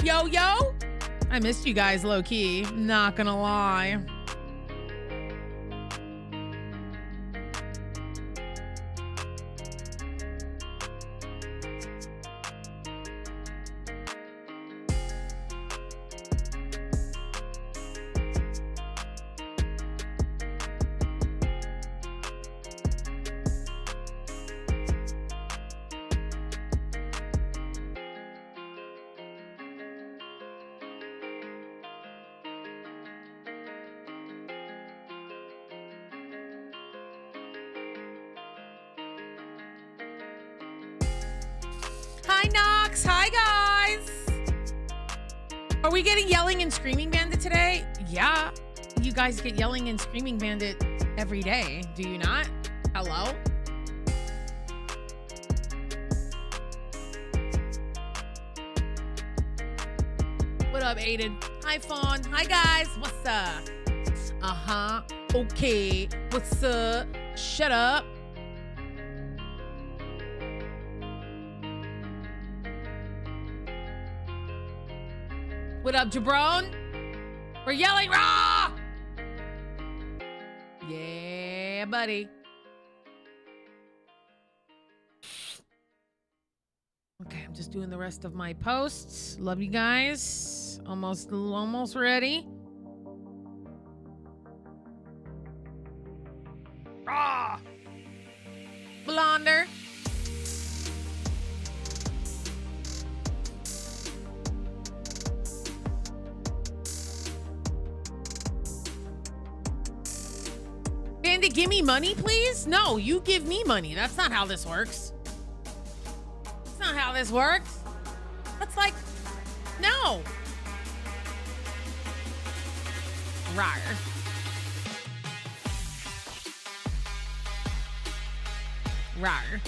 Yo, yo. I missed you guys low key. Not gonna lie. Hi, Nox. Hi, guys. Are we getting Yelling and Screaming Bandit today? Yeah. You guys get Yelling and Screaming Bandit every day, do you not? Hello? What up, Aiden? Hi, Fawn. Hi, guys. What's up? Uh-huh. Okay. What's up? Shut up. What up, Jabron? We're yelling raw! Yeah, buddy. Okay, I'm just doing the rest of my posts. Love you guys. Almost ready. Raw! Blonder. Bandit, give me money, please? No, you give me money. That's not how this works. That's not how this works. That's like, no. Rawr. Rawr.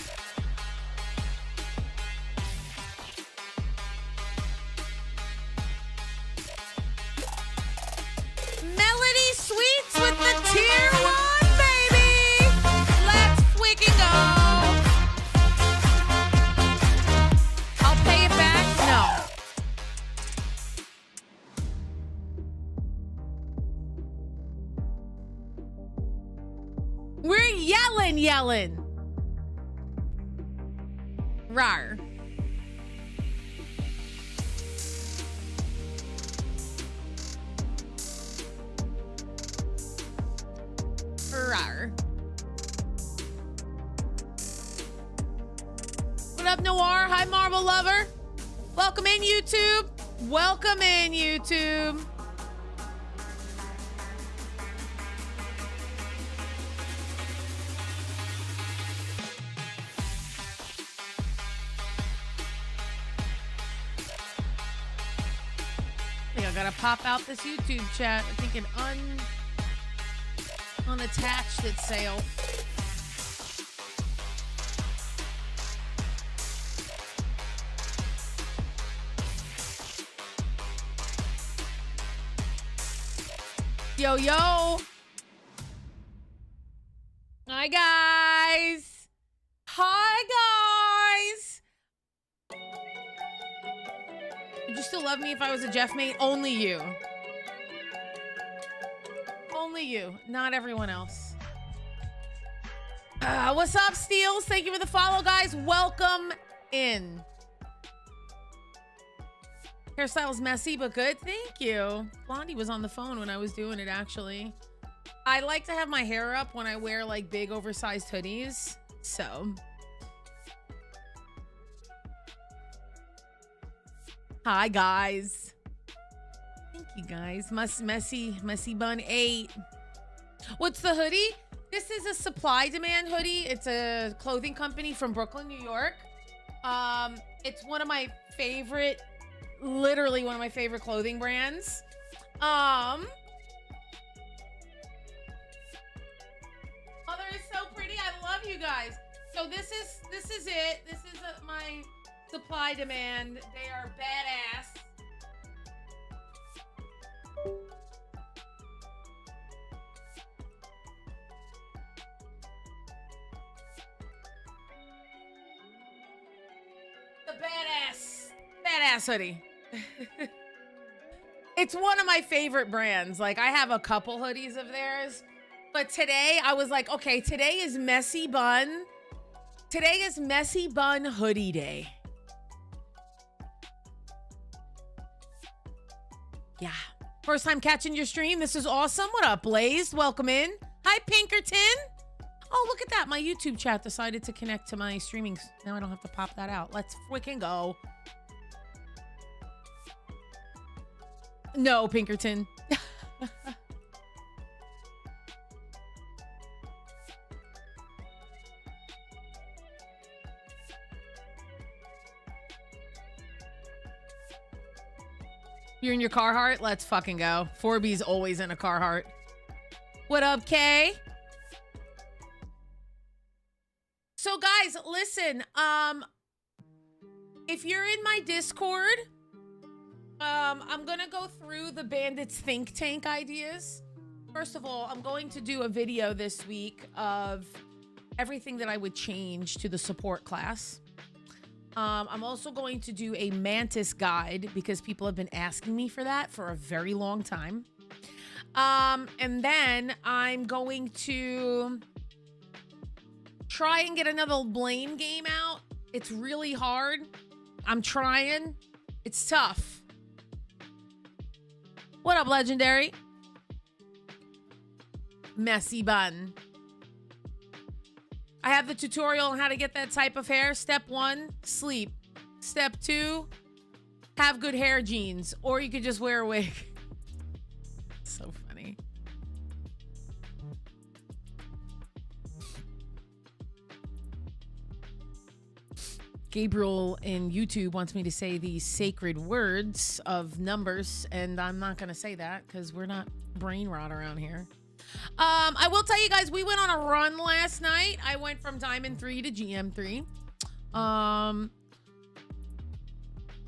Melody Sweets with the tier 1. We're yelling. Rawr. Rawr. What up, Noir? Hi, Marvel Lover. Welcome in, YouTube. Welcome in, YouTube. I gotta pop out this YouTube chat. I think an unattached itself. Yo, yo. Hi, guys. Hi, guys. Would you still love me if I was a Jeff mate? Only you. Only you, not everyone else. What's up, Steels? Thank you for the follow, guys. Welcome in. Hairstyle's messy, but good. Thank you. Blondie was on the phone when I was doing it, actually. I like to have my hair up when I wear, like, big, oversized hoodies. So... Hi, guys. Thank you, guys. Messy Bun 8. What's the hoodie? This is a supply demand hoodie. It's a clothing company from Brooklyn, New York. It's one of my favorite, literally one of my favorite clothing brands. Mother is so pretty. I love you guys. So this is it. This is my supply demand. They are badass. The badass hoodie. It's one of my favorite brands. Like, I have a couple hoodies of theirs. But today, I was like, okay, today is Messy Bun. Today is Messy Bun Hoodie Day. Yeah. First time catching your stream. This is awesome. What up, Blaze? Welcome in. Hi, Pinkerton. Oh, look at that. My YouTube chat decided to connect to my streaming. Now I don't have to pop that out. Let's freaking go. No, Pinkerton. You're in your Carhartt? Let's fucking go. 4B's always in a Carhartt. What up, Kay? So guys, listen, if you're in my Discord, I'm gonna go through the Bandits think tank ideas. First of all, I'm going to do a video this week of everything that I would change to the support class. I'm also going to do a Mantis guide because people have been asking me for that for a very long time. And then I'm going to try and get another blame game out. It's really hard. I'm trying. It's tough. What up, Legendary? Messy Bun. I have the tutorial on how to get that type of hair. Step 1, sleep. Step 2, have good hair genes. Or you could just wear a wig. So funny. Gabriel in YouTube wants me to say these sacred words of numbers, and I'm not going to say that because we're not brain rot around here. I will tell you guys, we went on a run last night. I went from Diamond 3 to GM 3.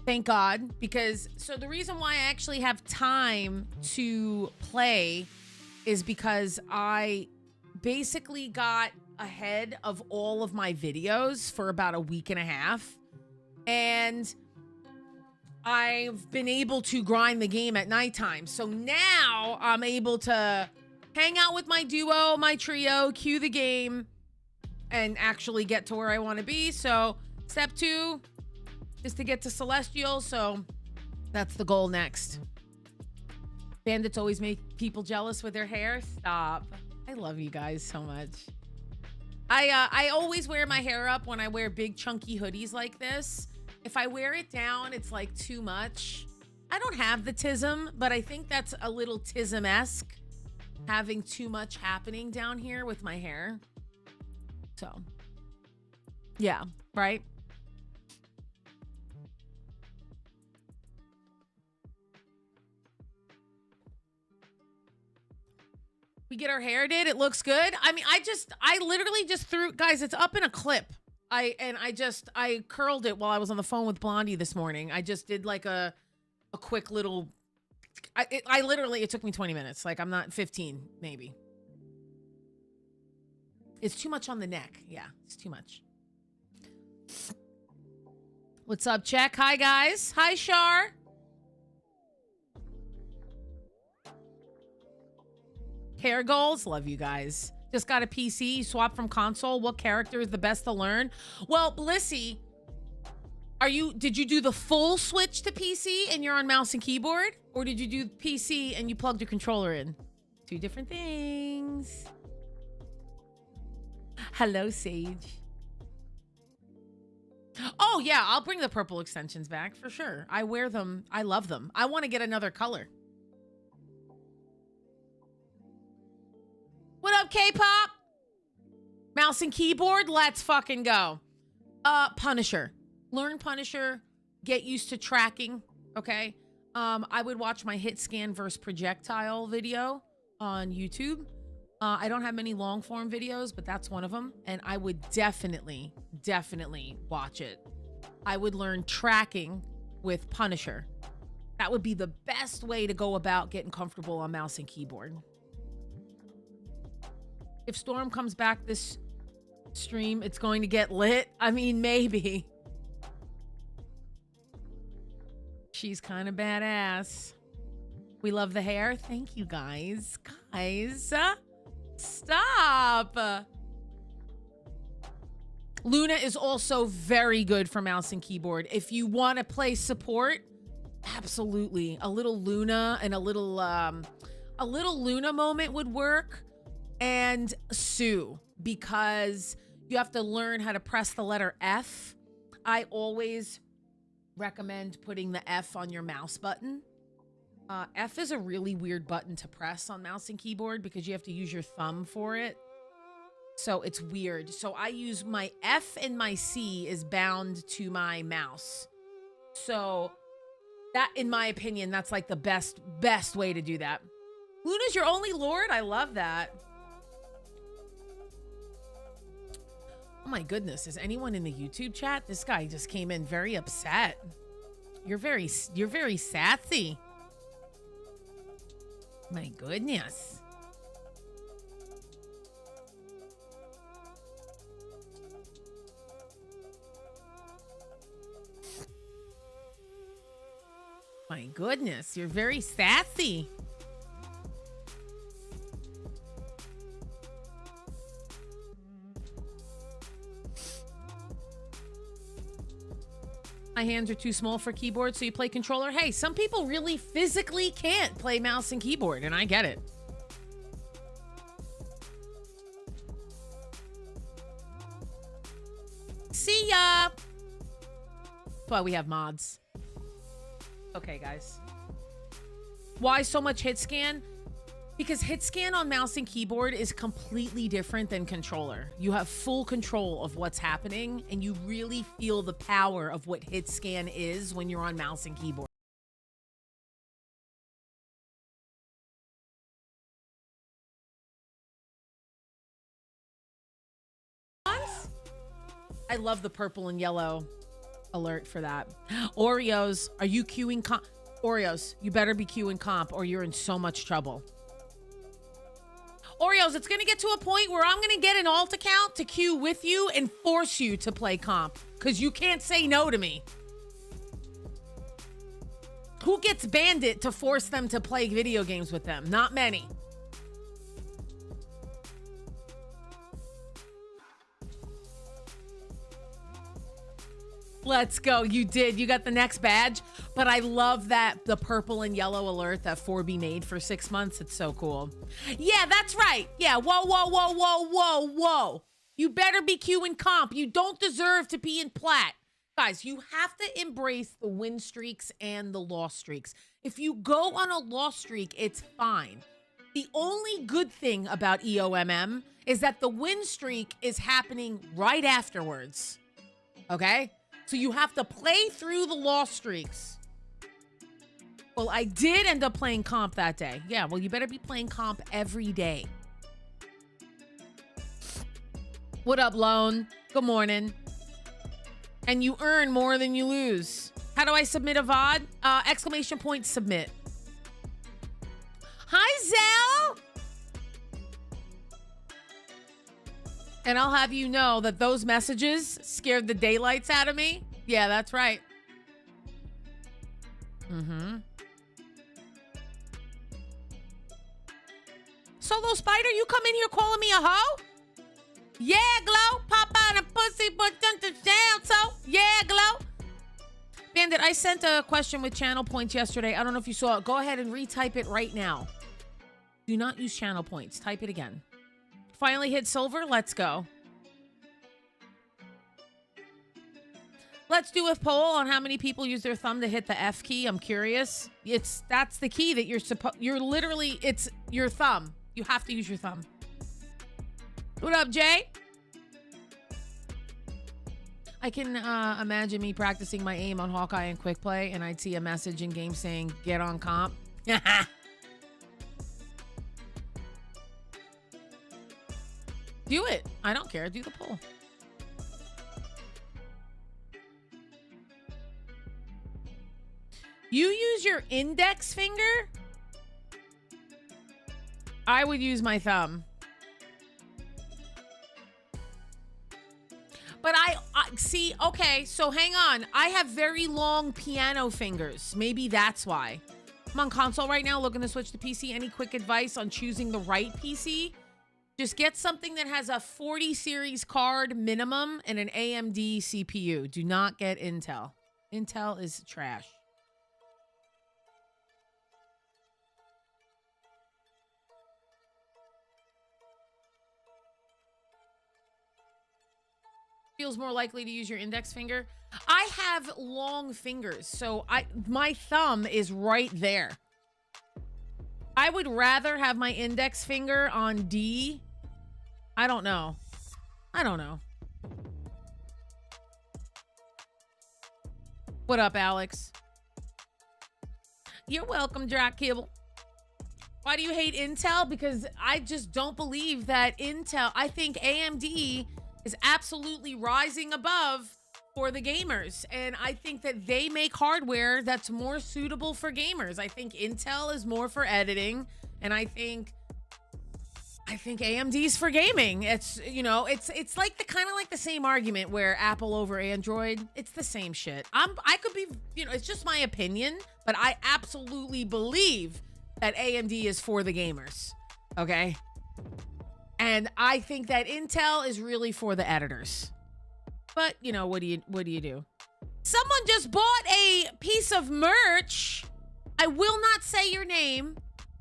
Thank God, because so the reason why I actually have time to play is because I basically got ahead of all of my videos for about a week and a half. And I've been able to grind the game at nighttime. So now I'm able to hang out with my duo, my trio, queue the game, and actually get to where I want to be. So step 2 is to get to Celestial. So that's the goal next. Bandits always make people jealous with their hair. Stop. I love you guys so much. I always wear my hair up when I wear big chunky hoodies like this. If I wear it down, it's like too much. I don't have the tism, but I think that's a little tism-esque, having too much happening down here with my hair. So, yeah, right? We get our hair did. It looks good. I mean, I literally just threw, guys, it's up in a clip. I curled it while I was on the phone with Blondie this morning. I just did like a quick little, I literally, it took me 20 minutes. Like, I'm not 15, maybe. It's too much on the neck. Yeah, it's too much. What's up, Check? Hi, guys. Hi, Shar. Hair goals, love you guys. Just got a PC, swap from console. What character is the best to learn? Well, Blissy, did you do the full switch to PC and you're on mouse and keyboard? Or did you do PC and you plugged your controller in? Two different things. Hello, Sage. Oh yeah, I'll bring the purple extensions back for sure. I wear them, I love them. I want to get another color. What up, K-pop? Mouse and keyboard, let's fucking go. Punisher. Learn Punisher. Get used to tracking, okay? I would watch my HITSCAN versus Projectile video on YouTube. I don't have many long form videos, but that's one of them. And I would definitely watch it. I would learn tracking with Punisher. That would be the best way to go about getting comfortable on mouse and keyboard. If Storm comes back this stream, it's going to get lit. I mean, maybe. She's kind of badass. We love the hair. Thank you, guys. Guys, stop. Luna is also very good for mouse and keyboard. If you want to play support, absolutely. A little Luna and a little Luna moment would work. And Sue, because you have to learn how to press the letter F. I always recommend putting the F on your mouse button. F is a really weird button to press on mouse and keyboard because you have to use your thumb for it. So it's weird. So I use my F, and my C is bound to my mouse. So that, in my opinion, that's like the best way to do that. Luna's your only lord? I love that. Oh my goodness, is anyone in the YouTube chat? This guy just came in very upset. You're very sassy. My goodness. My goodness, you're very sassy. My hands are too small for keyboard, so you play controller. Hey, some people really physically can't play mouse and keyboard, and I get it. See ya! That's why we have mods. Okay, guys. Why so much HITSCAN? Because HITSCAN on mouse and keyboard is completely different than controller. You have full control of what's happening, and you really feel the power of what HITSCAN is when you're on mouse and keyboard. I love the purple and yellow alert for that. Oreos, are you queuing comp? Oreos, you better be queuing comp or you're in so much trouble. Oreos, it's going to get to a point where I'm going to get an alt account to queue with you and force you to play comp because you can't say no to me. Who gets Bandit to force them to play video games with them? Not many. Let's go. You did. You got the next badge. But I love that the purple and yellow alert that 4B made for 6 months. It's so cool. Yeah, that's right. Yeah. Whoa, whoa, whoa, whoa, whoa, whoa. You better be queuing comp. You don't deserve to be in plat. Guys, you have to embrace the win streaks and the loss streaks. If you go on a loss streak, it's fine. The only good thing about EOMM is that the win streak is happening right afterwards. Okay? So you have to play through the loss streaks. Well, I did end up playing comp that day. Yeah, well, you better be playing comp every day. What up, Lone? Good morning. And you earn more than you lose. How do I submit a VOD? Exclamation point submit. Hi, Zell! And I'll have you know that those messages scared the daylights out of me. Yeah, that's right. Mm-hmm. Solo Spider, you come in here calling me a hoe? Yeah, Glow. Pop out a pussy, but down. So, yeah, Glow. Bandit, I sent a question with channel points yesterday. I don't know if you saw it. Go ahead and retype it right now. Do not use channel points. Type it again. Finally hit silver. Let's go. Let's do a poll on how many people use their thumb to hit the F key. I'm curious. That's the key that you're literally, it's your thumb. You have to use your thumb. What up, Jay? I can imagine me practicing my aim on Hawkeye and Quick Play, and I'd see a message in game saying, get on comp. Do it. I don't care. Do the poll. You use your index finger? I would use my thumb. But See, okay, so hang on. I have very long piano fingers. Maybe that's why. I'm on console right now, looking to switch to PC. Any quick advice on choosing the right PC? Just get something that has a 40 series card minimum and an AMD CPU. Do not get Intel. Intel is trash. Feels more likely to use your index finger. I have long fingers, so my thumb is right there. I would rather have my index finger on D. I don't know. I don't know. What up, Alex? You're welcome, Drac Kibble. Why do you hate Intel? Because I just don't believe that Intel, I think AMD is absolutely rising above for the gamers. And I think that they make hardware that's more suitable for gamers. I think Intel is more for editing. And I think AMD's for gaming. It's, you know, it's like the kind of like the same argument where Apple over Android. It's the same shit. I could be, you know, it's just my opinion, but I absolutely believe that AMD is for the gamers. Okay? And I think that Intel is really for the editors. But, you know, what do you do? Someone just bought a piece of merch. I will not say your name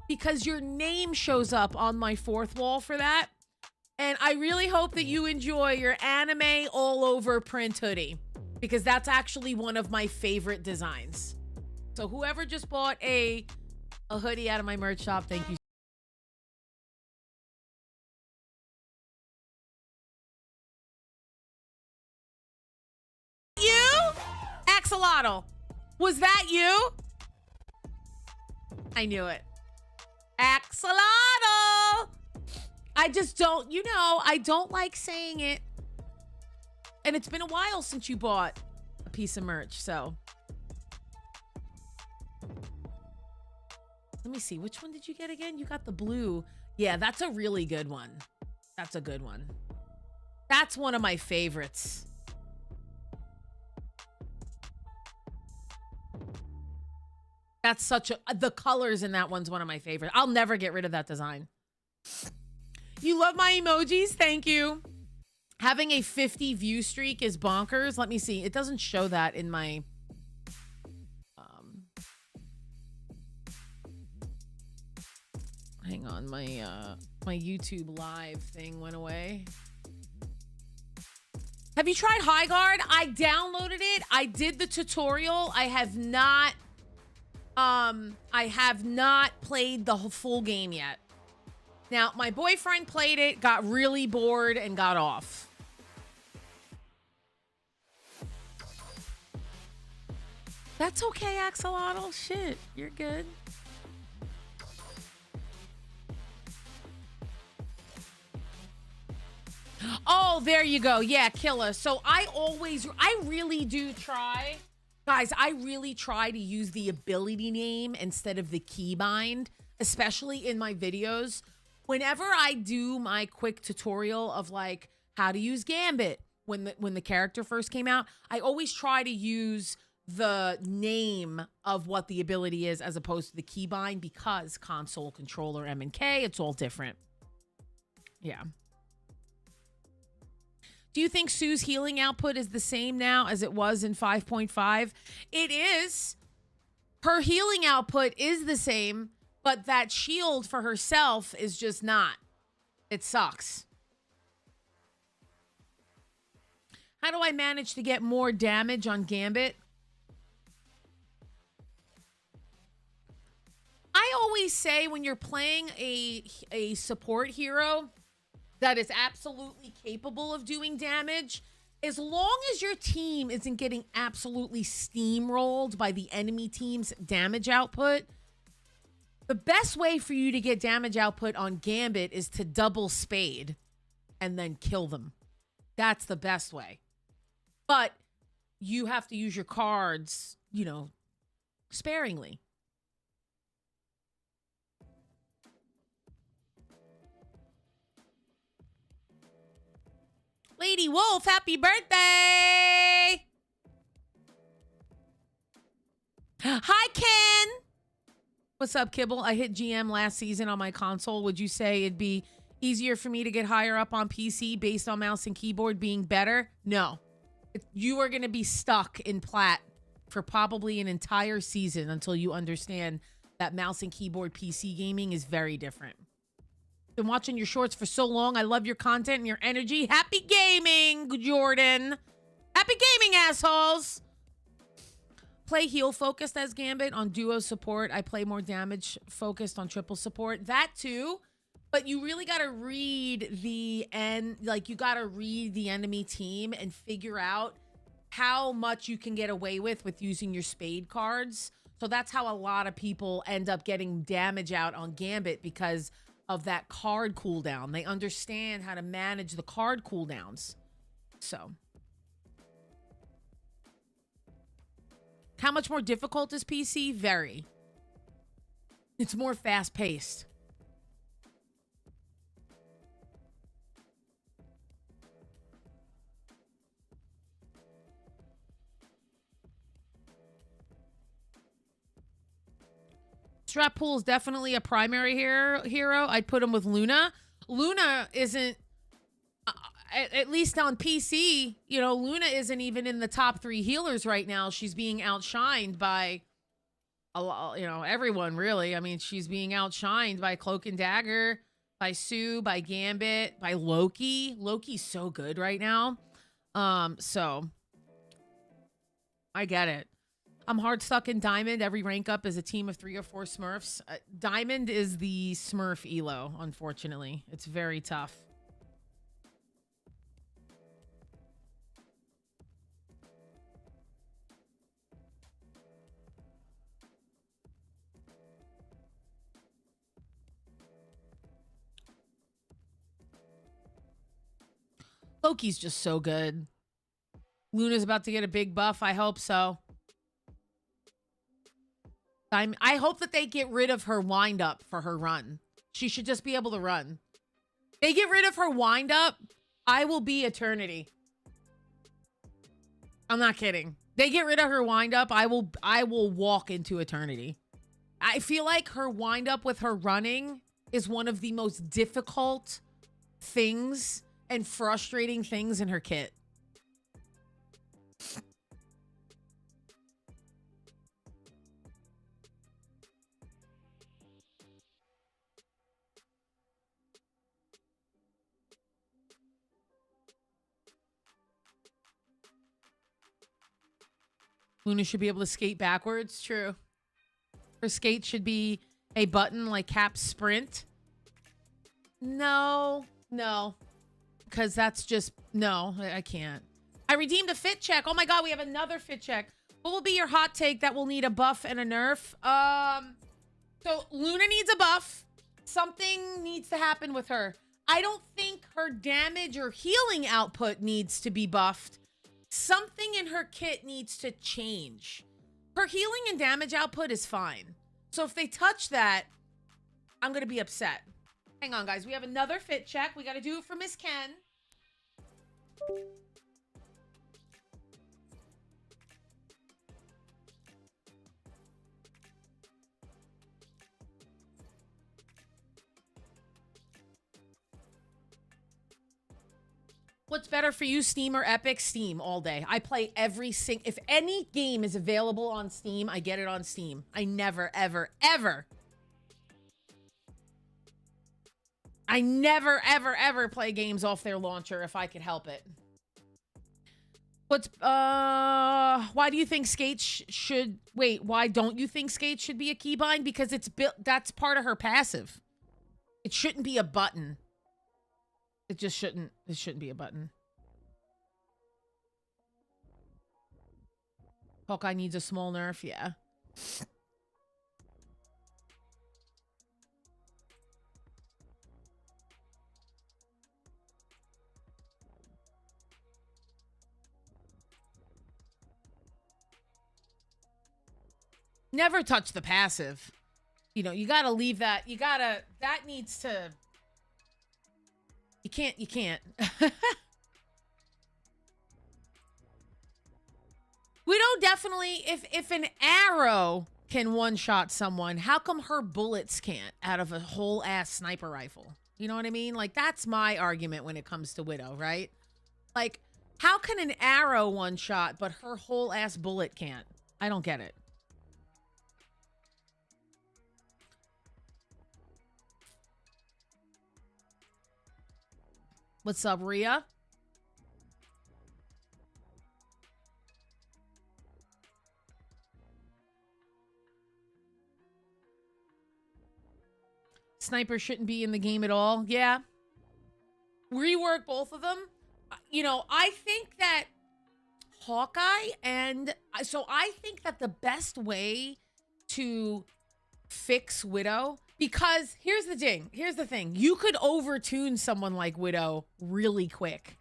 because your name shows up on my fourth wall for that. And I really hope that you enjoy your anime all over print hoodie because that's actually one of my favorite designs. So whoever just bought a hoodie out of my merch shop, thank you. Axolotl, was that you? I knew it. Axolotl. I just don't, you know, I don't like saying it. And it's been a while since you bought a piece of merch, so. Let me see, which one did you get again? You got the blue. Yeah, that's a really good one. That's a good one. That's one of my favorites. That's such a, the colors in that one's one of my favorites. I'll never get rid of that design. You love my emojis? Thank you. Having a 50 view streak is bonkers. Let me see. It doesn't show that in my... hang on. My YouTube live thing went away. Have you tried High Guard? I downloaded it. I did the tutorial. I have not played the full game yet. Now, my boyfriend played it, got really bored, and got off. That's okay, Axolotl. Shit, you're good. Oh, there you go. Yeah, Killa. So I really do try. Guys, I really try to use the ability name instead of the keybind, especially in my videos. Whenever I do my quick tutorial of like how to use Gambit when the character first came out, I always try to use the name of what the ability is as opposed to the keybind because console, controller, M and K, it's all different. Yeah. Do you think Sue's healing output is the same now as it was in 5.5? It is. Her healing output is the same, but that shield for herself is just not. It sucks. How do I manage to get more damage on Gambit? I always say when you're playing a support hero that is absolutely capable of doing damage, as long as your team isn't getting absolutely steamrolled by the enemy team's damage output, the best way for you to get damage output on Gambit is to double spade and then kill them. That's the best way. But you have to use your cards, you know, sparingly. Lady Wolf, happy birthday! Hi, Ken! What's up, Kibble? I hit GM last season on my console. Would you say it'd be easier for me to get higher up on PC based on mouse and keyboard being better? No. You are going to be stuck in plat for probably an entire season until you understand that mouse and keyboard PC gaming is very different. Been watching your shorts for so long. I love your content and your energy. Happy gaming, Jordan. Happy gaming, assholes. Play heal focused as Gambit on duo support. I play more damage focused on triple support. That too. But you really got to read the end. Like, you got to read the enemy team and figure out how much you can get away with using your spade cards. So that's how a lot of people end up getting damage out on Gambit, because of that card cooldown. They understand how to manage the card cooldowns. So how much more difficult is PC? Very. It's more fast-paced. Strap Pool is definitely a primary hero. I'd put him with Luna. Luna isn't, at least on PC, you know, Luna isn't even in the top 3 healers right now. She's being outshined by, everyone, really. I mean, she's being outshined by Cloak and Dagger, by Sue, by Gambit, by Loki. Loki's so good right now. So I get it. I'm hard stuck in Diamond. Every rank up is a team of 3 or 4 Smurfs. Diamond is the Smurf elo, unfortunately. It's very tough. Loki's just so good. Luna's about to get a big buff. I hope so. I hope that they get rid of her wind up for her run. She should just be able to run. They get rid of her wind up, I will be eternity. I'm not kidding. They get rid of her wind up, I will walk into eternity. I feel like her wind up with her running is one of the most difficult things and frustrating things in her kit. Luna should be able to skate backwards. True. Her skate should be a button like Cap's sprint. No. Because that's just... No, I can't. I redeemed a fit check. Oh my god, we have another fit check. What will be your hot take that will need a buff and a nerf? So Luna needs a buff. Something needs to happen with her. I don't think her damage or healing output needs to be buffed. Something in her kit needs to change. Her healing and damage output is fine. So if they touch that, I'm going to be upset. Hang on, guys. We have another fit check. We got to do it for Miss Ken. What's better for you, Steam or Epic? Steam all day. I play every if any game is available on Steam, I get it on Steam. I never, ever, ever. I never, ever, ever play games off their launcher if I could help it. Why do you think Skate should... Wait, why don't you think Skate should be a keybind? Because it's built... That's part of her passive. It shouldn't be a button. It just shouldn't. It shouldn't be a button. Hawkeye needs a small nerf. Yeah. Never touch the passive. You know, you gotta leave that. You gotta... That needs to... You can't. definitely, if an arrow can one-shot someone, how come her bullets can't out of a whole ass sniper rifle? You know what I mean? Like, that's my argument when it comes to Widow, right? Like, how can an arrow one-shot, but her whole ass bullet can't? I don't get it. What's up, Rhea? Sniper shouldn't be in the game at all. Yeah. Rework both of them. You know, I think that Hawkeye and... So I think that the best way to fix Widow... Because here's the thing. Here's the thing. You could overtune someone like Widow really quick.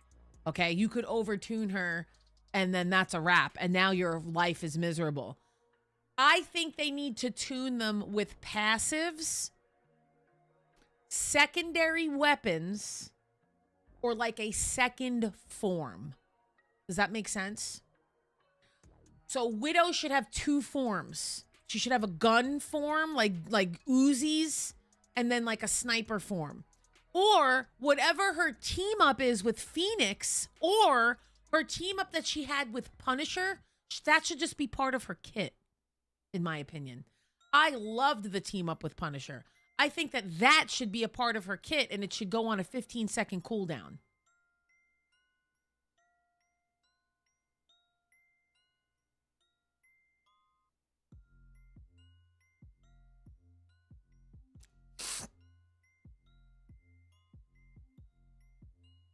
Okay? You could overtune her and then that's a wrap. And now your life is miserable. I think they need to tune them with passives, secondary weapons, or like a second form. Does that make sense? So Widow should have two forms. She should have a gun form, like Uzis, and then like a sniper form. Or whatever her team up is with Phoenix, or her team up that she had with Punisher, that should just be part of her kit, in my opinion. I loved the team up with Punisher. I think that that should be a part of her kit, and it should go on a 15-second cooldown.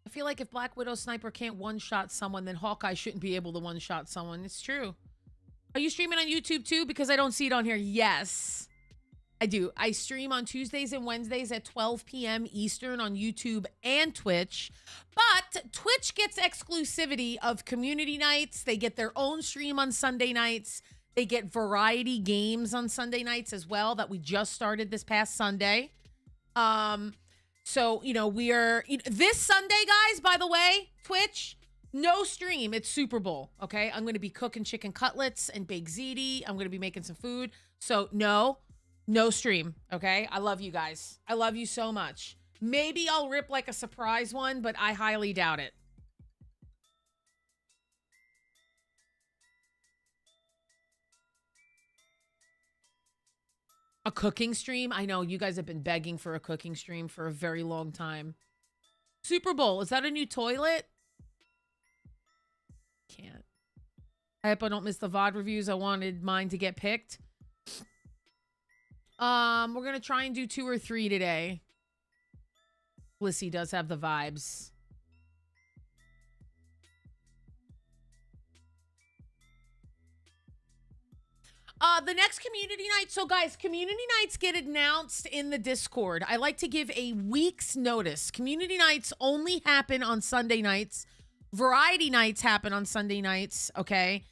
I feel like if Black Widow Sniper can't one-shot someone, then Hawkeye shouldn't be able to one-shot someone. It's true. Are you streaming on YouTube too? Because I don't see it on here. Yes. I do. I stream on Tuesdays and Wednesdays at 12 p.m. Eastern on YouTube and Twitch. But Twitch gets exclusivity of community nights. They get their own stream on Sunday nights. They get variety games on Sunday nights as well that we just started this past Sunday. So, you know, we are... this Sunday, guys, by the way, Twitch, no stream. It's Super Bowl, okay? I'm going to be cooking chicken cutlets and baked ziti. I'm going to be making some food. So, no stream, okay? I love you guys. I love you so much. Maybe I'll rip like a surprise one, but I highly doubt it. A cooking stream? I know you guys have been begging for a cooking stream for a very long time. Super Bowl, is that a new toilet? Can't. I hope I don't miss the VOD reviews. I wanted mine to get picked. We're gonna try and do 2 or 3 today. Blissy does have the vibes. The next community night. So guys, community nights get announced in the Discord. I like to give a week's notice. Community nights only happen on Sunday nights. Variety nights happen on Sunday nights, okay?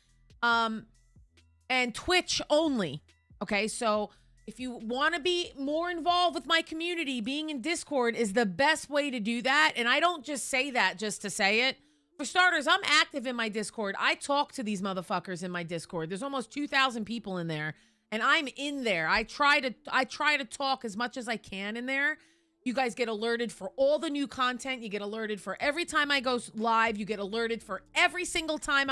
And Twitch only, okay? So if you want to be more involved with my community, being in Discord is the best way to do that. And I don't just say that just to say it. For starters, I'm active in my Discord. I talk to these motherfuckers in my Discord. There's almost 2,000 people in there, and I'm in there. I try to talk as much as I can in there. You guys get alerted for all the new content. You get alerted for every time I go live. You get alerted for every single time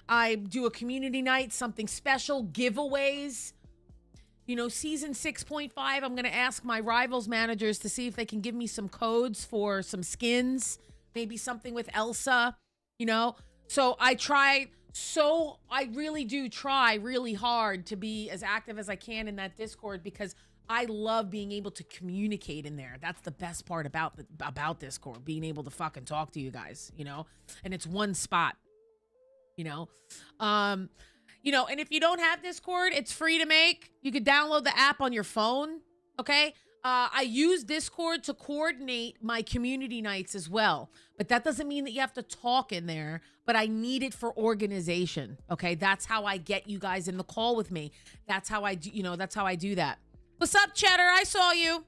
I do a community night, something special, giveaways. You know, season 6.5, I'm going to ask my Rivals managers to see if they can give me some codes for some skins, maybe something with Elsa, you know? So I really do try really hard to be as active as I can in that Discord because I love being able to communicate in there. That's the best part about Discord, being able to fucking talk to you guys, you know? And it's one spot, you know? You know, and if you don't have Discord, it's free to make. You could download the app on your phone, okay? I use Discord to coordinate my community nights as well. But that doesn't mean that you have to talk in there. But I need it for organization, okay? That's how I get you guys in the call with me. That's how I do, you know, that's how I do that. What's up, Cheddar? I saw you.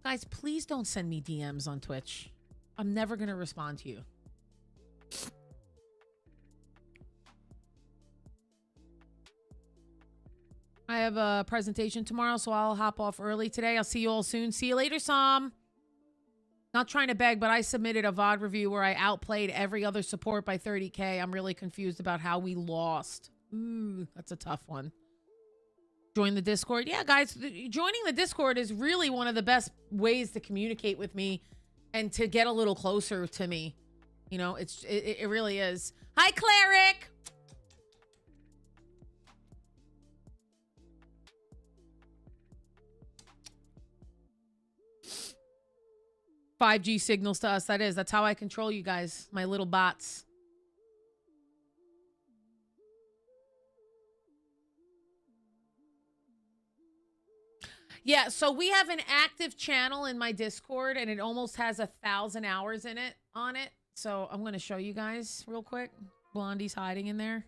Guys, please don't send me DMs on Twitch. I'm never going to respond to you. I have a presentation tomorrow, so I'll hop off early today. I'll see you all soon. See you later, Sam. Not trying to beg, but I submitted a VOD review where I outplayed every other support by 30K. I'm really confused about how we lost. Ooh, that's a tough one. Join the Discord. Yeah, guys, joining the Discord is really one of the best ways to communicate with me and to get a little closer to me. You know, it really is. Hi, Cleric. 5G signals to us. That's how I control you guys, my little bots. Yeah, so we have an active channel in my Discord, and it almost has 1,000 hours in it on it. So I'm going to show you guys real quick. Blondie's hiding in there.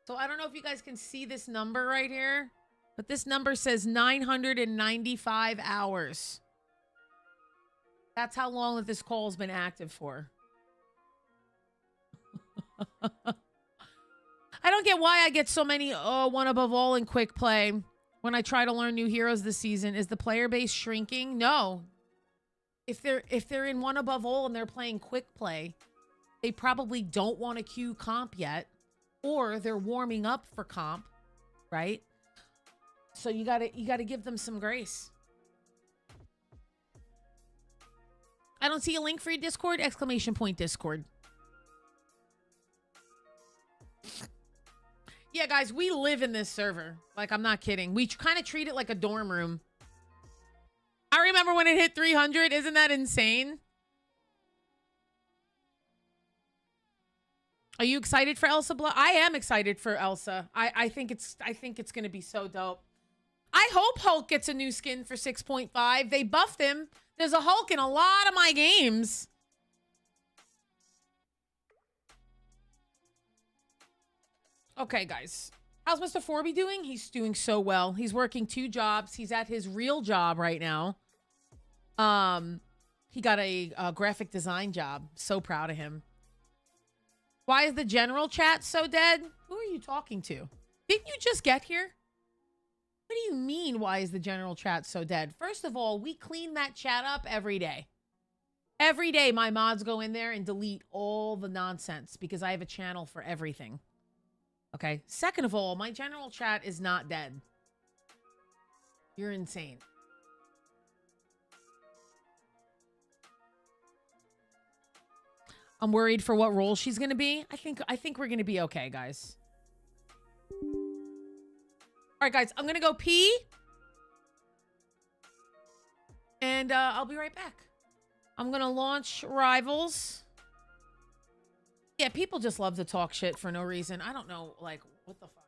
So I don't know if you guys can see this number right here, but this number says 995 hours. That's how long that this call has been active for. I don't get why I get so many one above all in quick play when I try to learn new heroes this season. Is the player base shrinking? No. If they're in one above all and they're playing quick play, they probably don't want to queue comp yet, or they're warming up for comp, right? So you gotta give them some grace. I don't see a link for your Discord! Exclamation point Discord. Yeah, guys, we live in this server. Like, I'm not kidding. We kind of treat it like a dorm room. I remember when it hit 300. Isn't that insane? Are you excited for Elsa Blood? I am excited for Elsa. I think it's gonna be so dope. I hope Hulk gets a new skin for 6.5. They buffed him. There's a Hulk in a lot of my games. Okay, guys. How's Mr. Forby doing? He's doing so well. He's working 2 jobs. He's at his real job right now. He got a graphic design job. So proud of him. Why is the general chat so dead? Who are you talking to? Didn't you just get here? What do you mean, why is the general chat so dead? First of all, we clean that chat up every day. Every day, my mods go in there and delete all the nonsense because I have a channel for everything. Okay? Second of all, my general chat is not dead. You're insane. I'm worried for what role she's going to be. I think we're going to be okay, guys. All right, guys, I'm going to go pee. And I'll be right back. I'm going to launch Rivals. Yeah, people just love to talk shit for no reason. I don't know, like, what the fuck?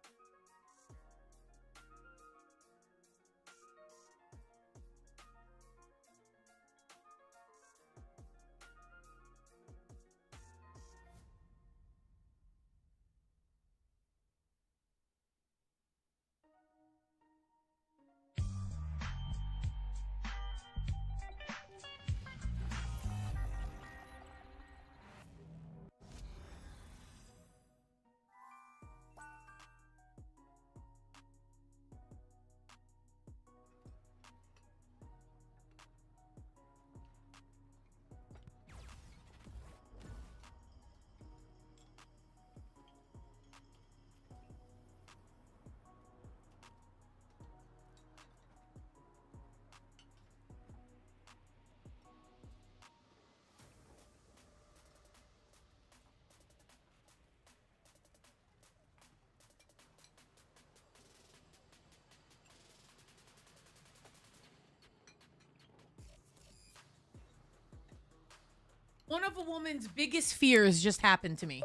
One of a woman's biggest fears just happened to me.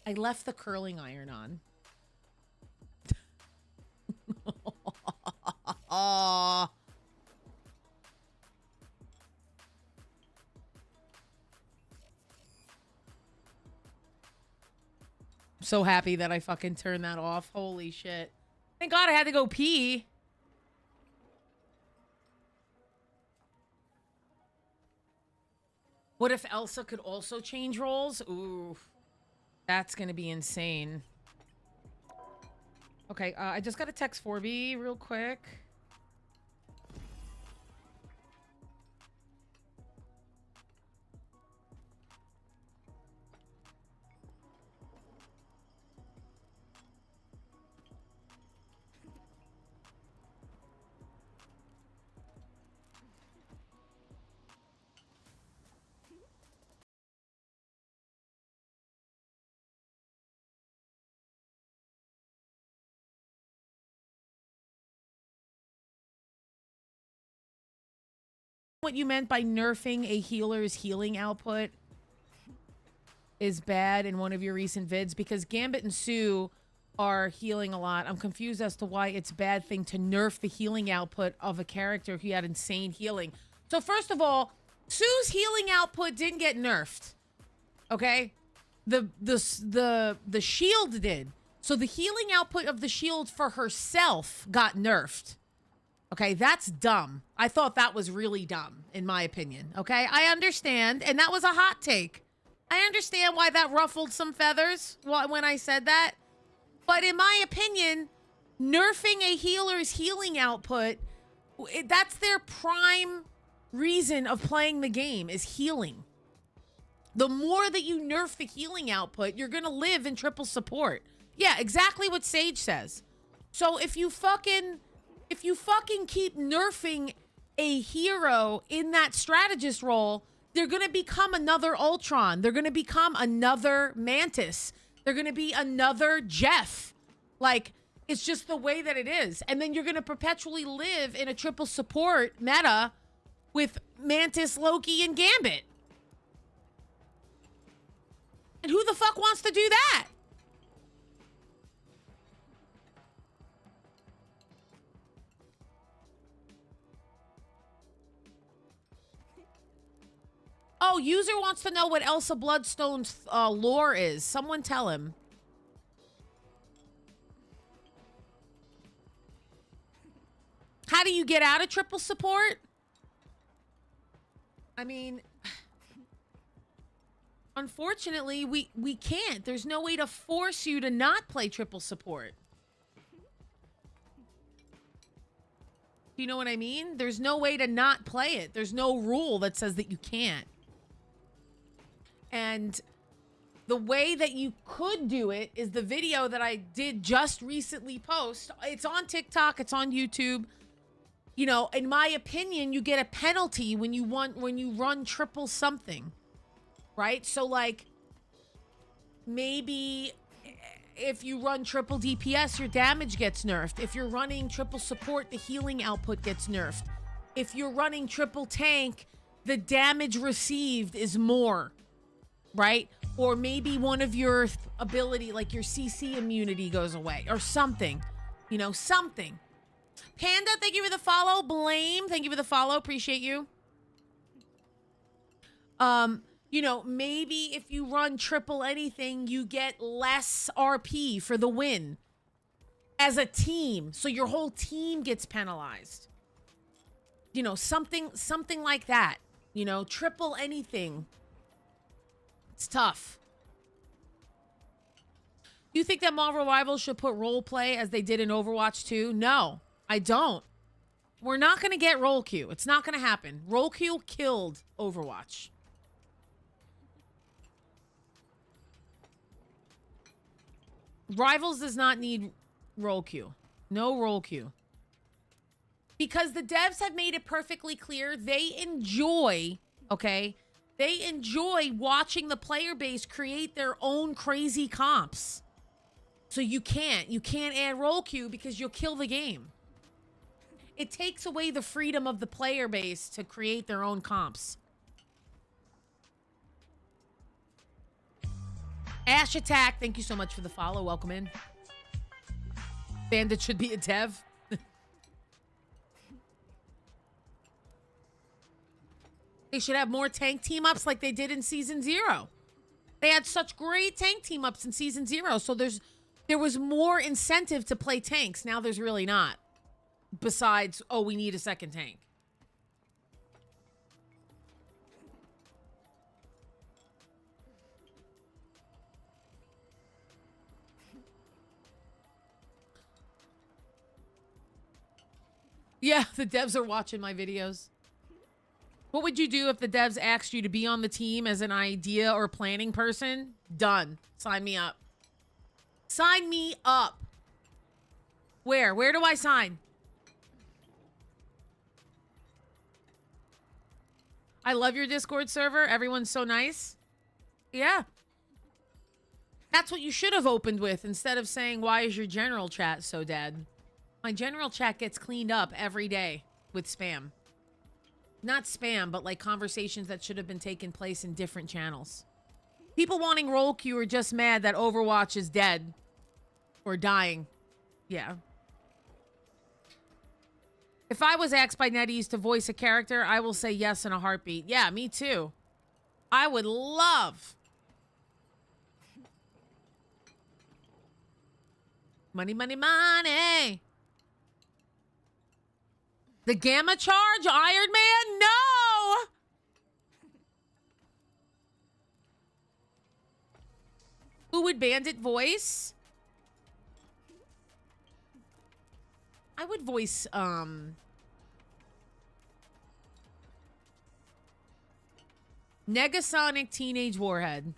I left the curling iron on. Aww. I'm so happy that I fucking turned that off. Holy shit. Thank God I had to go pee. What if Elsa could also change roles? Ooh, that's gonna be insane. Okay, I just got to text 4B real quick. What you meant by nerfing a healer's healing output is bad in one of your recent vids, because Gambit and Sue are healing a lot. I'm confused as to why it's a bad thing to nerf the healing output of a character who had insane healing. So first of all, Sue's healing output didn't get nerfed. Okay? The shield did. So the healing output of the shield for herself got nerfed. Okay, that's dumb. I thought that was really dumb, in my opinion. Okay, I understand, and that was a hot take. I understand why that ruffled some feathers when I said that. But in my opinion, nerfing a healer's healing output, that's their prime reason of playing the game, is healing. The more that you nerf the healing output, you're going to live in triple support. Yeah, exactly what Sage says. So if you fucking keep nerfing a hero in that strategist role, they're going to become another Ultron. They're going to become another Mantis. They're going to be another Jeff. Like, it's just the way that it is. And then you're going to perpetually live in a triple support meta with Mantis, Loki, and Gambit. And who the fuck wants to do that? Oh, user wants to know what Elsa Bloodstone's lore is. Someone tell him. How do you get out of triple support? I mean, unfortunately, we can't. There's no way to force you to not play triple support. You know what I mean? There's no way to not play it. There's no rule that says that you can't. And the way that you could do it is the video that I did just recently post. It's on TikTok. It's on YouTube. You know, in my opinion, you get a penalty when you run triple something, right? So like maybe if you run triple DPS, your damage gets nerfed. If you're running triple support, the healing output gets nerfed. If you're running triple tank, the damage received is more. Right? Or maybe one of your ability, like your CC immunity, goes away or something. You know, something. Panda, thank you for the follow. Blame, thank you for the follow. Appreciate you. You know, maybe if you run triple anything, you get less RP for the win as a team. So your whole team gets penalized. You know, something like that. You know, triple anything. It's tough. You think that Marvel Rivals should put role play as they did in Overwatch 2? No, I don't. We're not going to get role queue. It's not going to happen. Role queue killed Overwatch. Rivals does not need role queue. No role queue. Because the devs have made it perfectly clear they enjoy, okay? They enjoy watching the player base create their own crazy comps. So you can't add role queue because you'll kill the game. It takes away the freedom of the player base to create their own comps. Ash Attack, thank you so much for the follow. Welcome in. Bandit should be a dev. They should have more tank team-ups like they did in Season 0. They had such great tank team-ups in Season 0, so there was more incentive to play tanks. Now there's really not. Besides, oh, we need a second tank. Yeah, the devs are watching my videos. What would you do if the devs asked you to be on the team as an idea or planning person? Done. Sign me up. Sign me up. Where? Where do I sign? I love your Discord server. Everyone's so nice. Yeah. That's what you should have opened with instead of saying, why is your general chat so dead? My general chat gets cleaned up every day with spam. Not spam, but like conversations that should have been taking place in different channels. People wanting role queue are just mad that Overwatch is dead. Or dying. Yeah. If I was asked by NetEase to voice a character, I will say yes in a heartbeat. Yeah, me too. I would love... Money, money, money. The Gamma Charge, Iron Man? No! Who would Bandit voice? I would voice, Negasonic Teenage Warhead.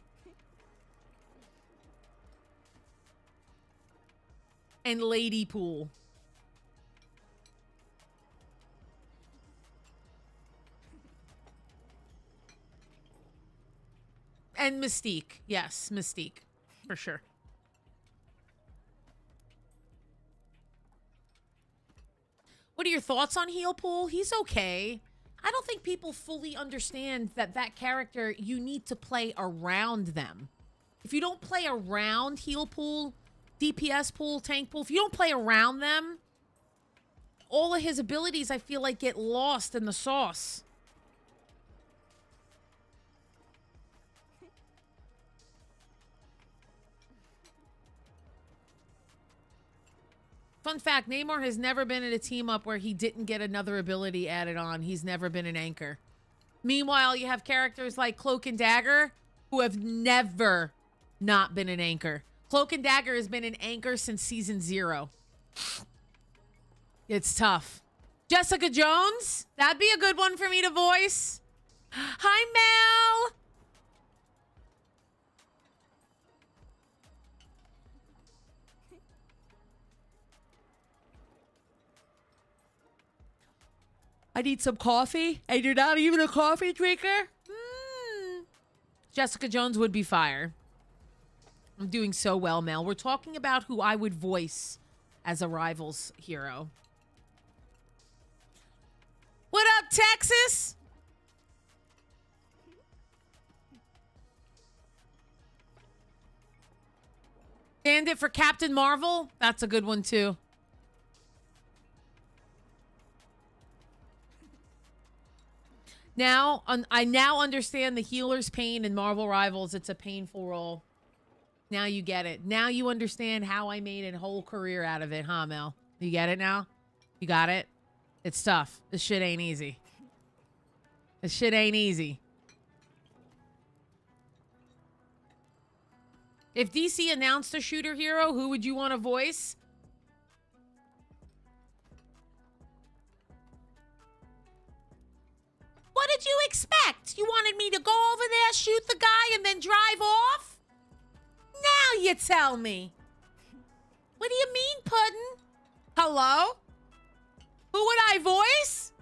And Lady Pool. And Mystique. Yes, Mystique. For sure. What are your thoughts on Heel Pool? He's okay. I don't think people fully understand that that character, you need to play around them. If you don't play around Heel Pool, DPS pool, tank pool, if you don't play around them, all of his abilities, I feel like, get lost in the sauce. Fun fact, Namor has never been in a team up where he didn't get another ability added on. He's never been an anchor. Meanwhile, you have characters like Cloak and Dagger who have never not been an anchor. Cloak and Dagger has been an anchor since season 0. It's tough. Jessica Jones? That'd be a good one for me to voice. Hi, Mel. I need some coffee. And you're not even a coffee drinker? Jessica Jones would be fire. I'm doing so well, Mel. We're talking about who I would voice as a Rivals hero. What up, Texas? Bandit for Captain Marvel? That's a good one, too. Now, I now understand the healer's pain in Marvel Rivals. It's a painful role. Now you get it. Now you understand how I made a whole career out of it, huh, Mel? You get it now? You got it? It's tough. This shit ain't easy. This shit ain't easy. If DC announced a shooter hero, who would you want to voice? What did you expect? You wanted me to go over there, shoot the guy, and then drive off? Now you tell me. What do you mean, Puddin'? Hello? Who would I voice?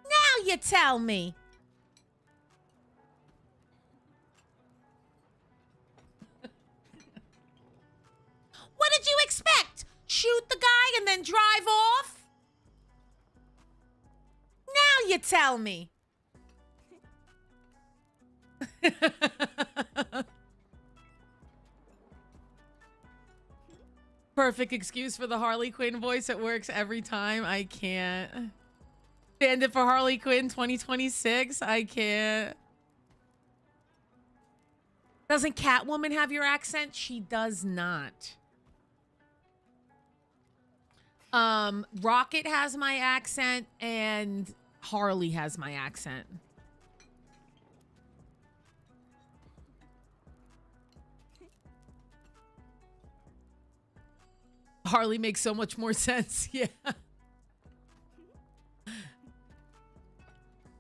Now you tell me. What did you expect? Shoot the guy and then drive off? Now you tell me. Perfect excuse for the Harley Quinn voice. It works every time. I can't. Bandit for Harley Quinn 2026. I can't. Doesn't Catwoman have your accent? She does not. Rocket has my accent and Harley has my accent. Harley makes so much more sense. Yeah.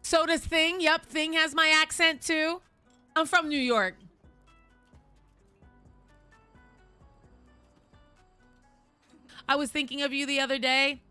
So does Thing. Yep, Thing has my accent too. I'm from New York. I was thinking of you the other day.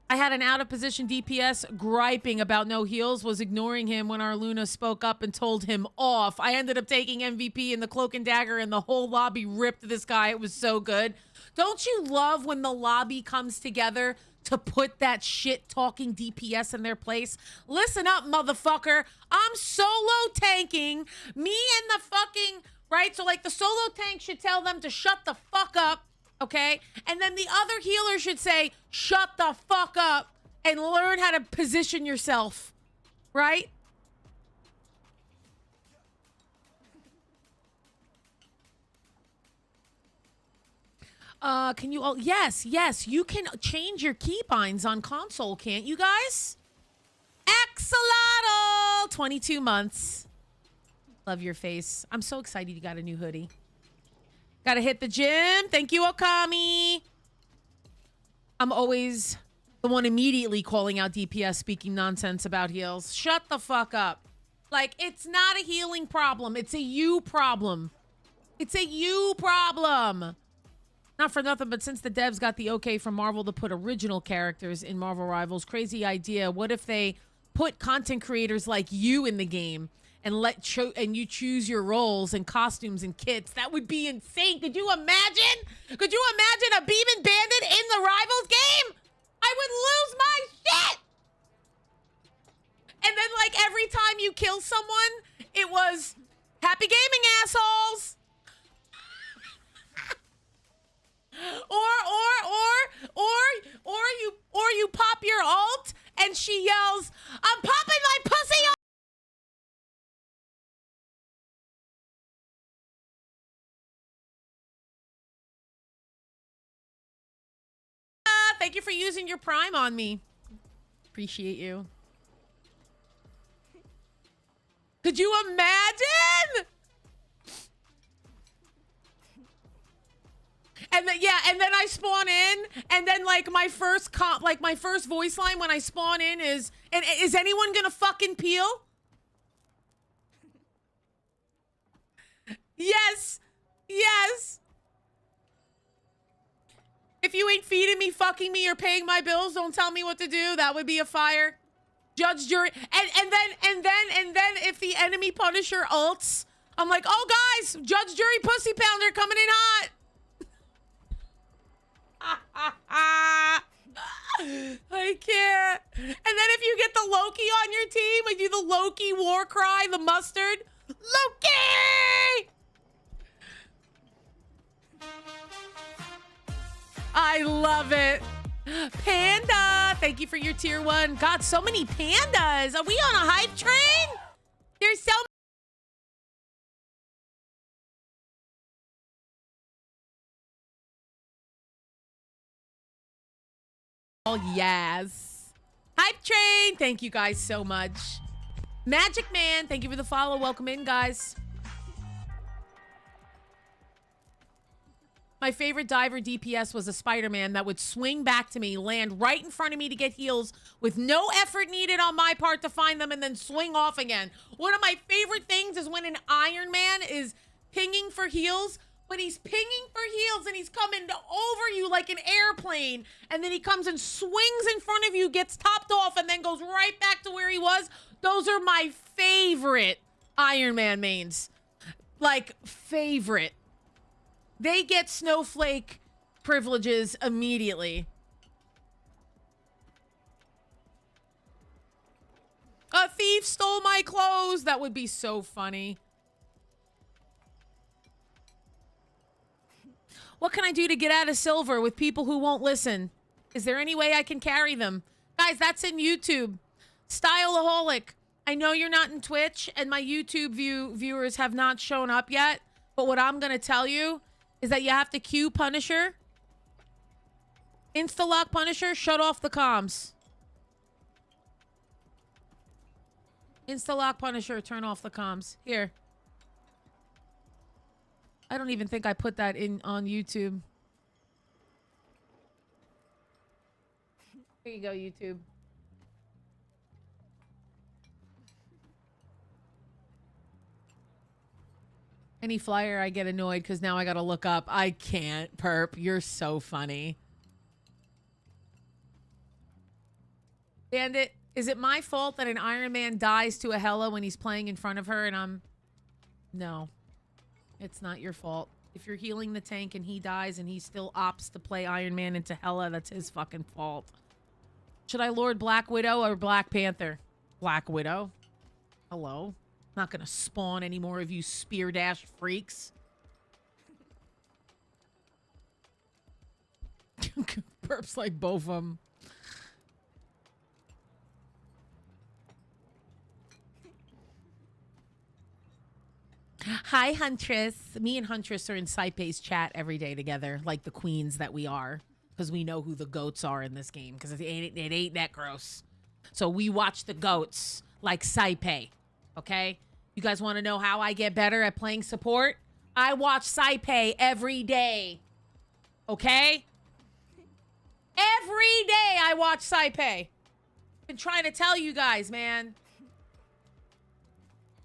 I had an out-of-position DPS griping about no heals, was ignoring him when our Luna spoke up and told him off. I ended up taking MVP in the Cloak and Dagger, and the whole lobby ripped this guy. It was so good. Don't you love when the lobby comes together to put that shit-talking DPS in their place? Listen up, motherfucker. I'm solo tanking. Me and the fucking... Right? So, like, the solo tank should tell them to shut the fuck up. Okay? And then the other healer should say, shut the fuck up and learn how to position yourself. Right? Can you all... Yes, you can change your keybinds on console, can't you guys? Axolotl! 22 months. Love your face. I'm so excited you got a new hoodie. Gotta hit the gym. Thank you, Okami. I'm always the one immediately calling out DPS speaking nonsense about heals. Shut the fuck up. Like, it's not a healing problem. It's a you problem. It's a you problem. Not for nothing, but since the devs got the okay from Marvel to put original characters in Marvel Rivals, crazy idea. What if they put content creators like you in the game and and you choose your roles and costumes and kits? That would be insane. Could you imagine? Could you imagine a Beam and Bandit in the Rivals game? I would lose my shit. And then, like, every time you kill someone, it was happy gaming, assholes. Or you pop your ult and she yells, "I'm popping my pussy ult!" Thank you for using your Prime on me. Appreciate you. Could you imagine? And then, yeah, and then I spawn in, and then, like, my first voice line when I spawn in is, and is anyone gonna fucking peel? Yes. Yes. If you ain't feeding me, fucking me, or paying my bills, don't tell me what to do. That would be a fire. Judge, jury, and then if the enemy Punisher ults, I'm like, oh guys, judge, jury, pussy pounder coming in hot. I can't. And then if you get the Loki on your team, I do the Loki war cry, the mustard. Loki! I love it. Panda, thank you for your tier 1. God, so many pandas. Are we on a hype train? There's so many. Oh, yes. Hype train. Thank you guys so much. Magic Man, thank you for the follow. Welcome in, guys. My favorite diver DPS was a Spider-Man that would swing back to me, land right in front of me to get heals with no effort needed on my part to find them, and then swing off again. One of my favorite things is when an Iron Man is pinging for heals, but he's pinging for heals and he's coming over you like an airplane, and then he comes and swings in front of you, gets topped off, and then goes right back to where he was. Those are my favorite Iron Man mains. Like, favorite. They get snowflake privileges immediately. A thief stole my clothes. That would be so funny. What can I do to get out of silver with people who won't listen? Is there any way I can carry them? Guys, that's in YouTube. Styleaholic. I know you're not in Twitch, and my YouTube viewers have not shown up yet, but what I'm going to tell you is that you have to queue Punisher. Insta-lock Punisher, shut off the comms. Insta-lock Punisher, turn off the comms. Here. I don't even think I put that in on YouTube. Here you go, YouTube. Any flyer, I get annoyed because now I gotta look up. I can't, Perp. You're so funny. Bandit, is it my fault that an Iron Man dies to a Hela when he's playing in front of her and I'm... No. It's not your fault. If you're healing the tank and he dies and he still opts to play Iron Man into Hela, that's his fucking fault. Should I Lord Black Widow or Black Panther? Black Widow. Hello? Not gonna spawn any more of you spear dash freaks. Perps like both of them. Hi, Huntress. Me and Huntress are in Saipe's chat every day together, like the queens that we are, because we know who the goats are in this game, because it ain't that gross. So we watch the goats like Saipe, okay? You guys want to know how I get better at playing support? I watch Saipe every day, okay? Every day I watch Saipe. Been trying to tell you guys, man.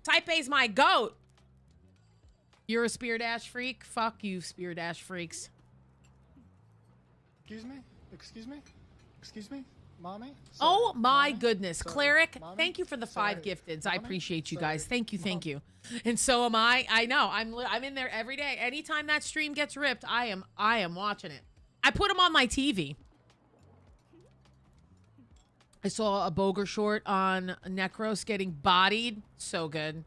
Saipe's my goat. You're a spear dash freak? Fuck you, spear dash freaks. Excuse me? Excuse me? Excuse me? Mommy? Sorry. Oh my Mommy? goodness. Sorry. Cleric, Mommy? thank you for the 5 gifteds. I Mommy? appreciate you Sorry. guys. Thank you, thank Mom. you. And so am I. I know. I'm in there every day. Anytime that stream gets ripped, I am watching it. I put them on my TV. I saw a Boger short on Necros getting bodied. So good.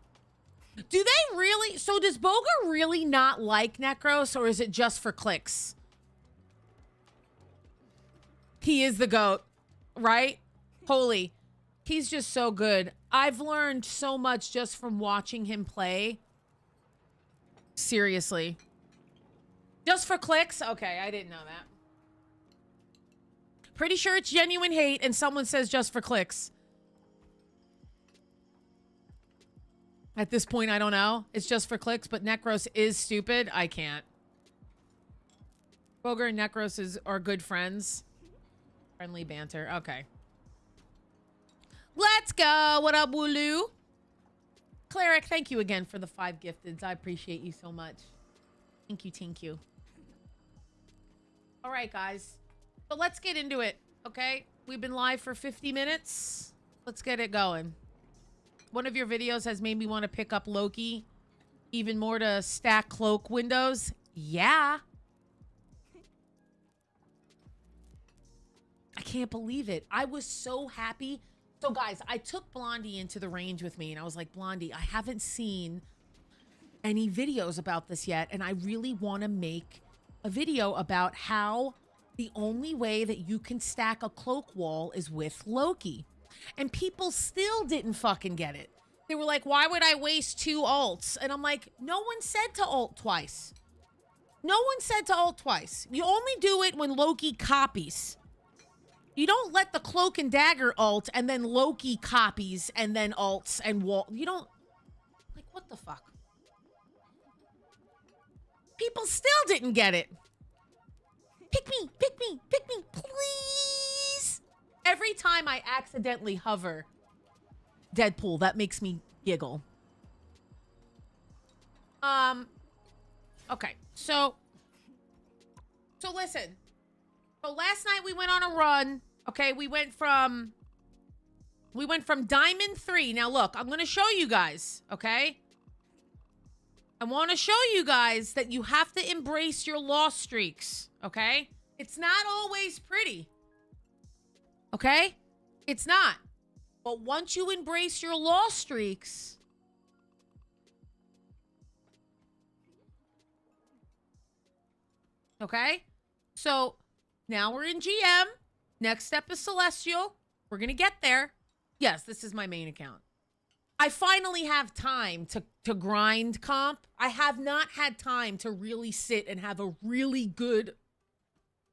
Do they really? So does Boger really not like Necros, or is it just for clicks? He is the GOAT, right? Holy. He's just so good. I've learned so much just from watching him play. Seriously. Just for clicks? Okay, I didn't know that. Pretty sure it's genuine hate and someone says just for clicks. At this point, I don't know. It's just for clicks, but Necros is stupid. I can't. Boger and Necros are good friends. Friendly banter. Okay. Let's go. What up, Wooloo? Cleric, thank you again for the 5 gifteds. I appreciate you so much. Thank you, thank you. All right, guys. So let's get into it, okay? We've been live for 50 minutes. Let's get it going. One of your videos has made me want to pick up Loki even more to stack cloak windows. Yeah. I can't believe it. I was so happy. So guys, I took Blondie into the range with me and I was like, Blondie, I haven't seen any videos about this yet. And I really want to make a video about how the only way that you can stack a cloak wall is with Loki. And people still didn't fucking get it. They were like, why would I waste 2 ults? And I'm like, no one said to ult twice. No one said to ult twice. You only do it when Loki copies. You don't let the cloak and dagger ult and then Loki copies and then ults and wall. You don't. Like, what the fuck? People still didn't get it. Pick me, pick me, pick me, please. Every time I accidentally hover Deadpool, that makes me giggle. Okay, so listen. So last night we went on a run. Okay, we went from Diamond 3. Now look, I'm gonna show you guys, okay? I want to show you guys that you have to embrace your loss streaks, okay? It's not always pretty. Okay? It's not. But once you embrace your loss streaks, okay? So now we're in GM. Next step is Celestial. We're going to get there. Yes, this is my main account. I finally have time to grind comp. I have not had time to really sit and have a really good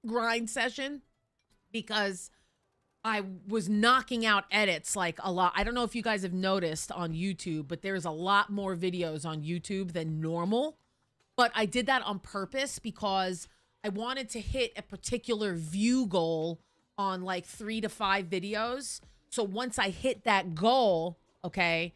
grind session because I was knocking out edits like a lot. I don't know if you guys have noticed on YouTube, but there's a lot more videos on YouTube than normal. But I did that on purpose because I wanted to hit a particular view goal on like 3 to 5 videos. So once I hit that goal, okay,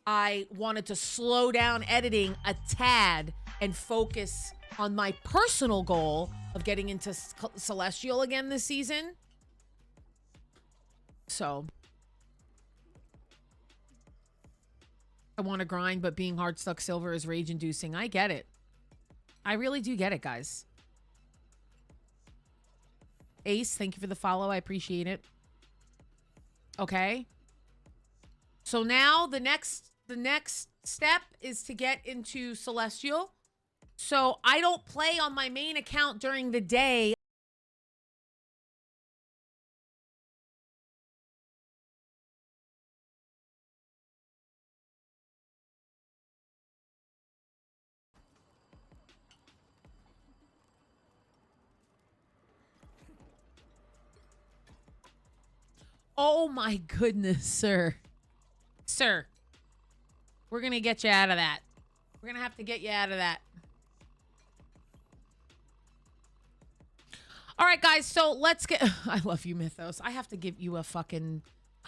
I wanted to slow down editing a tad and focus on my personal goal of getting into Celestial again this season. So I want to grind, but being hard stuck silver is rage inducing. I get it. I really do get it, guys. Ace, thank you for the follow. I appreciate it. Okay. So now the next step is to get into Celestial. So I don't play on my main account during the day. Oh my goodness, sir. Sir. We're going to get you out of that. We're going to have to get you out of that. All right, guys. So let's get... I love you, Mythos. I have to give you a fucking...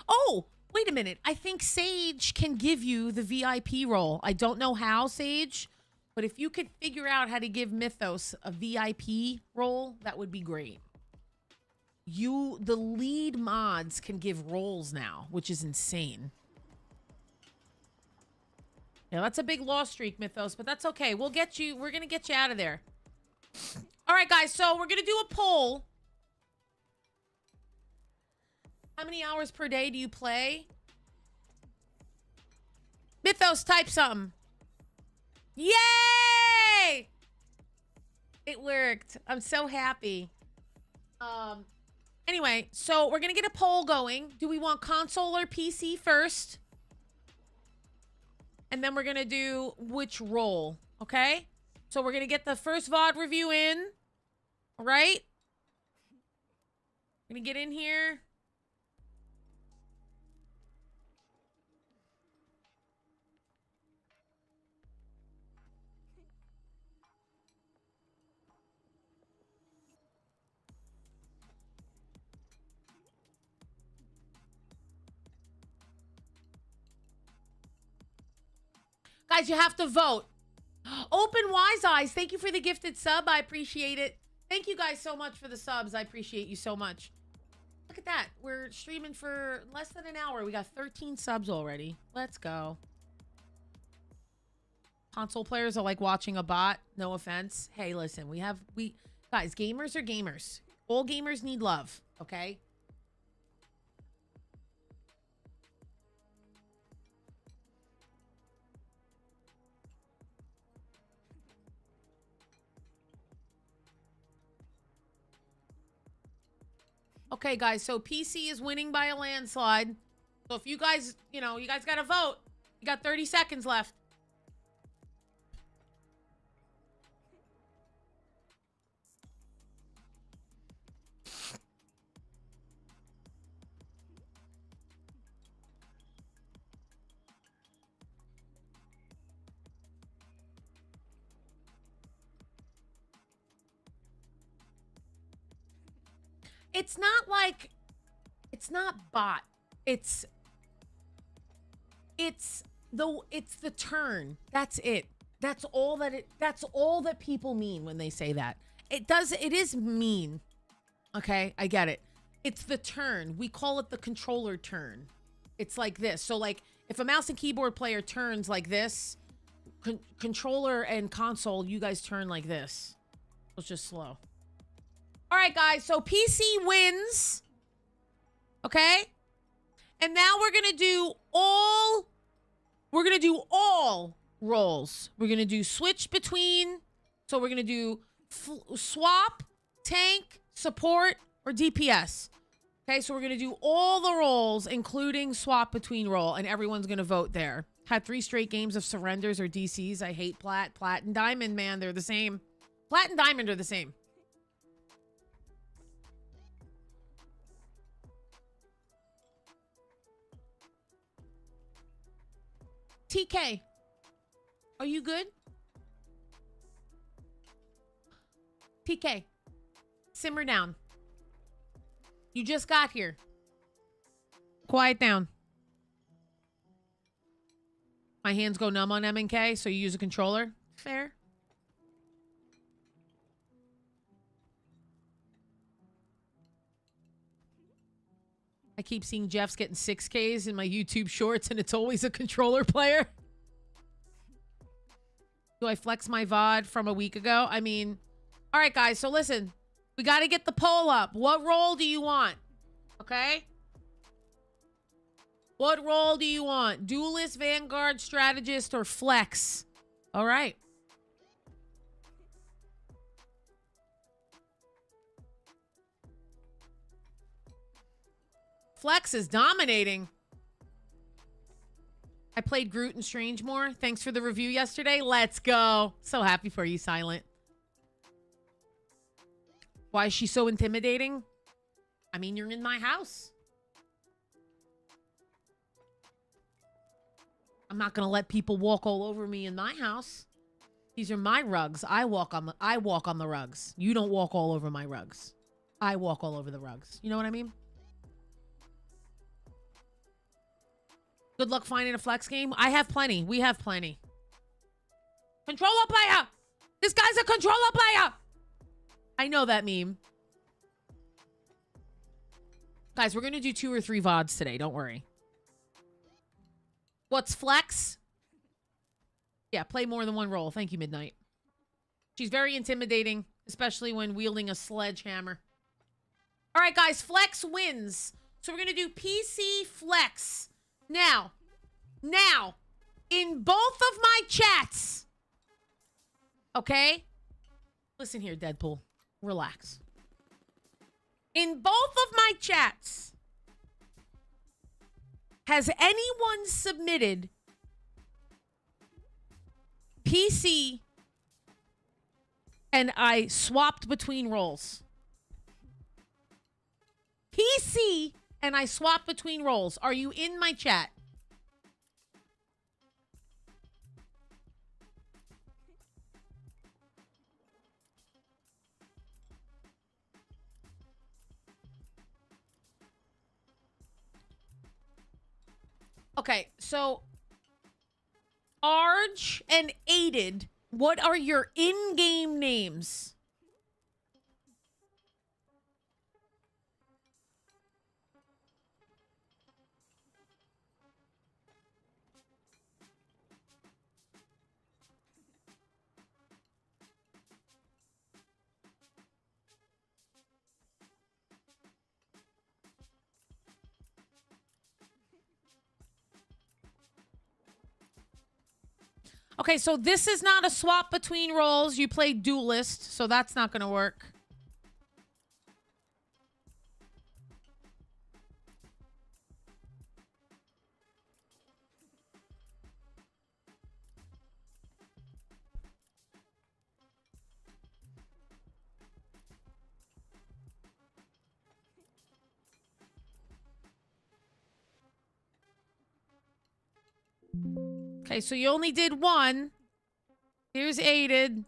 Oh, wait a minute. I think Sage can give you the VIP role. I don't know how, Sage. But if you could figure out how to give Mythos a VIP role, that would be great. The lead mods can give roles now, which is insane. Yeah, that's a big loss streak, Mythos, but that's okay. We'll get you. We're going to get you out of there. All right, guys. So we're going to do a poll. How many hours per day do you play? Mythos, type something. Yay! It worked. I'm so happy. Anyway, so we're going to get a poll going. Do we want console or PC first? And then we're going to do which role, okay? So we're going to get the first VOD review in, all right? Going to get in here. Guys, you have to vote. Open Wise Eyes, thank you for the gifted sub. I appreciate it. Thank you guys so much for the subs. I appreciate you so much. Look at that. We're streaming for less than an hour. We got 13 subs already. Let's go. Console players are like watching a bot. No offense. Hey, listen, guys, gamers are gamers. All gamers need love, okay? Okay, guys, so PC is winning by a landslide. So if you guys, you guys got to vote. You got 30 seconds left. It's not bot. It's the turn. That's it. That's all that people mean when they say that. It is mean. Okay, I get it. It's the turn. We call it the controller turn. It's like this. So like if a mouse and keyboard player turns like this, controller and console, you guys turn like this. It's just slow. All right, guys. So PC wins. Okay? And now we're going to do all roles. We're going to do switch between. So we're going to do swap, tank, support, or DPS. Okay, so we're going to do all the roles, including swap between role, and everyone's going to vote there. Had 3 straight games of surrenders or DCs. I hate plat, and diamond, man. They're the same. Plat and diamond are the same. TK, are you good? TK, simmer down. You just got here. Quiet down. My hands go numb on M&K, so you use a controller. Fair. I keep seeing Jeff's getting 6Ks in my YouTube shorts, and it's always a controller player. Do I flex my VOD from a week ago? I mean, all right, guys. So listen, we got to get the poll up. What role do you want? Okay. What role do you want? Duelist, Vanguard, Strategist, or Flex? All right. Flex is dominating. I played Groot and Strange more. Thanks for the review yesterday. Let's go. So happy for you, Silent. Why is she so intimidating? I mean, you're in my house. I'm not gonna let people walk all over me in my house. These are my rugs. I walk on the rugs. You don't walk all over my rugs. I walk all over the rugs. You know what I mean? Good luck finding a flex game. I have plenty. We have plenty. Controller player. This guy's a controller player. I know that meme. Guys, we're going to do 2 or 3 VODs today. Don't worry. What's flex? Yeah, play more than one role. Thank you, Midnight. She's very intimidating, especially when wielding a sledgehammer. All right, guys. Flex wins. So we're going to do PC flex. Now, in both of my chats, okay? Listen here, Deadpool. Relax. In both of my chats, has anyone submitted PC and I swapped between roles? PC and I swap between roles. Are you in my chat? Okay, so Arj and Aided, what are your in-game names? Okay, so this is not a swap between roles. You play Duelist, so that's not going to work. Okay, so you only did one. Here's Aided.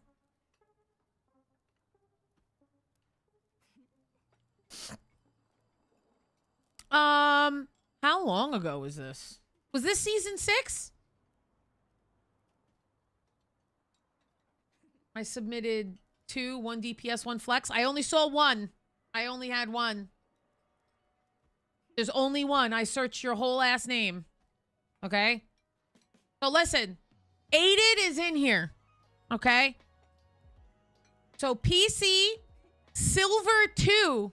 How long ago was this? Was this season 6? I submitted 2, 1 DPS, 1 flex. I only saw 1. I only had 1. There's only 1. I searched your whole ass name. Okay? So listen, Aided is in here, okay? So PC, Silver 2,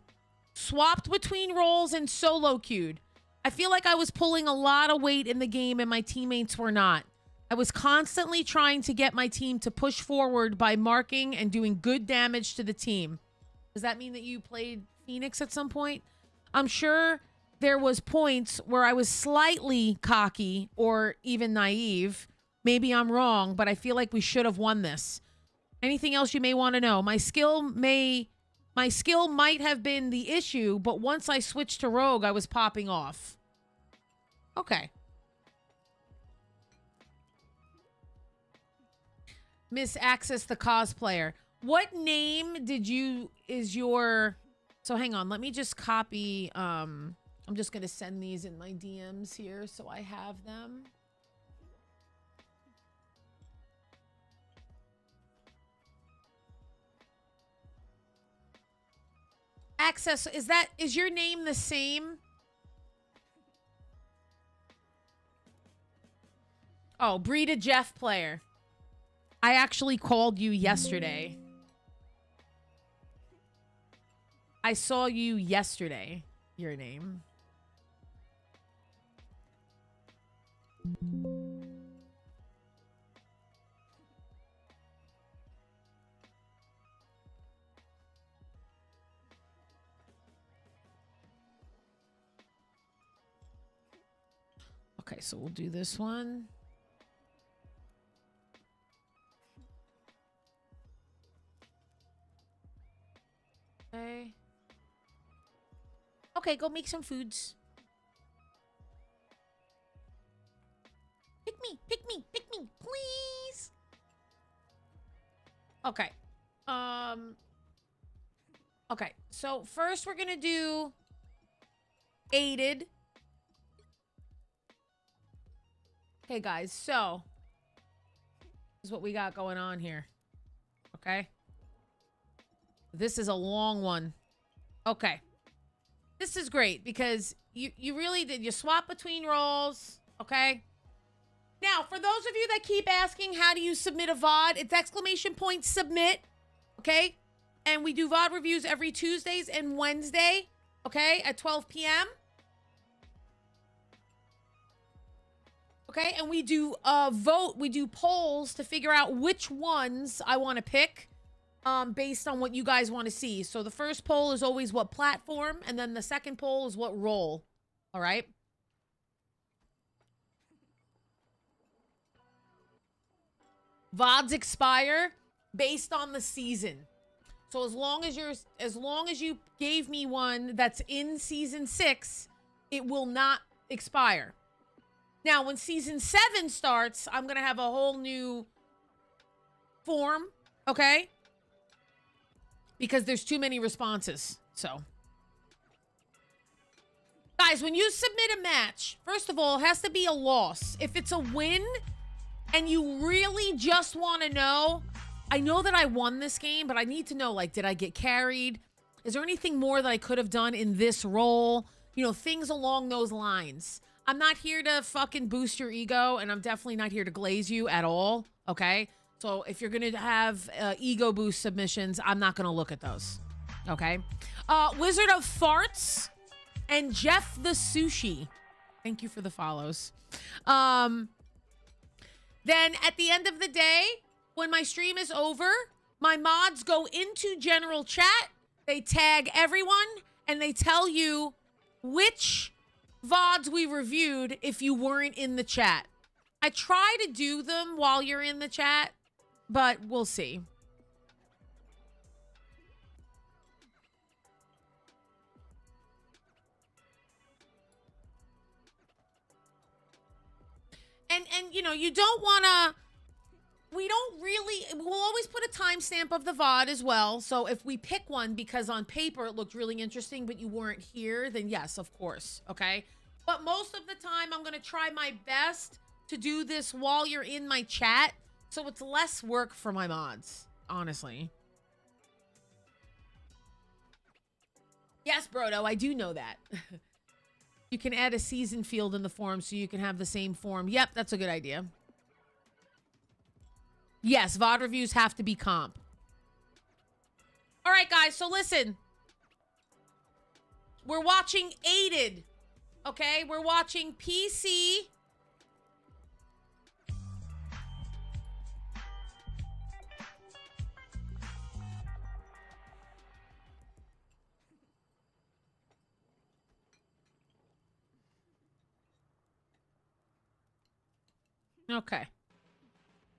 swapped between roles and solo queued. I feel like I was pulling a lot of weight in the game and my teammates were not. I was constantly trying to get my team to push forward by marking and doing good damage to the team. Does that mean that you played Phoenix at some point? I'm sure there was points where I was slightly cocky or even naive. Maybe I'm wrong, but I feel like we should have won this. Anything else you may want to know? My skill might have been the issue, but once I switched to Rogue, I was popping off. Okay. Miss Access the cosplayer. What name is your So hang on, let me just copy. I'm just gonna send these in my DMs here so I have them. Access, is your name the same? Oh, Breeda Jeff player. I actually called you yesterday. I saw you yesterday. Your name. Okay, so we'll do this one. Okay. Okay, go make some foods. Pick me, please. Okay. Okay, so first we're gonna do aided. Okay, guys, so this is what we got going on here. Okay. This is a long one. Okay. This is great because you really did. You swap between roles. Okay. Now, for those of you that keep asking, how do you submit a VOD? It's ! Submit. Okay. And we do VOD reviews every Tuesdays and Wednesday. Okay. At 12 p.m. Okay. And we do vote. We do polls to figure out which ones I want to pick. Based on what you guys want to see. So the first poll is always what platform, and then the second poll is what role. All right? VODs expire based on the season. So as long as you gave me one that's in season 6, it will not expire. Now, when season 7 starts, I'm going to have a whole new form, okay? Because there's too many responses. So, guys, when you submit a match, first of all, it has to be a loss. If it's a win and you really just want to know, I know that I won this game, but I need to know, like, did I get carried? Is there anything more that I could have done in this role? You know, things along those lines. I'm not here to fucking boost your ego, and I'm definitely not here to glaze you at all, okay? So if you're going to have ego boost submissions, I'm not going to look at those. Okay. Wizard of Farts and Jeff the Sushi. Thank you for the follows. Then at the end of the day, when my stream is over, my mods go into general chat. They tag everyone and they tell you which VODs we reviewed if you weren't in the chat. I try to do them while you're in the chat, but we'll see. And you know, you don't want to, we'll always put a timestamp of the VOD as well. So if we pick one because on paper it looked really interesting, but you weren't here, then yes, of course, okay? But most of the time I'm going to try my best to do this while you're in my chat, so it's less work for my mods, honestly. Yes, Brodo, I do know that. You can add a season field in the form so you can have the same form. Yep, that's a good idea. Yes, VOD reviews have to be comp. All right, guys, so listen. We're watching Aided, okay? We're watching PC. Okay.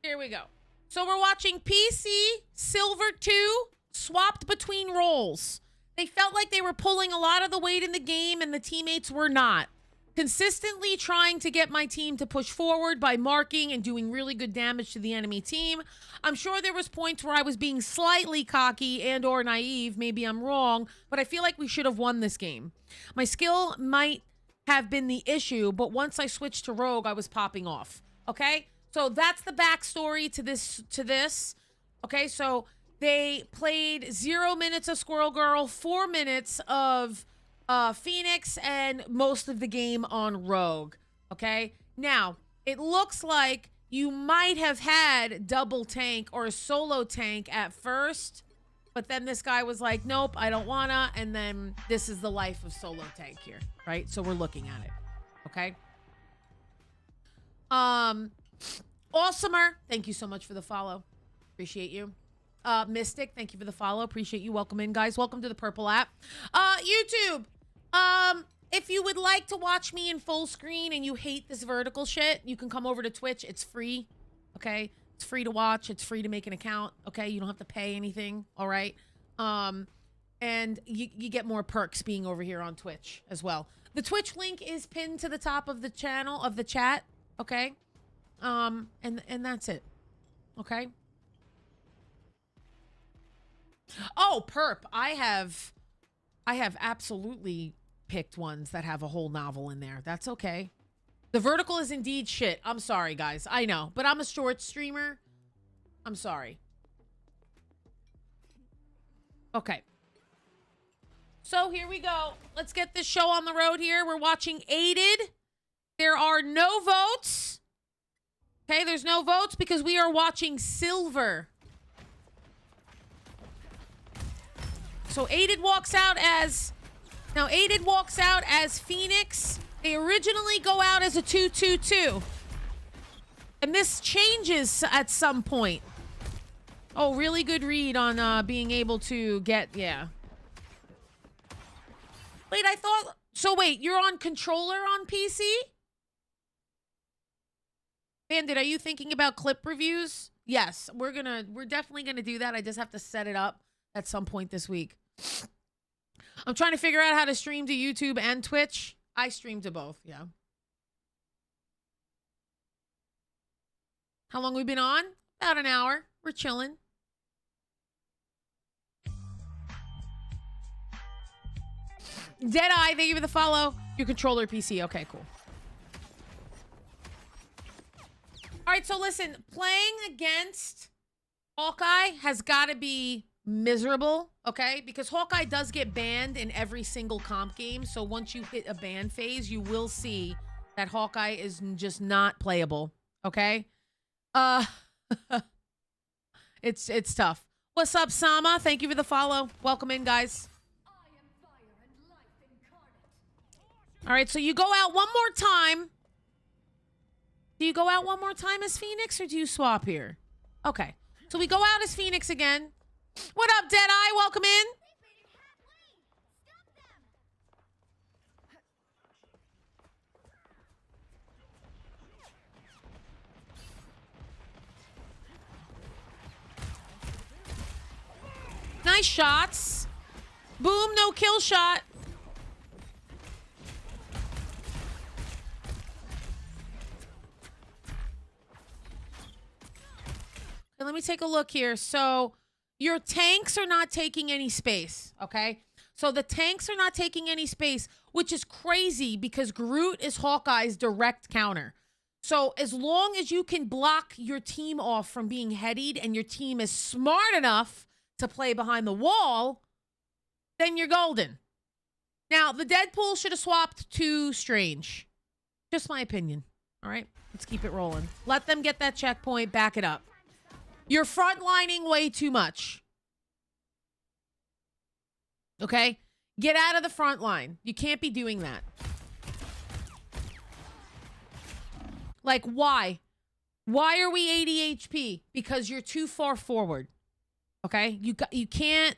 Here we go. So we're watching PC, Silver 2, swapped between roles. They felt like they were pulling a lot of the weight in the game and the teammates were not. consistently trying to get my team to push forward by marking and doing really good damage to the enemy team. I'm sure there was points where I was being slightly cocky and or naive. Maybe I'm wrong, but I feel like we should have won this game. My skill might have been the issue, but once I switched to Rogue, I was popping off. Okay? So that's the backstory to this. Okay, so they played 0 minutes of Squirrel Girl, 4 minutes of Phoenix, and most of the game on Rogue. Okay, now it looks like you might have had double tank or a solo tank at first, but then this guy was like, nope, I don't wanna, and then this is the life of solo tank here, right? So we're looking at it. Okay. Awesomer, thank you so much for the follow. Appreciate you. Mystic, thank you for the follow. Appreciate you. Welcome in, guys. Welcome to the purple app. YouTube, if you would like to watch me in full screen and you hate this vertical shit, you can come over to Twitch. It's free, okay? It's free to watch. It's free to make an account, okay? You don't have to pay anything, all right? And you get more perks being over here on Twitch as well. The Twitch link is pinned to the top of the channel, of the chat, okay? And that's it, okay? Oh, perp. I have absolutely picked ones that have a whole novel in there. That's okay. The vertical is indeed shit. I'm sorry, guys. I know, but I'm a short streamer. I'm sorry. Okay. So here we go. Let's get this show on the road here. We're watching Aided. There are no votes. Okay, there's no votes because we are watching Silver. So Aided walks out as... Now, Aided walks out as Phoenix. They originally go out as a 2-2-2. And this changes at some point. Oh, really good read on being able to get... Yeah. Wait, I thought... So wait, you're on controller on PC? Bandit, are you thinking about clip reviews? Yes, we're definitely gonna do that. I just have to set it up at some point this week. I'm trying to figure out how to stream to YouTube and Twitch. I stream to both, yeah. How long we been on? About an hour. We're chilling. Deadeye, thank you for the follow. Your controller PC. Okay, cool. All right, so listen, playing against Hawkeye has got to be miserable, okay? Because Hawkeye does get banned in every single comp game. So once you hit a ban phase, you will see that Hawkeye is just not playable, okay? It's tough. What's up, Sama? Thank you for the follow. Welcome in, guys. All right, so you go out one more time. Do you go out one more time as Phoenix, or do you swap here? Okay, so we go out as Phoenix again. What up, Deadeye? Welcome in. Nice shots. Boom, no kill shot. Let me take a look here. So your tanks are not taking any space, okay? So the tanks are not taking any space, which is crazy because Groot is Hawkeye's direct counter. So as long as you can block your team off from being headied and your team is smart enough to play behind the wall, then you're golden. Now, the Deadpool should have swapped to Strange. Just my opinion, all right? Let's keep it rolling. Let them get that checkpoint, back it up. You're frontlining way too much. Okay? Get out of the front line. You can't be doing that. Like, why? Why are we 80 HP? Because you're too far forward. Okay? You can't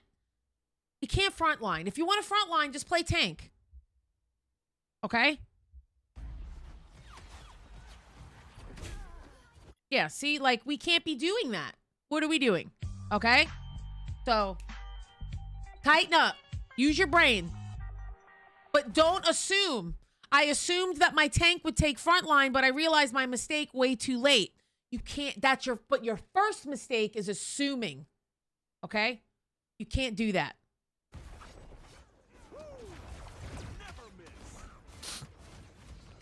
frontline. If you want to frontline, just play tank. Okay? Yeah, see, like, we can't be doing that. What are we doing? Okay? So, tighten up. Use your brain. But don't assume. I assumed that my tank would take frontline, but I realized my mistake way too late. You can't, but your first mistake is assuming, okay? You can't do that.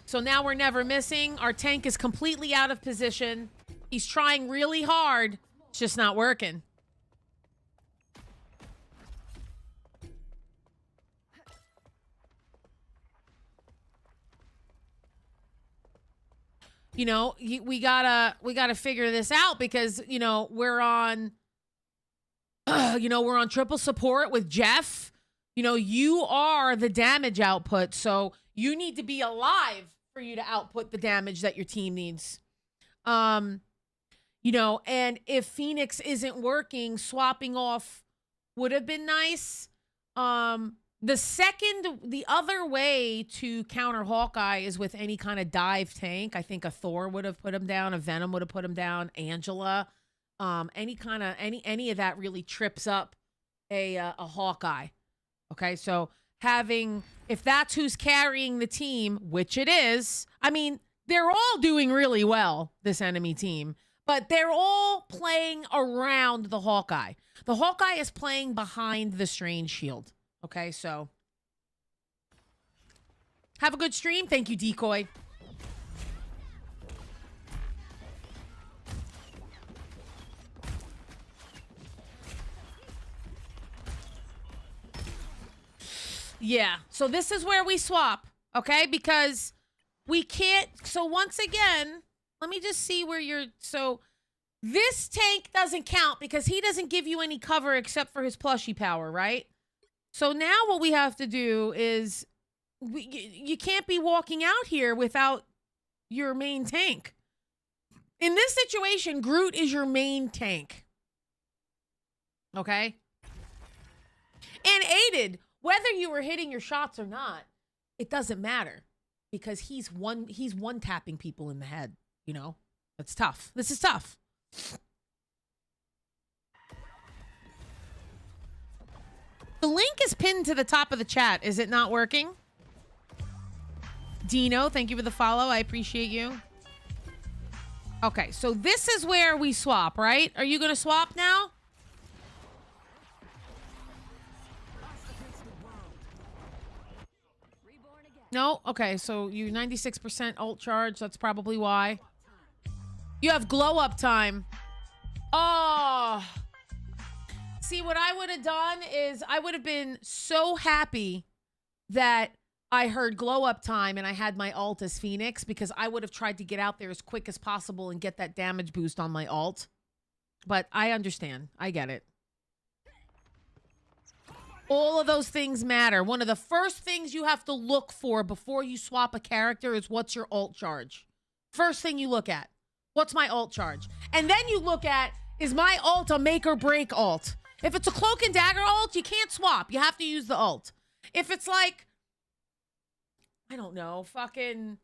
So now we're never missing. Our tank is completely out of position. He's trying really hard. It's just not working. You know, we gotta figure this out because, you know, we're on triple support with Jeff. You know, you are the damage output, so you need to be alive for you to output the damage that your team needs. You know, and if Phoenix isn't working, swapping off would have been nice. The other way to counter Hawkeye is with any kind of dive tank. I think a Thor would have put him down, a Venom would have put him down, Angela. Any of that really trips up a Hawkeye. Okay, so if that's who's carrying the team, which it is, I mean, they're all doing really well, this enemy team, but they're all playing around the Hawkeye. The Hawkeye is playing behind the Strange Shield. Okay, so have a good stream. Thank you, Decoy. Yeah, so this is where we swap, okay? Because we can't, so once again, let me just see where so this tank doesn't count because he doesn't give you any cover except for his plushie power, right? So now what we have to do is, you can't be walking out here without your main tank. In this situation, Groot is your main tank. Okay? And aided, whether you were hitting your shots or not, it doesn't matter because he's one tapping people in the head, you know? That's tough. This is tough. The link is pinned to the top of the chat. Is it not working? Dino, thank you for the follow. I appreciate you. Okay, so this is where we swap, right? Are you going to swap now? No? Okay, so you 96% ult charge. That's probably why. You have glow up time. Oh. See, what I would have done is I would have been so happy that I heard glow up time and I had my ult as Phoenix because I would have tried to get out there as quick as possible and get that damage boost on my ult. But I understand. I get it. All of those things matter. One of the first things you have to look for before you swap a character is what's your ult charge. First thing you look at. What's my ult charge? And then you look at, is my ult a make or break ult? If it's a cloak and dagger ult, you can't swap. You have to use the ult. If it's like, I don't know, fucking,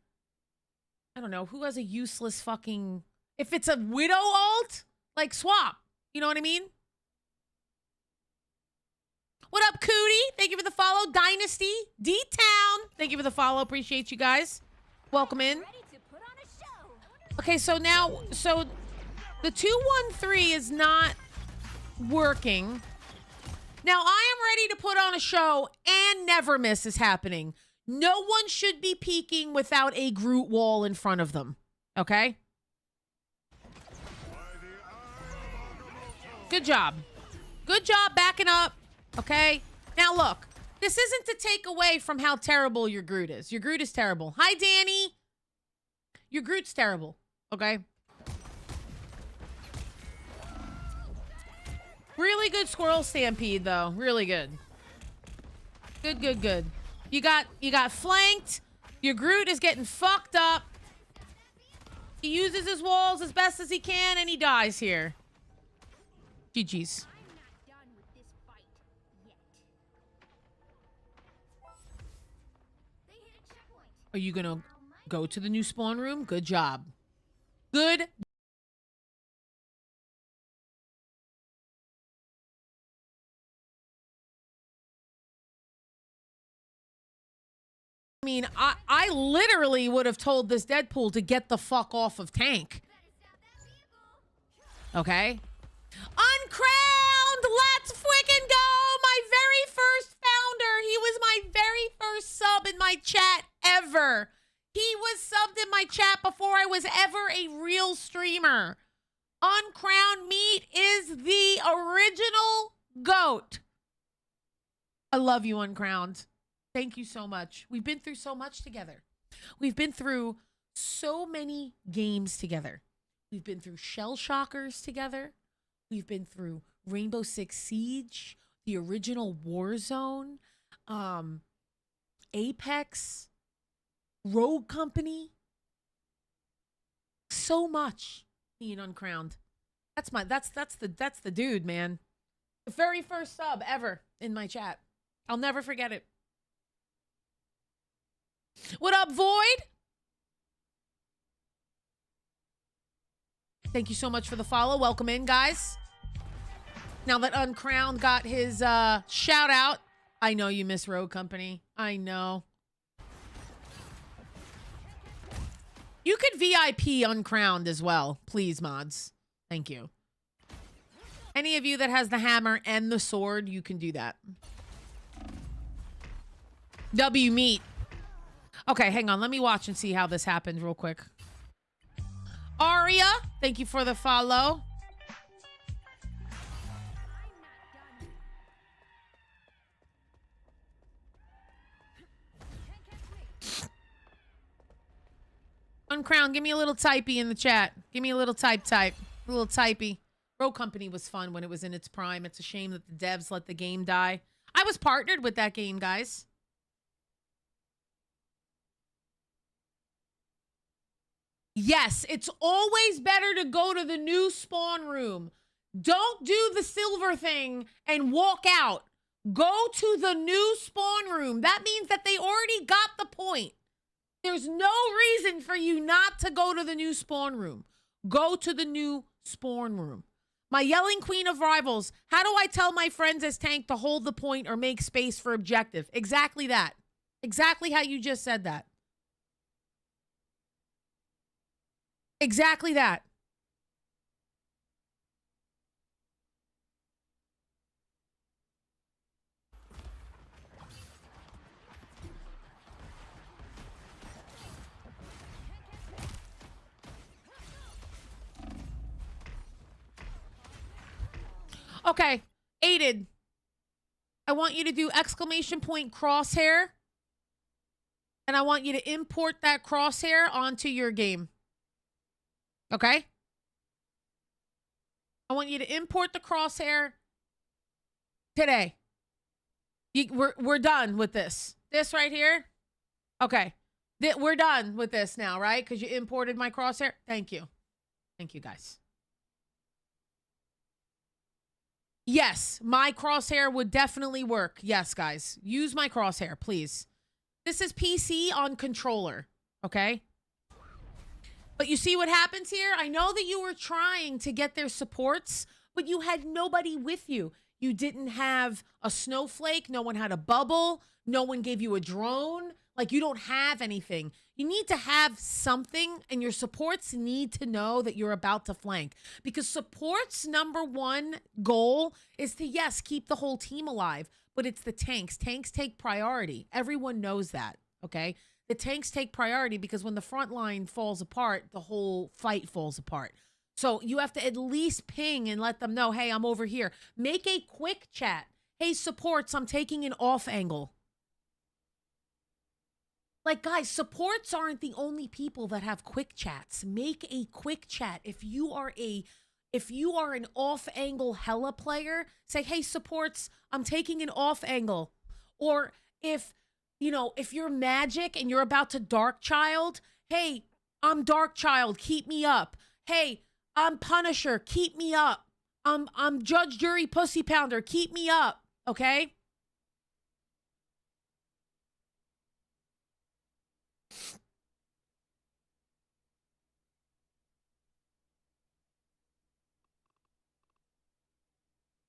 I don't know, who has a useless fucking, if it's a widow ult, like swap. You know what I mean? What up, Cootie? Thank you for the follow. Dynasty, D-Town. Thank you for the follow. Appreciate you guys. Welcome in. Okay, so now, so the 213 is not working. Now, I am ready to put on a show and never miss is happening. No one should be peeking without a Groot wall in front of them. Okay? Good job. Good job backing up. Okay? Now, look. This isn't to take away from how terrible your Groot is. Your Groot is terrible. Hi, Danny. Your Groot's terrible. Okay? Really good squirrel stampede, though. Really good. Good, good, good. You got flanked. Your Groot is getting fucked up. He uses his walls as best as he can, and he dies here. GG's. Are you gonna go to the new spawn room? Good job. Good I mean, I literally would have told this Deadpool to get the fuck off of tank. Okay? Uncrowned! Let's freaking go! My very first founder. He was my very first sub in my chat ever. He was subbed in my chat before I was ever a real streamer. Uncrowned Meat is the original GOAT. I love you, Uncrowned. Thank you so much. We've been through so much together. We've been through so many games together. We've been through Shell Shockers together. We've been through Rainbow Six Siege, the original Warzone, Apex, Rogue Company. So much. Being Uncrowned. That's the dude, man. The very first sub ever in my chat. I'll never forget it. What up, Void? Thank you so much for the follow. Welcome in, guys. Now that Uncrowned got his shout out, I know you miss Rogue Company. I know. You could VIP Uncrowned as well, please, mods. Thank you. Any of you that has the hammer and the sword, you can do that. W Meat. Okay, hang on. Let me watch and see how this happened real quick. Aria, thank you for the follow. Uncrowned, give me a little typey in the chat. Give me a little type. A little typey. Rogue Company was fun when it was in its prime. It's a shame that the devs let the game die. I was partnered with that game, guys. Yes, it's always better to go to the new spawn room. Don't do the silver thing and walk out. Go to the new spawn room. That means that they already got the point. There's no reason for you not to go to the new spawn room. Go to the new spawn room. My yelling queen of rivals. How do I tell my friends as tank to hold the point or make space for objective? Exactly that. Exactly how you just said that. Exactly that. Okay, Aided. I want you to do exclamation point crosshair. And I want you to import that crosshair onto your game. Okay? I want you to import the crosshair today. We're done with this. This right here. Okay. We're done with this now, right? Because you imported my crosshair. Thank you. Thank you, guys. Yes, my crosshair would definitely work. Yes, guys. Use my crosshair, please. This is PC on controller. Okay? But you see what happens here? I know that you were trying to get their supports, but you had nobody with you. You didn't have a snowflake. No one had a bubble. No one gave you a drone. Like, you don't have anything. You need to have something, and your supports need to know that you're about to flank. Because support's #1 goal is to, yes, keep the whole team alive, but it's the tanks. Tanks take priority. Everyone knows that, okay? The tanks take priority because when the front line falls apart, the whole fight falls apart. So you have to at least ping and let them know, hey, I'm over here. Make a quick chat. Hey, supports, I'm taking an off angle. Like, guys, supports aren't the only people that have quick chats. Make a quick chat. If you are an off angle hella player, say, hey, supports, I'm taking an off angle. Or if you're Magic and you're about to Dark Child, hey, I'm Dark Child, keep me up. Hey, I'm Punisher, keep me up. I'm Judge, Jury, Pussy Pounder, keep me up, okay?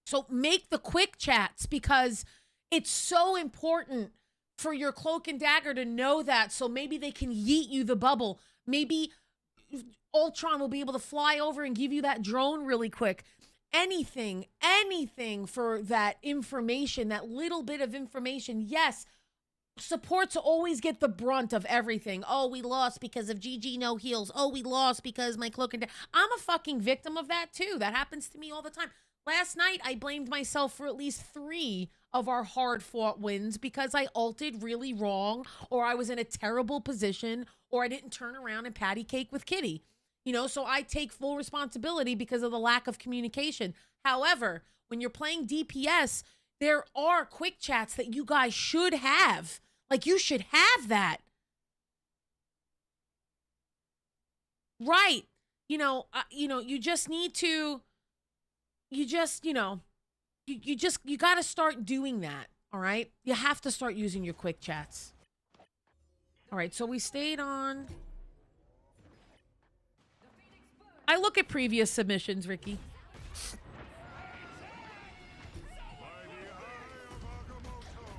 So make the quick chats because it's so important for your cloak and dagger to know that, so maybe they can yeet you the bubble. Maybe Ultron will be able to fly over and give you that drone really quick. Anything for that information, that little bit of information. Yes, supports always get the brunt of everything. Oh, we lost because of GG no heals. Oh, we lost because my cloak and dagger. I'm a fucking victim of that too. That happens to me all the time. Last night, I blamed myself for at least 3 of our hard-fought wins because I ulted really wrong, or I was in a terrible position, or I didn't turn around and patty cake with Kitty. You know, so I take full responsibility because of the lack of communication. However, when you're playing DPS, there are quick chats that you guys should have. Like, you should have that. Right. You just need to... You got to start doing that, all right? You have to start using your quick chats. All right, so we stayed on... I look at previous submissions, Ricky.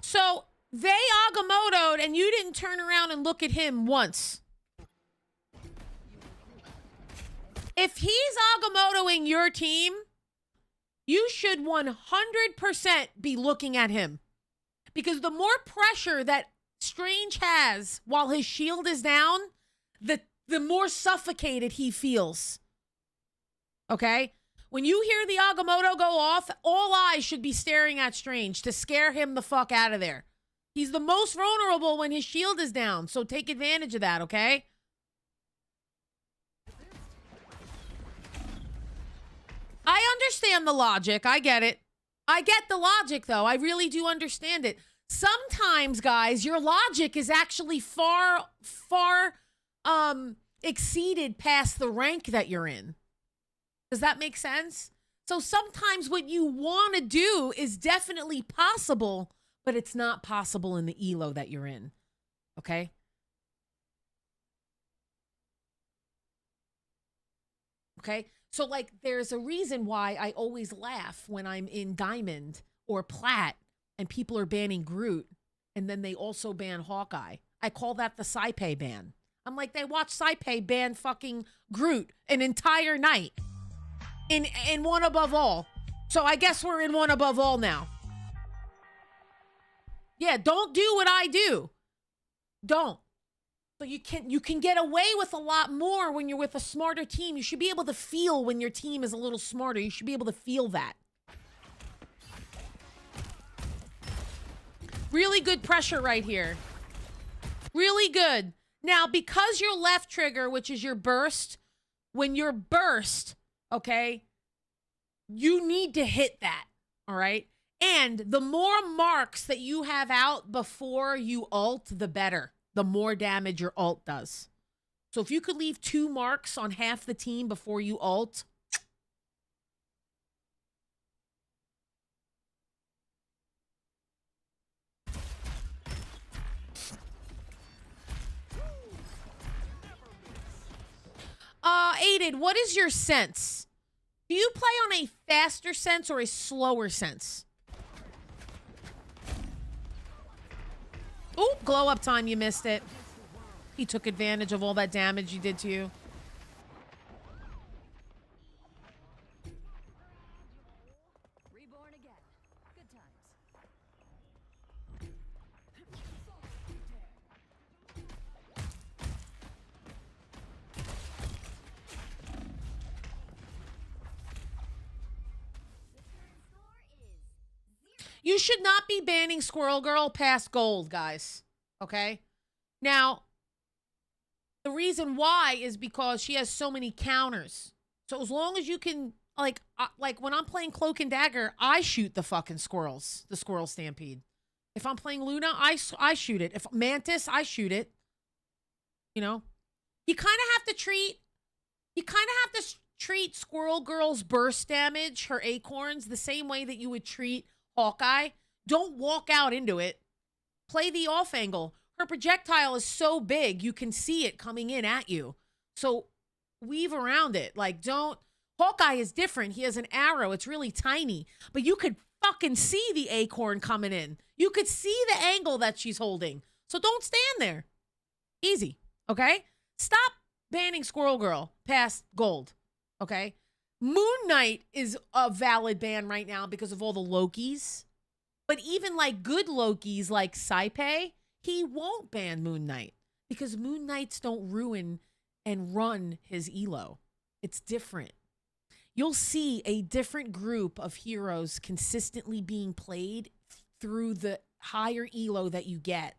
So, they Agamotto'd and you didn't turn around and look at him once. If he's Agamottoing your team... you should 100% be looking at him. Because the more pressure that Strange has while his shield is down, the more suffocated he feels. Okay? When you hear the Agamotto go off, all eyes should be staring at Strange to scare him the fuck out of there. He's the most vulnerable when his shield is down, so take advantage of that, okay? I understand the logic. I get it. I get the logic, though. I really do understand it. Sometimes, guys, your logic is actually far exceeded past the rank that you're in. Does that make sense? So sometimes what you want to do is definitely possible, but it's not possible in the elo that you're in. Okay? Okay? So, like, there's a reason why I always laugh when I'm in Diamond or Plat and people are banning Groot, and then they also ban Hawkeye. I call that the Saipei ban. I'm like, they watch Saipei ban fucking Groot an entire night in One Above All. So I guess we're in One Above All now. Yeah, don't do what I do. Don't. So you can get away with a lot more when you're with a smarter team. You should be able to feel when your team is a little smarter. You should be able to feel that. Really good pressure right here. Really good. Now, because your left trigger, which is your burst, when you're burst, okay, you need to hit that, all right? And the more marks that you have out before you ult, the better. The more damage your ult does. So if you could leave 2 marks on half the team before you ult. Aided, what is your sense? Do you play on a faster sense or a slower sense? Ooh, glow up time, you missed it. He took advantage of all that damage he did to you. Reborn again. Good times. You should not be banning Squirrel Girl past gold, guys. Okay? Now, the reason why is because she has so many counters. So as long as you can, like when I'm playing Cloak and Dagger, I shoot the fucking squirrels, the Squirrel Stampede. If I'm playing Luna, I shoot it. If Mantis, I shoot it. You know? You kind of have to treat Squirrel Girl's burst damage, her acorns, the same way that you would treat Hawkeye. Don't walk out into it. Play the off angle. Her projectile is so big, you can see it coming in at you. So weave around it. Like, don't... Hawkeye is different. He has an arrow. It's really tiny. But you could fucking see the acorn coming in. You could see the angle that she's holding. So don't stand there. Easy, okay? Stop banning Squirrel Girl past gold, okay? Moon Knight is a valid ban right now because of all the Lokis. But even like good Lokis like Saipe, he won't ban Moon Knight because Moon Knights don't ruin and run his elo. It's different. You'll see a different group of heroes consistently being played through the higher elo that you get.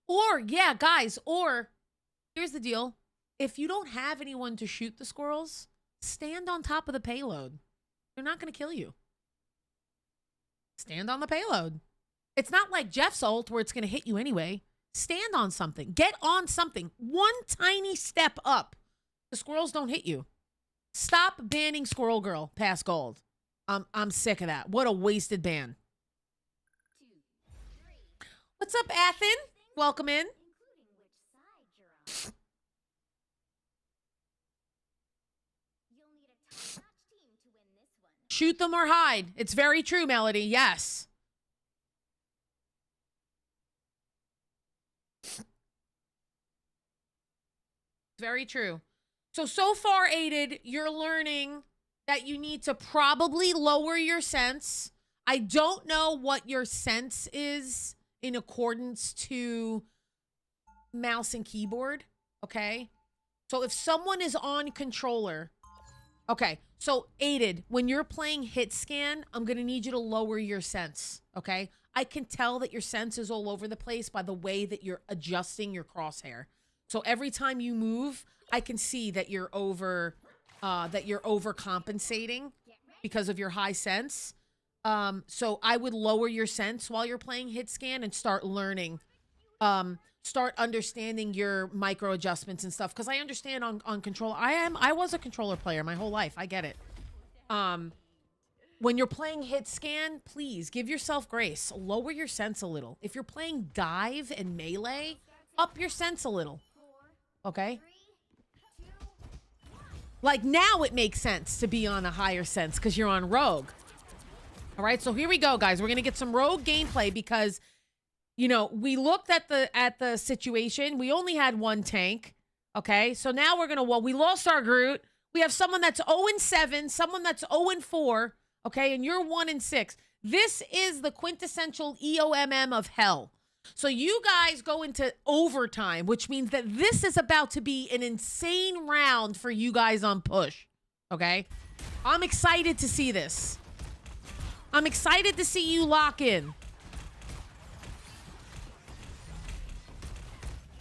Or, yeah, guys, or here's the deal. If you don't have anyone to shoot the squirrels, stand on top of the payload. They're not going to kill you. Stand on the payload. It's not like Jeff's ult where it's going to hit you anyway. Stand on something. Get on something. One tiny step up. The squirrels don't hit you. Stop banning Squirrel Girl past gold. I'm sick of that. What a wasted ban. What's up, Athen? Welcome in. Shoot them or hide. It's very true, Melody. Yes. Very true. So far, Aided, you're learning that you need to probably lower your sense. I don't know what your sense is in accordance to mouse and keyboard, okay? So if someone is on controller, okay, so Aided, when you're playing HITSCAN, I'm gonna need you to lower your sense, okay? I can tell that your sense is all over the place by the way that you're adjusting your crosshair. So every time you move, I can see that you're overcompensating because of your high sense. So I would lower your sense while you're playing HITSCAN and start learning, start understanding your micro adjustments and stuff. Cause I understand on control. I was a controller player my whole life. I get it. When you're playing HITSCAN, please give yourself grace. Lower your sense a little. If you're playing dive and melee, up your sense a little. Okay? Like now it makes sense to be on a higher sense because you're on Rogue. All right, so here we go, guys. We're gonna get some Rogue gameplay because, you know, we looked at the situation. We only had one tank. Okay, so now we're gonna. Well, we lost our Groot. We have someone that's 0-7, someone that's 0-4. Okay, and you're 1-6. This is the quintessential EOMM of hell. So you guys go into overtime, which means that this is about to be an insane round for you guys on push. Okay, I'm excited to see this. I'm excited to see you lock in.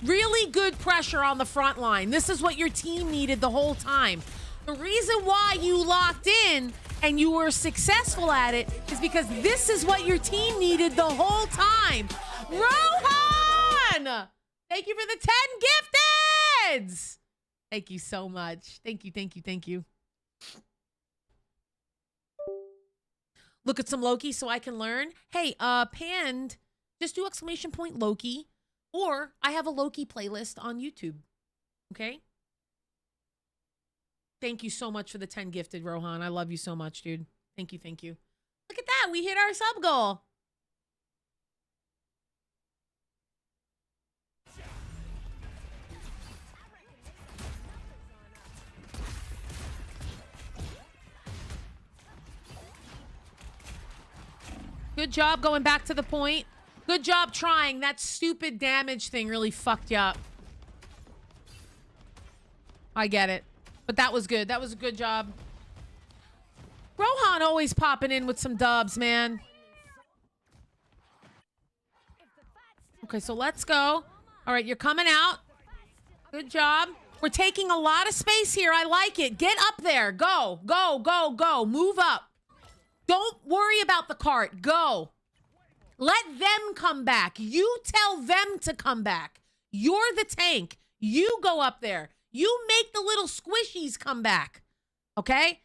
Really good pressure on the front line. This is what your team needed the whole time. The reason why you locked in and you were successful at it is because this is what your team needed the whole time. Rohan! Thank you for the 10 gifteds! Thank you so much. Thank you, thank you, thank you. Look at some Loki so I can learn. Hey, Panned, just do ! Loki. Or I have a Loki playlist on YouTube. Okay? Thank you so much for the 10 gifted, Rohan. I love you so much, dude. Thank you, thank you. Look at that. We hit our sub goal. Good job going back to the point. Good job trying. That stupid damage thing really fucked you up. I get it. But that was good. That was a good job. Rohan always popping in with some dubs, man. Okay, so let's go. All right, you're coming out. Good job. We're taking a lot of space here. I like it. Get up there. Go, go, go, go. Move up. Don't worry about the cart. Go. Let them come back. You tell them to come back. You're the tank. You go up there. You make the little squishies come back. Okay?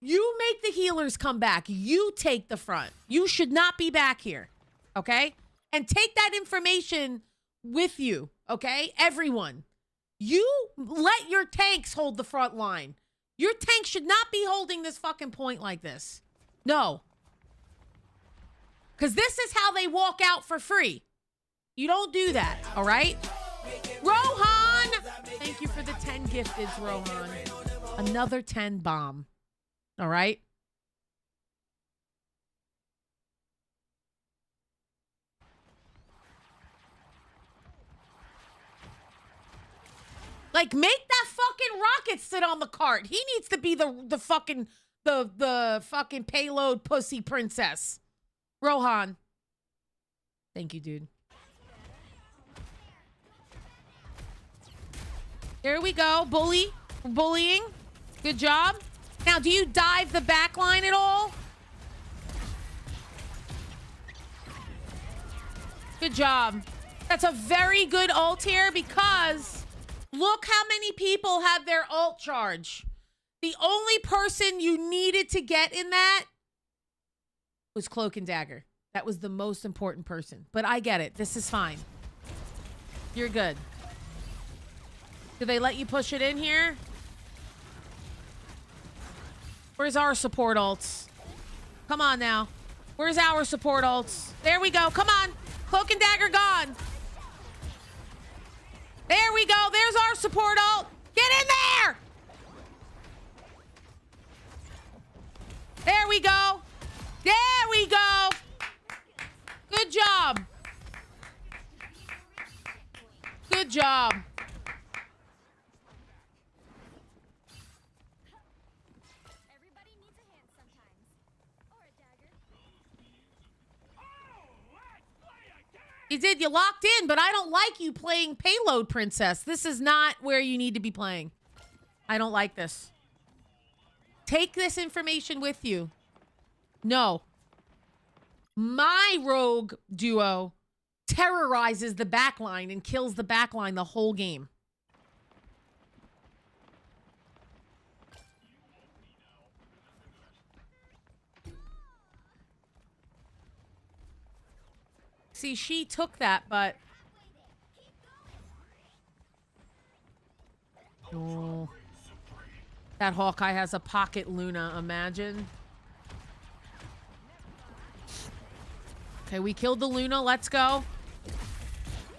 You make the healers come back. You take the front. You should not be back here. Okay? And take that information with you. Okay? Everyone. You let your tanks hold the front line. Your tank should not be holding this fucking point like this. No. Because this is how they walk out for free. You don't do that, all right? Rohan! Thank you for the 10 gifteds, Rohan. Another 10 bomb. All right? Like, make that fucking rocket sit on the cart. He needs to be the fucking payload pussy princess. Rohan. Thank you, dude. There we go. Bullying. Good job. Now, do you dive the back line at all? Good job. That's a very good ult here because look how many people had their ult charge. The only person you needed to get in that was Cloak and Dagger. That was the most important person. But I get it. This is fine. You're good. Do they let you push it in here? Where's our support ults? Come on now. Where's our support ults? There we go. Come on. Cloak and Dagger gone. There we go. There's our support ult. Get in there. There we go. There we go. Good job. Good job. Everybody needs a hand sometimes. Or a dagger. You did. You locked in, but I don't like you playing payload princess. This is not where you need to be playing. I don't like this. Take this information with you. No. My rogue duo terrorizes the backline and kills the backline the whole game. See, she took that, but... Oh. That Hawkeye has a pocket Luna, imagine. Okay, we killed the Luna. Let's go.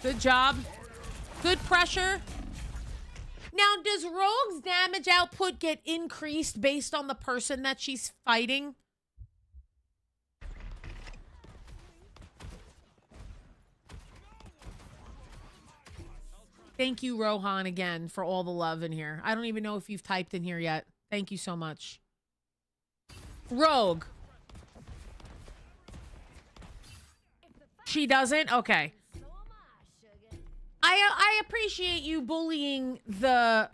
Good job. Good pressure. Now, does Rogue's damage output get increased based on the person that she's fighting? Thank you, Rohan, again, for all the love in here. I don't even know if you've typed in here yet. Thank you so much. Rogue. She doesn't? Okay. I appreciate you bullying the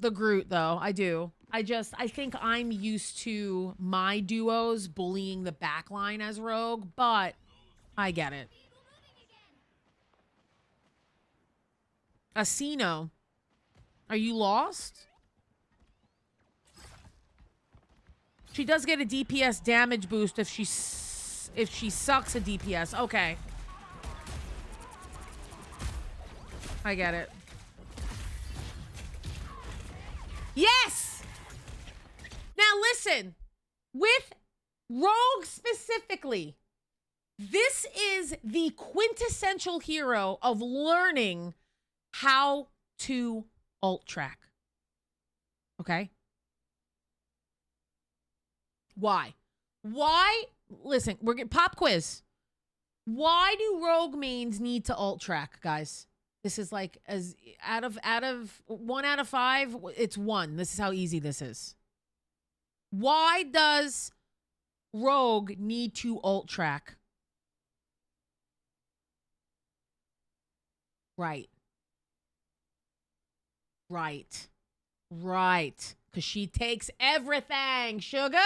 Groot, though. I do. I think I'm used to my duos bullying the backline as Rogue, but I get it. Asino, are you lost? She does get a DPS damage boost if she sucks a DPS. Okay. I get it. Yes! Now listen, with Rogue specifically, this is the quintessential hero of learning how to ult track. Okay? Why? Listen, we're getting pop quiz. Why do Rogue mains need to ult track, guys? This is like as out of 1 out of 5, it's 1. This is how easy this is. Why does Rogue need to ult track? Right. Because she takes everything, sugar.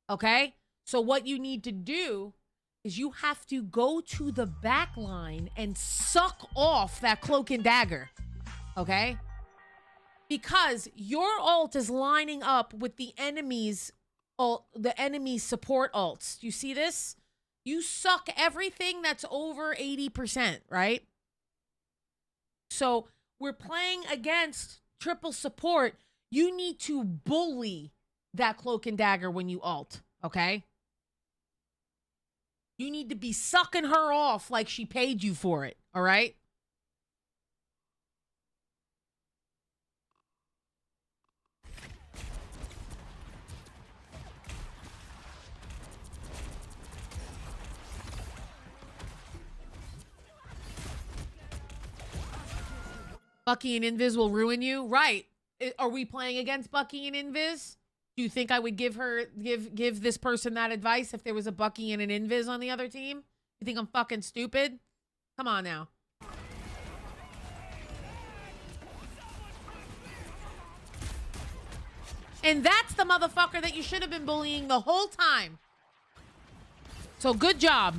Okay? So what you need to do is you have to go to the back line and suck off that Cloak and Dagger. Okay? Because your ult is lining up with the enemy's ult, the enemy's support ults. Do you see this? You suck everything that's over 80%, right? So we're playing against triple support. You need to bully that cloak and dagger when you ult, okay? You need to be sucking her off like she paid you for it, all right? Bucky and Invis will ruin you, right? Are we playing against Bucky and Invis? Do you think I would give this person that advice if there was a Bucky and an Invis on the other team? You think I'm fucking stupid? Come on now. And that's the motherfucker that you should have been bullying the whole time. So good job.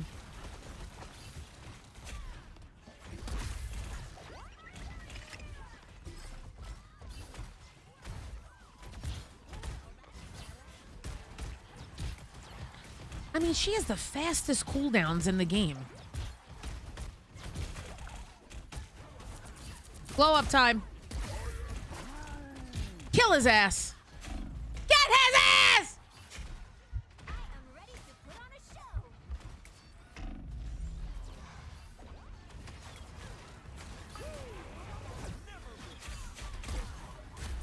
I mean, she has the fastest cooldowns in the game. Blow up time. Kill his ass. Get his ass! I am ready to put on a show.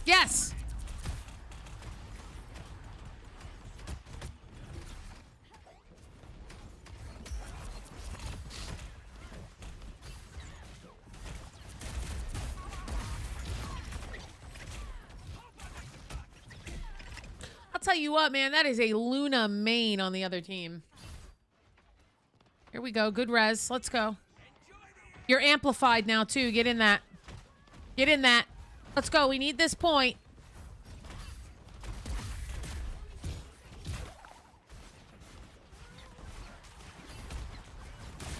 Yes. Tell you what, man, that is a Luna main on the other team. Here we go. Good res. Let's go. You're amplified now, too. Get in that. Get in that. Let's go. We need this point.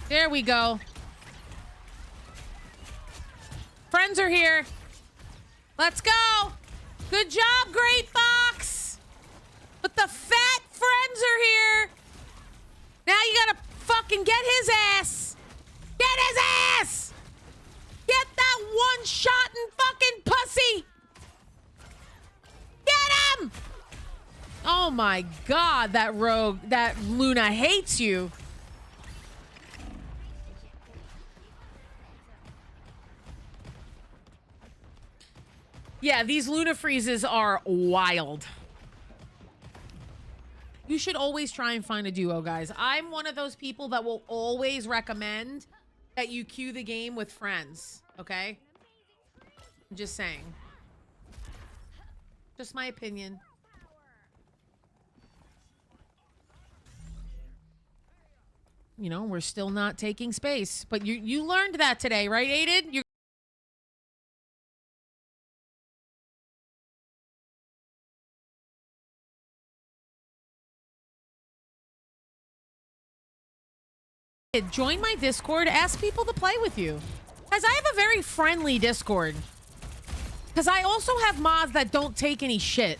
There we go. Friends are here. Let's go. Good job, Great Fox. But the fat friends are here. Now you gotta fucking get his ass. Get his ass. Get that one shot and fucking pussy. Get him. Oh my God, that rogue, that Luna hates you. Yeah, these Luna freezes are wild. You should always try and find a duo, guys. I'm one of those people that will always recommend that you queue the game with friends, okay? I'm just saying. Just my opinion. You know, we're still not taking space. But you learned that today, right, Aiden? You're join my Discord, ask people to play with you. Guys, I have a very friendly Discord. Because I also have mods that don't take any shit.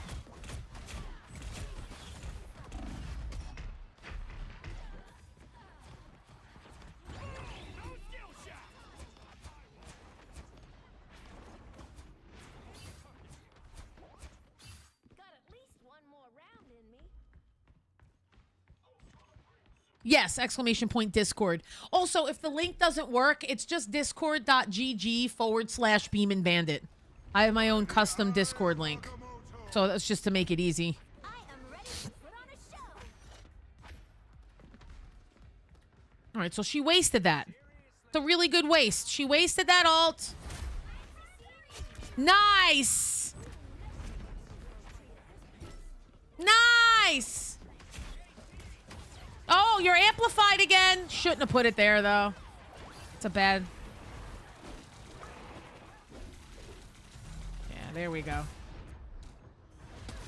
Yes, exclamation point Discord. Also, if the link doesn't work, it's just discord.gg/beamandbandit. I have my own custom Discord link. So that's just to make it easy. I am ready to put on a show. All right, so she wasted that. It's a really good waste. She wasted that ult. Nice. Nice. Oh, you're amplified again. Shouldn't have put it there, though. It's a bad... Yeah, there we go.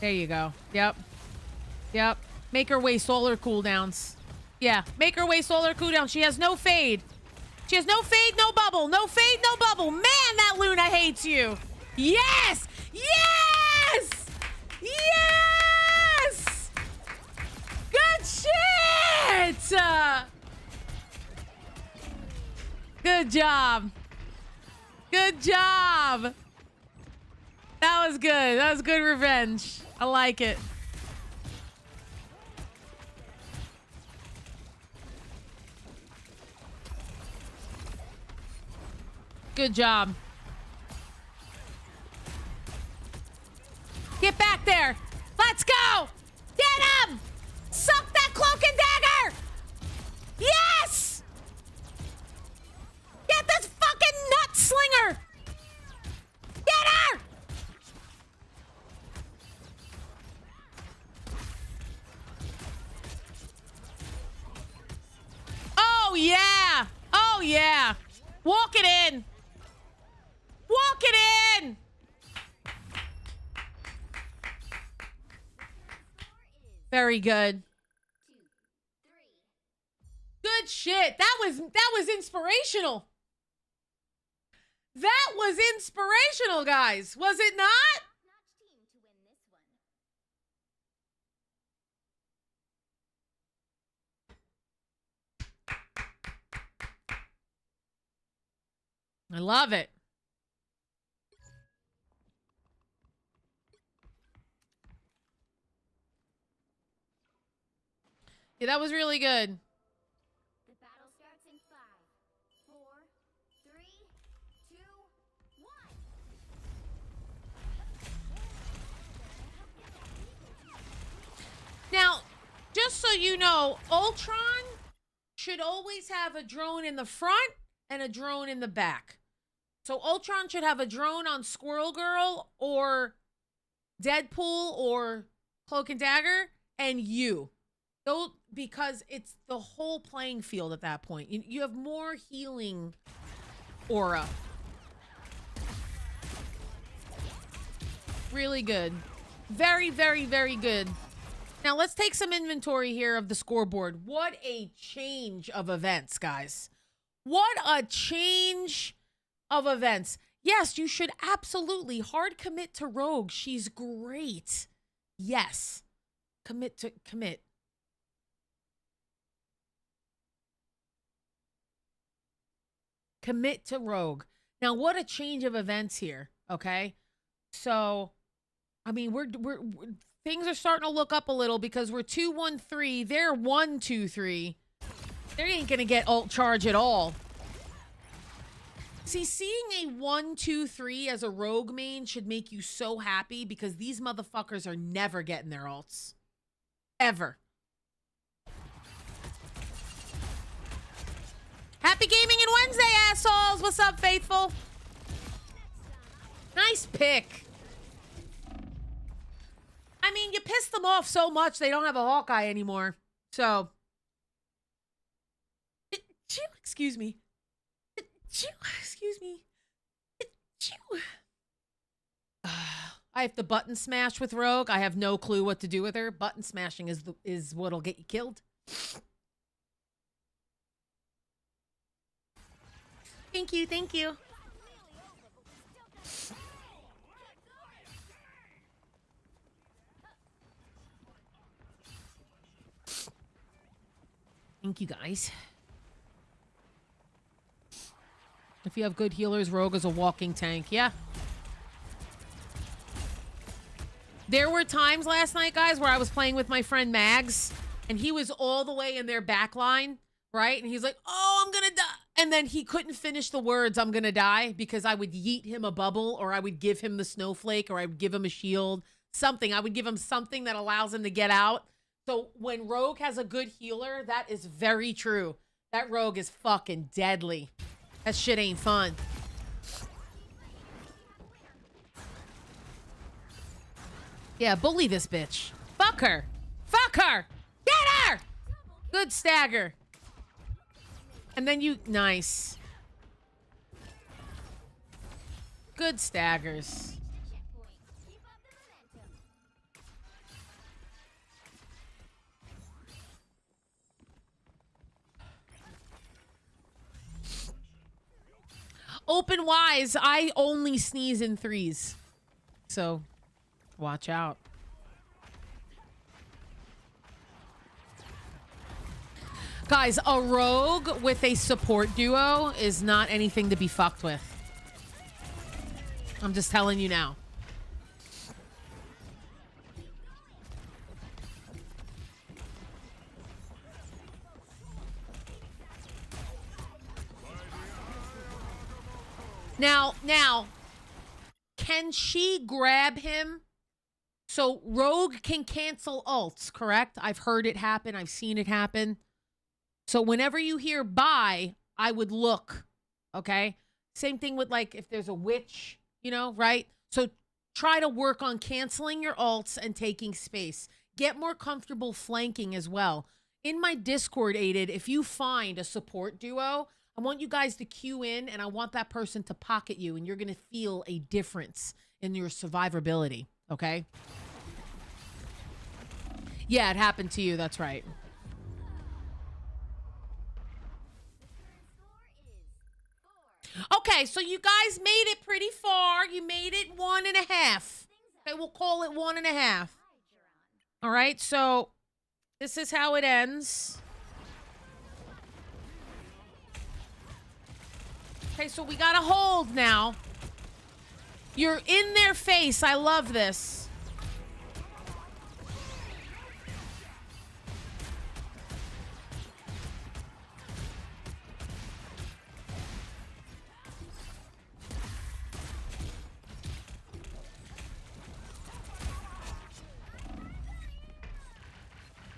There you go. Yep. Yep. Make her waste all her cooldowns. Yeah, make her waste all her cooldowns. She has no fade. She has no fade, no bubble. No fade, no bubble. Man, that Luna hates you. Yes! Yes! Yes! Good shit! Good job. Good job. job. That was good. That was good revenge. I like it. Good job. Get back there. Let's go. Get him. Suck that cloak and dagger. Yes. Get this fucking nut slinger. Get her. Oh, yeah. Oh, yeah. Walk it in. Walk it in. Very good. Good shit. That was inspirational. That was inspirational, guys. Was it not? I love it. Yeah, that was really good. The battle starts in 5, 4, 3, 2, 1. Now, just so you know, Ultron should always have a drone in the front and a drone in the back. So Ultron should have a drone on Squirrel Girl or Deadpool or Cloak and Dagger and you. Though, because it's the whole playing field at that point. You have more healing aura. Really good. Very, very, very good. Now, let's take some inventory here of the scoreboard. What a change of events, guys. What a change of events. Yes, you should absolutely hard commit to Rogue. She's great. Yes. Commit. Commit to Rogue. Now, what a change of events here, okay? So, I mean, we're things are starting to look up a little because we're 2-1-3. They're 1-2-3. They ain't gonna get ult charge at all. See, seeing a 1-2-3 as a Rogue main should make you so happy because these motherfuckers are never getting their ults. Ever. Happy gaming and Wednesday, assholes. What's up, faithful? Nice pick. I mean, you pissed them off so much they don't have a Hawkeye anymore. So. Excuse me. Excuse me. I have to button smash with Rogue. I have no clue what to do with her. Button smashing is what'll get you killed. Thank you, thank you. Thank you, guys. If you have good healers, Rogue is a walking tank. Yeah. There were times last night, guys, where I was playing with my friend Mags, and he was all the way in their back line, right? And he's like, oh, I'm gonna die. And then he couldn't finish the words, I'm gonna die, because I would yeet him a bubble, or I would give him the snowflake, or I would give him a shield, something. I would give him something that allows him to get out. So when Rogue has a good healer, that is very true. That Rogue is fucking deadly. That shit ain't fun. Yeah, bully this bitch. Fuck her. Fuck her. Get her. Good stagger. And then you... Nice. Good staggers. Open wise, I only sneeze in 3s. So, watch out. Guys, a Rogue with a support duo is not anything to be fucked with. I'm just telling you now. Now, can she grab him? So Rogue can cancel ults, correct? I've heard it happen. I've seen it happen. So whenever you hear bye, I would look, okay? Same thing with, like, if there's a witch, you know, right? So try to work on canceling your ults and taking space. Get more comfortable flanking as well. In my Discord, Aided, if you find a support duo, I want you guys to queue in, and I want that person to pocket you, and you're going to feel a difference in your survivability, okay? Yeah, it happened to you. That's right. Okay, so you guys made it pretty far. You made it 1.5. Okay, we'll call it 1.5. All right, so this is how it ends. Okay, so we got a hold now. You're in their face. I love this.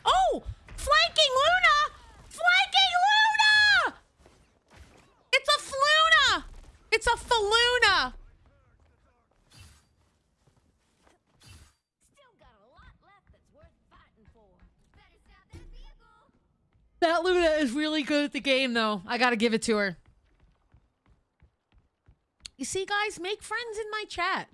Oh! Flanking Luna! Flanking Luna! It's a Fluna! It's a Faluna! Still got a lot left that's worth fighting for. Better stop that vehicle. That Luna is really good at the game, though. I gotta give it to her. You see, guys, make friends in my chat.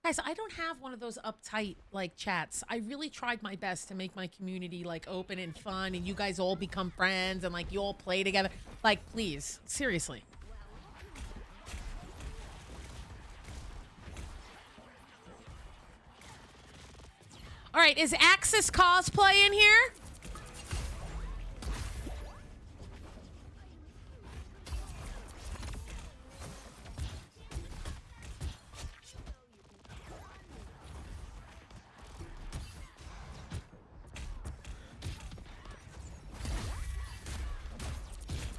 Guys, I don't have one of those uptight, like, chats. I really tried my best to make my community, like, open and fun, and you guys all become friends, and, like, you all play together. Like, please. Seriously. All right, is Axis cosplay in here?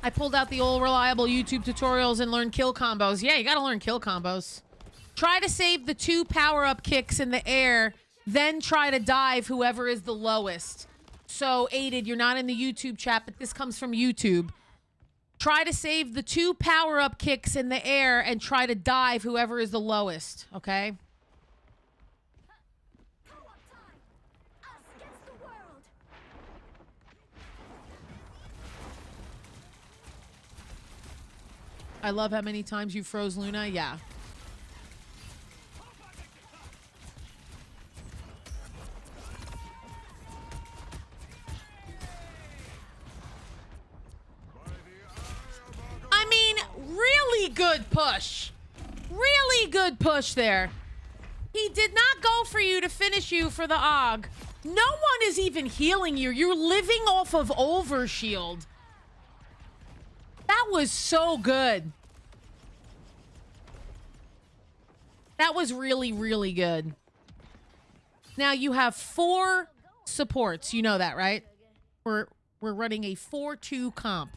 I pulled out the old reliable YouTube tutorials and learned kill combos. Yeah, you gotta learn kill combos. Try to save the 2 power-up kicks in the air, then try to dive whoever is the lowest. So, Aided, you're not in the YouTube chat, but this comes from YouTube. Try to save the 2 power-up kicks in the air and try to dive whoever is the lowest, okay? Co-op time. Us against the world. I love how many times you froze Luna. Yeah. I mean, really good push. Really good push there. He did not go for you to finish you for the AUG. No one is even healing you. You're living off of overshield. That was so good. That was really, really good. Now you have 4 supports. You know that, right? We're running a 4-2 comp.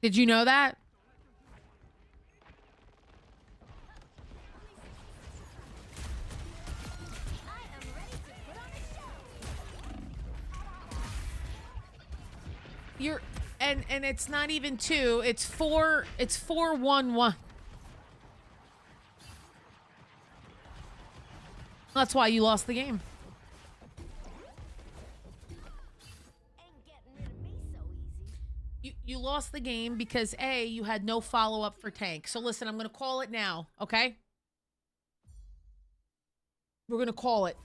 Did you know that? I am ready to put on a show. You're and it's not even 2, it's 4, it's 4-1-1. That's why you lost the game. Ain't getting rid of me so easy. You lost the game because A, you had no follow-up for tank. So listen, I'm gonna call it now, okay? We're gonna call it.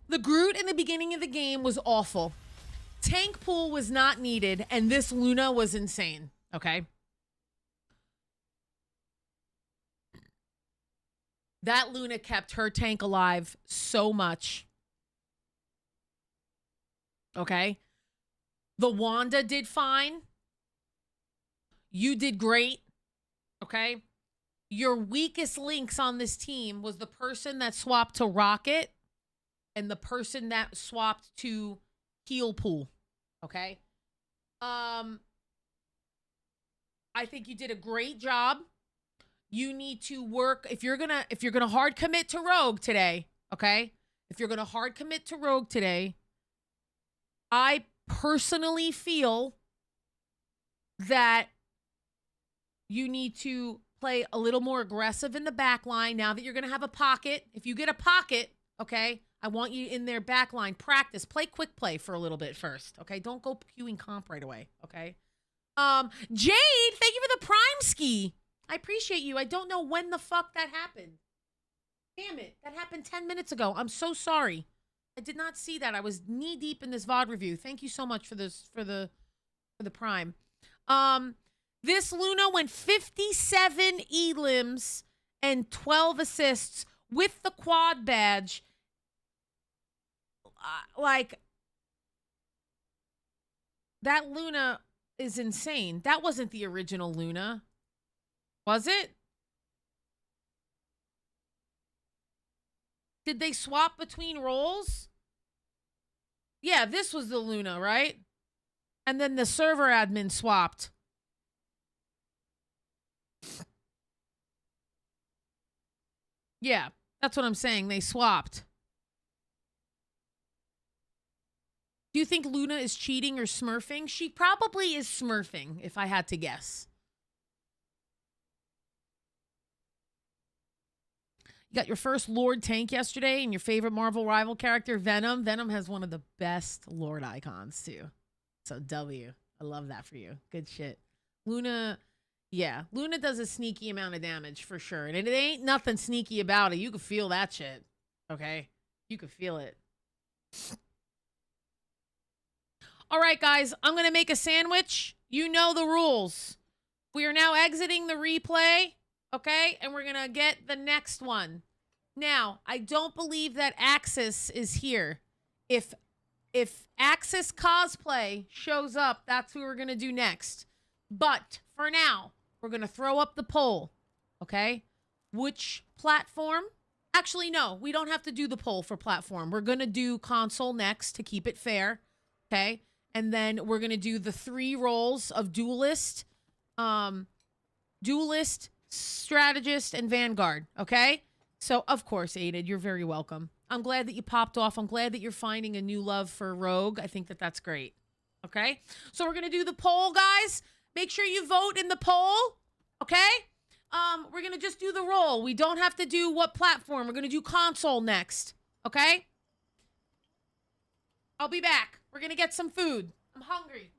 The Groot in the beginning of the game was awful. Tank pool was not needed, and this Luna was insane, okay? That Luna kept her tank alive so much. Okay? The Wanda did fine. You did great. Okay? Your weakest links on this team was the person that swapped to Rocket and the person that swapped to Heal Pool. Okay? I think you did a great job. You need to work if you're gonna hard commit to Rogue today, okay? If you're gonna hard commit to Rogue today, I personally feel that you need to play a little more aggressive in the back line now that you're gonna have a pocket. If you get a pocket, okay, I want you in their back line. Practice. Play quick play for a little bit first, okay? Don't go queuing comp right away, okay? Jade, thank you for the Prime Ski. I appreciate you. I don't know when the fuck that happened. Damn it. That happened 10 minutes ago. I'm so sorry. I did not see that. I was knee deep in this VOD review. Thank you so much for this, for the Prime. This Luna went 57 elims and 12 assists with the quad badge. Like, that Luna is insane. That wasn't the original Luna. Was it? Did they swap between roles? Yeah, this was the Luna, right? And then the server admin swapped. Yeah, that's what I'm saying. They swapped. Do you think Luna is cheating or smurfing? She probably is smurfing, if I had to guess. You got your first Lord tank yesterday and your favorite Marvel rival character, Venom. Venom has one of the best Lord icons, too. So, W. I love that for you. Good shit. Luna, yeah. Luna does a sneaky amount of damage, for sure. And it ain't nothing sneaky about it. You can feel that shit. Okay? You can feel it. All right, guys. I'm going to make a sandwich. You know the rules. We are now exiting the replay. Okay, and we're going to get the next one. Now, I don't believe that Axis is here. If Axis Cosplay shows up, that's who we're going to do next. But for now, we're going to throw up the poll. Okay? Which platform? Actually, no, we don't have to do the poll for platform. We're going to do console next to keep it fair. Okay? And then we're going to do the 3 roles of duelist, strategist, and vanguard, okay? So, of course, Aided, you're very welcome. I'm glad that you popped off. I'm glad that you're finding a new love for Rogue. I think that that's great, okay? So we're going to do the poll, guys. Make sure you vote in the poll, okay? We're going to just do the roll. We don't have to do what platform. We're going to do console next, okay? I'll be back. We're going to get some food. I'm hungry.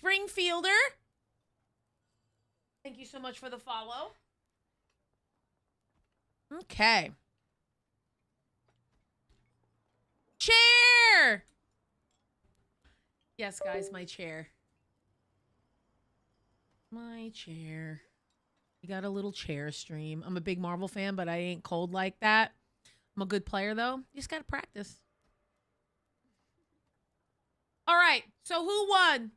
Springfielder. Thank you so much for the follow. Okay. Chair. Yes, guys, my chair. My chair. We got a little chair stream. I'm a big Marvel fan, but I ain't cold like that. I'm a good player, though. You just got to practice. All right. So who won?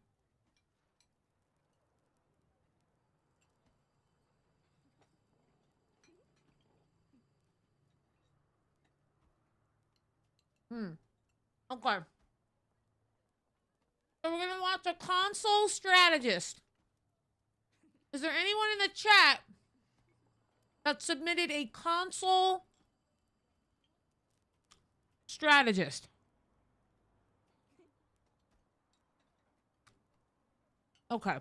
Okay. So we're going to watch a console strategist. Is there anyone in the chat that submitted a console strategist? Okay.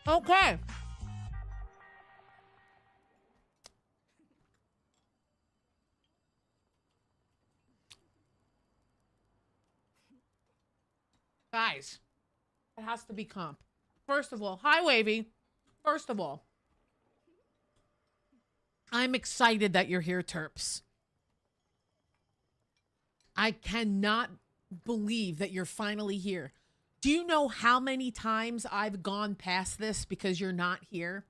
Okay. Guys, it has to be comp. First of all, hi, Wavy. First of all, I'm excited that you're here, Terps. I cannot believe that you're finally here. Do you know how many times I've gone past this because you're not here?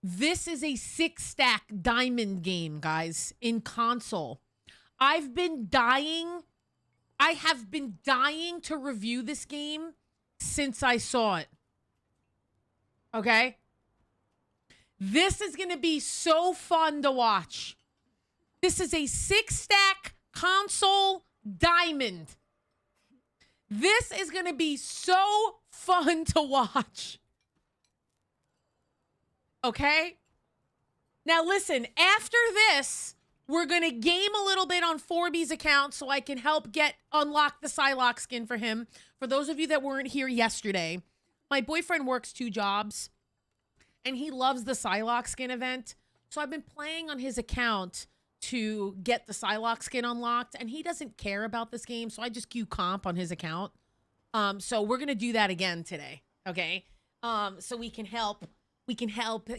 This is a 6-stack diamond game, guys, in console. I have been dying to review this game since I saw it. Okay? This is going to be so fun to watch. This is a 6-stack console diamond. This is going to be so fun to watch. Okay? Now listen, after this, we're going to game a little bit on Forby's account so I can help unlock the Psylocke skin for him. For those of you that weren't here yesterday, my boyfriend works 2 jobs and he loves the Psylocke skin event. So I've been playing on his account to get the Psylocke skin unlocked, and he doesn't care about this game, so I just queue comp on his account. So we're gonna do that again today, okay? So we can help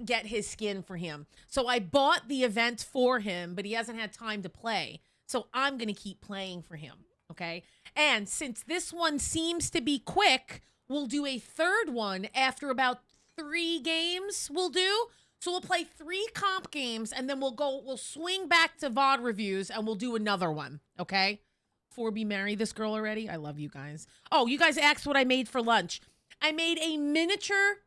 get his skin for him. So I bought the event for him, but he hasn't had time to play, so I'm gonna keep playing for him, okay? And since this one seems to be quick, we'll do a third one after about 3 games. We'll do. So we'll play 3 comp games, and then we'll swing back to VOD reviews, and we'll do another one, okay? Forby, marry this girl already? I love you guys. Oh, you guys asked what I made for lunch. I made a miniature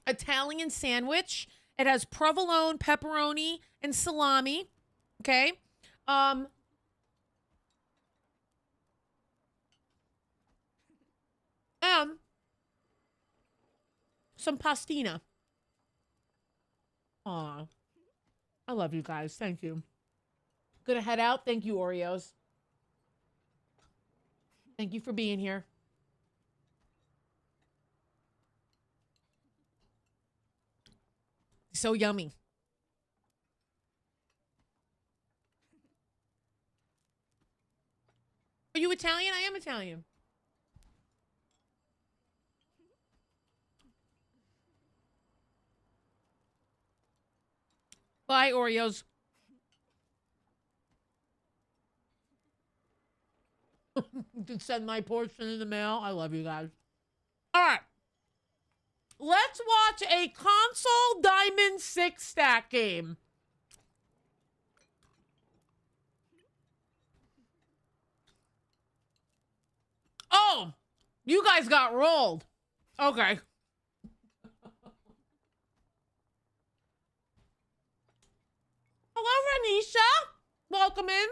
Italian sandwich. It has provolone, pepperoni, and salami, okay? And some pastina. Aw, I love you guys. Thank you. Gonna head out. Thank you, Oreos. Thank you for being here. So yummy. Are you Italian? I am Italian. Bye, Oreos. To send my portion in the mail. I love you guys. All right. Let's watch a console diamond 6-stack game. Oh, you guys got rolled. Okay. Hello, Ranisha. Welcome in.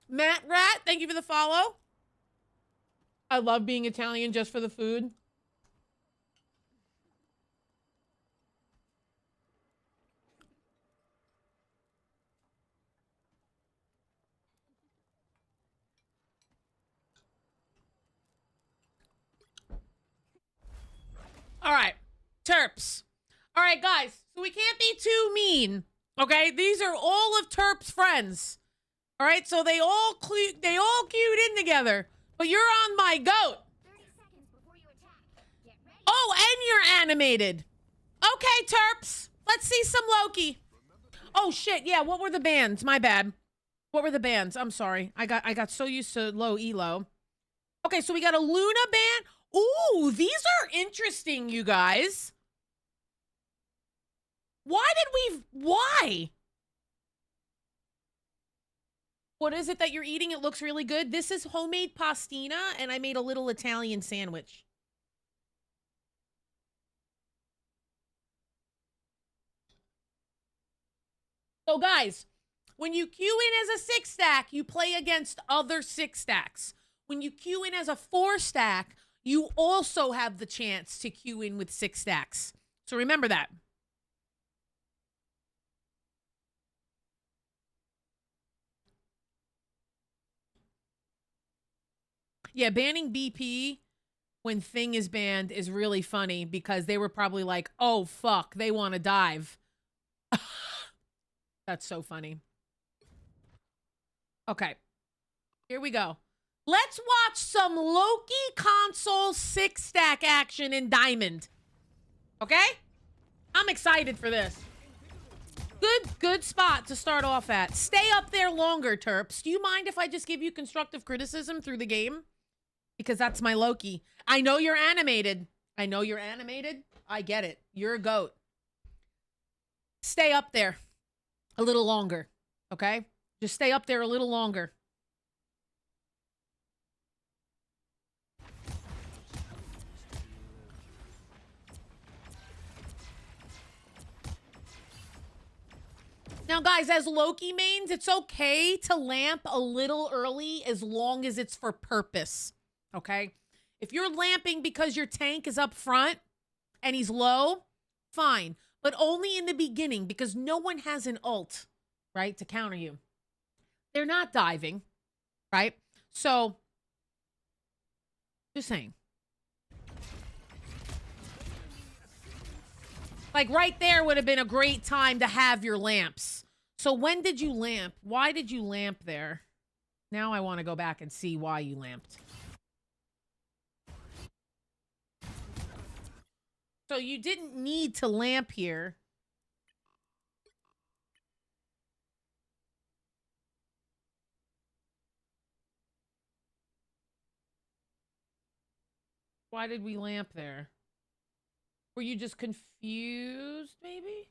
Matt Rat, thank you for the follow. I love being Italian just for the food. All right, Terps. All right, guys. So we can't be too mean. Okay, these are all of Terp's friends. All right, so they all queued in together. But you're on my goat. 30 seconds before you attack. Get ready. Oh, and you're animated. Okay, Terps. Let's see some Loki. Oh shit, yeah, what were the bands? My bad. What were the bands? I'm sorry. I got so used to low elo. Okay, so we got a Luna band. Ooh, these are interesting, you guys. Why? What is it that you're eating? It looks really good. This is homemade pastina, and I made a little Italian sandwich. So guys, when you queue in as a 6-stack, you play against other 6-stacks. When you queue in as a 4-stack, you also have the chance to queue in with 6-stacks. So remember that. Yeah, banning BP when Thing is banned is really funny because they were probably like, oh, fuck, they want to dive. That's so funny. Okay, here we go. Let's watch some Loki console 6-stack action in Diamond. Okay? I'm excited for this. Good spot to start off at. Stay up there longer, Terps. Do you mind if I just give you constructive criticism through the game? Because that's my Loki. I know you're animated. I get it. You're a goat. Stay up there a little longer, okay? Just stay up there a little longer. Now, guys, as Loki mains, it's okay to lamp a little early as long as it's for purpose, okay? If you're lamping because your tank is up front and he's low, fine. But only in the beginning because no one has an ult, right, to counter you. They're not diving, right? So, just saying. Like, right there would have been a great time to have your lamps. So when did you lamp? Why did you lamp there? Now I want to go back and see why you lamped. So you didn't need to lamp here. Why did we lamp there? Were you just confused, maybe?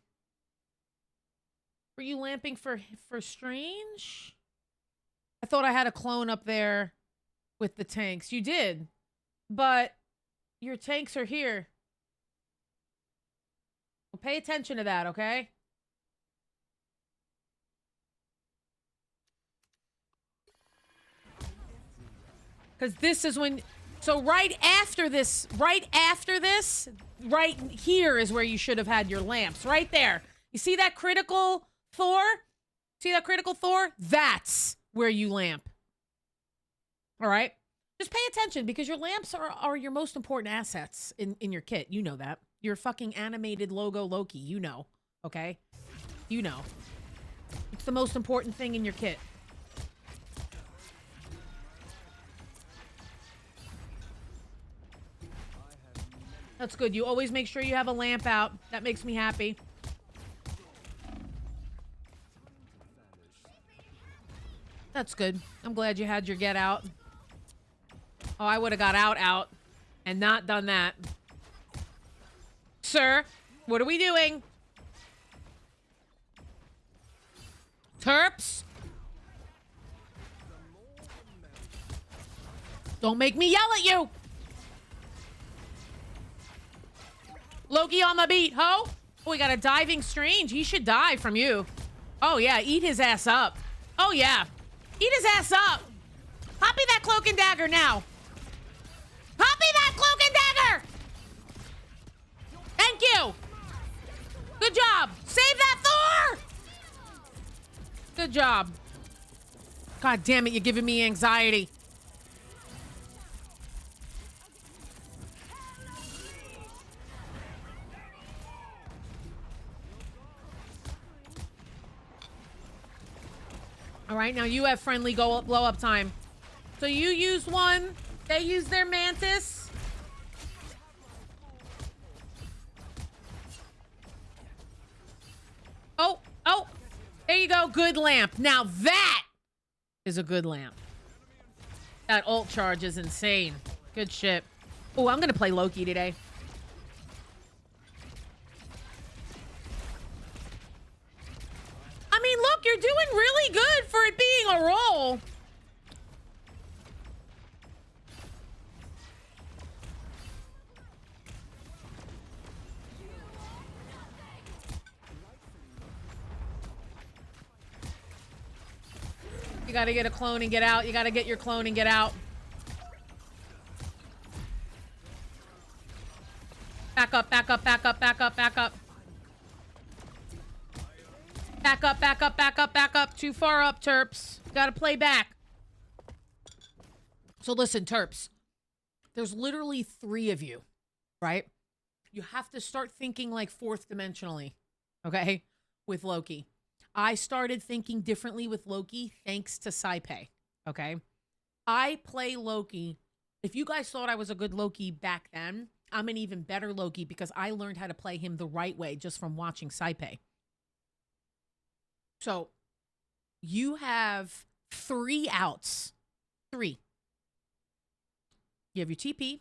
Were you lamping for Strange? I thought I had a clone up there with the tanks. You did. But your tanks are here. Well, pay attention to that, okay? Because this is when... So right after this, right here is where you should have had your lamps. Right there. You see that critical Thor? See that critical Thor? That's where you lamp. All right? Just pay attention because your lamps are your most important assets in your kit. You know that. Your fucking animated logo Loki. You know. Okay? You know. It's the most important thing in your kit. That's good. You always make sure you have a lamp out. That makes me happy. That's good. I'm glad you had your get out. Oh, I would have got out and not done that. Sir, what are we doing? Terps? Don't make me yell at you! Loki on the beat, ho! Oh, we got a diving Strange. He should die from you. Oh, yeah. Eat his ass up. Oh, yeah. Eat his ass up. Poppy that cloak and dagger now. Poppy that cloak and dagger! Thank you. Good job. Save that Thor! Good job. God damn it, you're giving me anxiety. All right, now you have friendly blow up time. So you use one, they use their mantis. Oh, there you go. Good lamp. Now that is a good lamp. That ult charge is insane. Good shit. Oh, I'm going to play Loki today. I mean, look, you're doing really good for it being a roll. You gotta get a clone and get out. You gotta get your clone and get out. Back up, back up, back up, back up, back up. Back up, back up, back up, back up. Too far up, Terps. Gotta play back. So listen, Terps. There's literally 3 of you, right? You have to start thinking like 4th dimensionally, okay? With Loki. I started thinking differently with Loki thanks to Saipei, okay? I play Loki. If you guys thought I was a good Loki back then, I'm an even better Loki because I learned how to play him the right way just from watching Saipei. So, you have 3 outs. 3. You have your TP,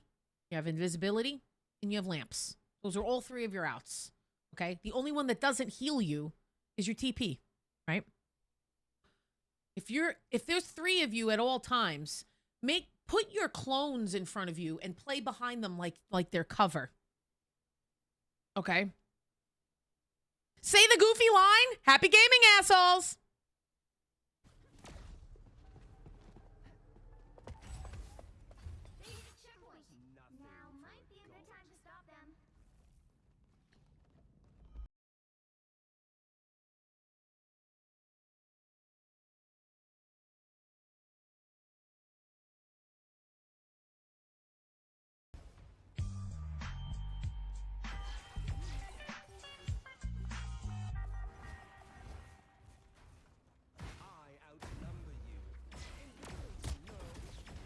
you have invisibility, and you have lamps. Those are all 3 of your outs, okay? The only one that doesn't heal you is your TP, right? If there's 3 of you at all times, put your clones in front of you and play behind them like they're cover. Okay? Say the goofy line. Happy gaming, assholes. They hit the checkpoint. Now might be a good time to stop them.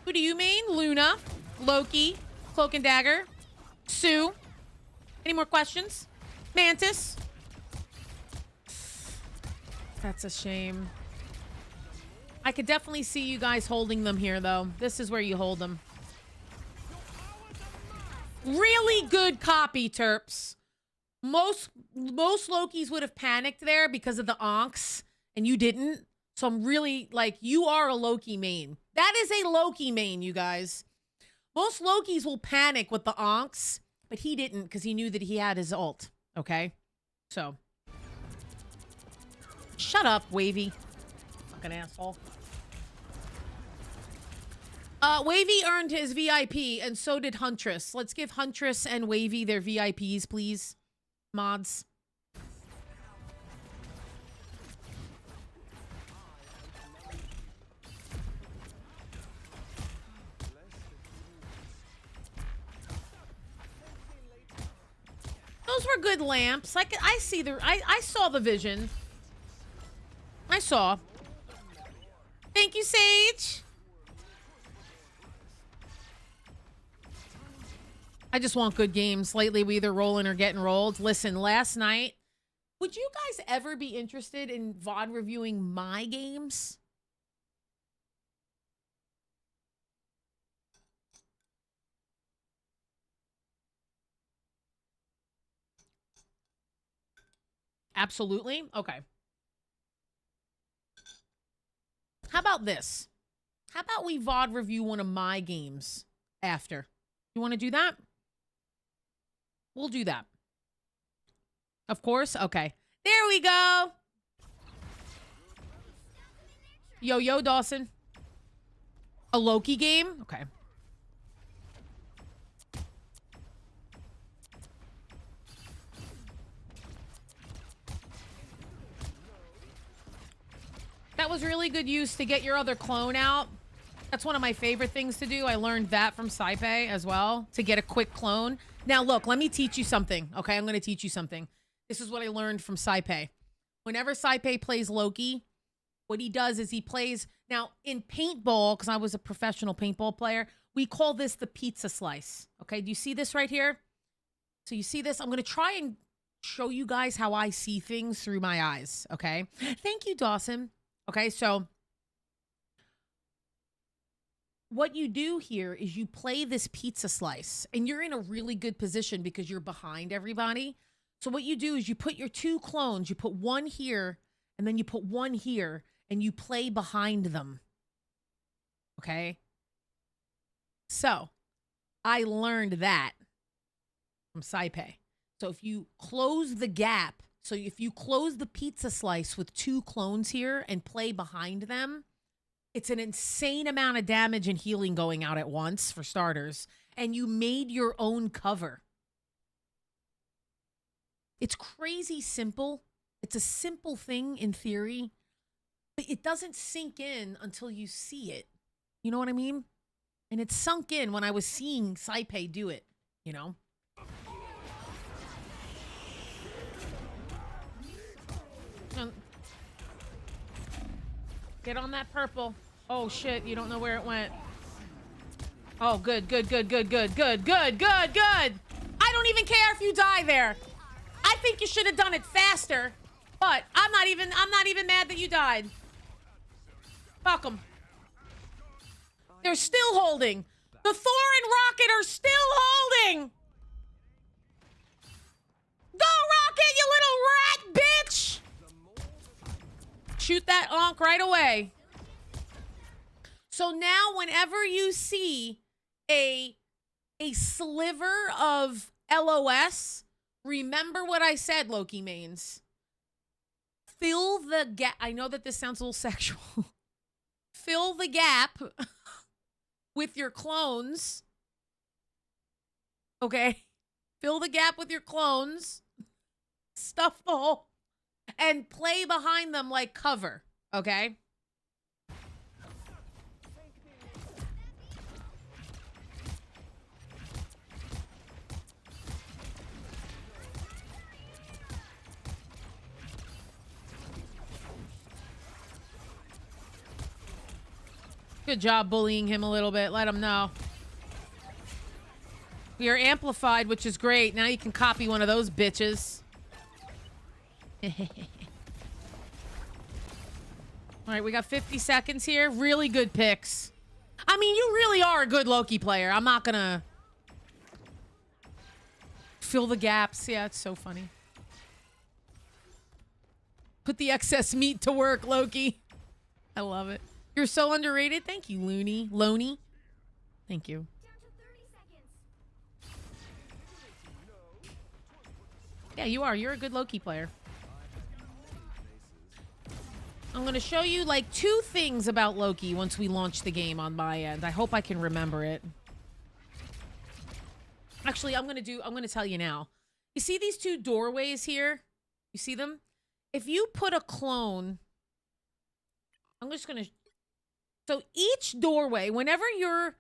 Who do you mean? Luna, Loki, Cloak and Dagger, Sue. Any more questions? Mantis. That's a shame. I could definitely see you guys holding them here, though. This is where you hold them. Really good copy, Terps. Most Lokis would have panicked there because of the onks, and you didn't. So I'm really, like, you are a Loki main. That is a Loki main, you guys. Most Lokis will panic with the onks, but he didn't because he knew that he had his ult, okay? So. Shut up, Wavy. Fucking asshole. Wavy earned his VIP, and so did Huntress. Let's give Huntress and Wavy their VIPs, please. Mods. Those were good lamps. Like, I see the... I saw the vision. I saw. Thank you, Sage. I just want good games. Lately, we either rolling or getting rolled. Listen, last night... Would you guys ever be interested in VOD reviewing my games? Absolutely. Okay. How about this? How about we VOD review one of my games after? You want to do that? We'll do that. Of course. Okay. There we go. Yo, Dawson. A Loki game? Okay. That was really good use to get your other clone out. That's one of my favorite things to do. I learned that from Saipei as well, to get a quick clone. Now, look, let me teach you something, okay? I'm going to teach you something. This is what I learned from Saipei. Whenever Saipei plays Loki, what he does is he plays, now in paintball, because I was a professional paintball player, we call this the pizza slice. Okay, do you see this right here? So you see this? I'm going to try and show you guys how I see things through my eyes, okay? Thank you, Dawson. Okay, so what you do here is you play this pizza slice, and you're in a really good position because you're behind everybody. So what you do is you put your two clones, you put one here, and then you put one here, and you play behind them. Okay? So I learned that from Saipe. So if you close the gap, so if you close the pizza slice with two clones here and play behind them, it's an insane amount of damage and healing going out at once, for starters. And you made your own cover. It's crazy simple. It's a simple thing in theory, but it doesn't sink in until you see it. You know what I mean? And it sunk in when I was seeing Saipe do it, you know? Get on that purple. Oh shit, you don't know where it went. Oh, good, good, good, good, good, good, good, good, good. I don't even care if you die there. I think you should have done it faster, but I'm not even mad that you died. Fuck them. They're still holding. The Thor and Rocket are still holding. Go, Rocket, you little rat bitch! Shoot that onk right away. So now whenever you see a sliver of LOS, remember what I said, Loki mains. Fill the gap. I know that this sounds a little sexual. Fill the gap with your clones. Okay? Fill the gap with your clones. Stuff the hole. And play behind them like cover. Okay? Good job bullying him a little bit. Let him know. We are amplified, which is great. Now you can copy one of those bitches. All right, we got 50 seconds here. Really good picks. I mean, you really are a good Loki player. I'm not gonna fill the gaps. Yeah, it's so funny. Put the excess meat to work, Loki. I love it. You're so underrated. Thank you, Looney. Loney. Thank you. Yeah, you are. You're a good Loki player. I'm going to show you like 2 things about Loki once we launch the game on my end. I hope I can remember it. Actually, I'm going to tell you now. You see these 2 doorways here? You see them? If you put a clone, I'm just going to, so each doorway, whenever you're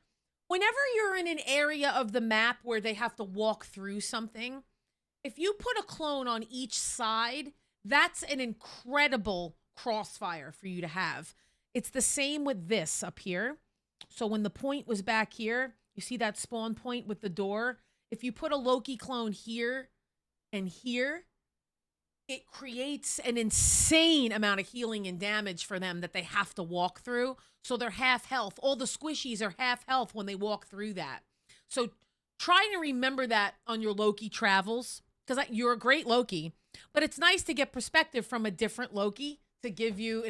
in an area of the map where they have to walk through something, if you put a clone on each side, that's an incredible crossfire for you to have. It's the same with this up here. So when the point was back here, you see that spawn point with the door? If you put a Loki clone here and here, it creates an insane amount of healing and damage for them that they have to walk through. So they're half health. All the squishies are half health when they walk through that. So try to remember that on your Loki travels, because you're a great Loki, but it's nice to get perspective from a different Loki to give you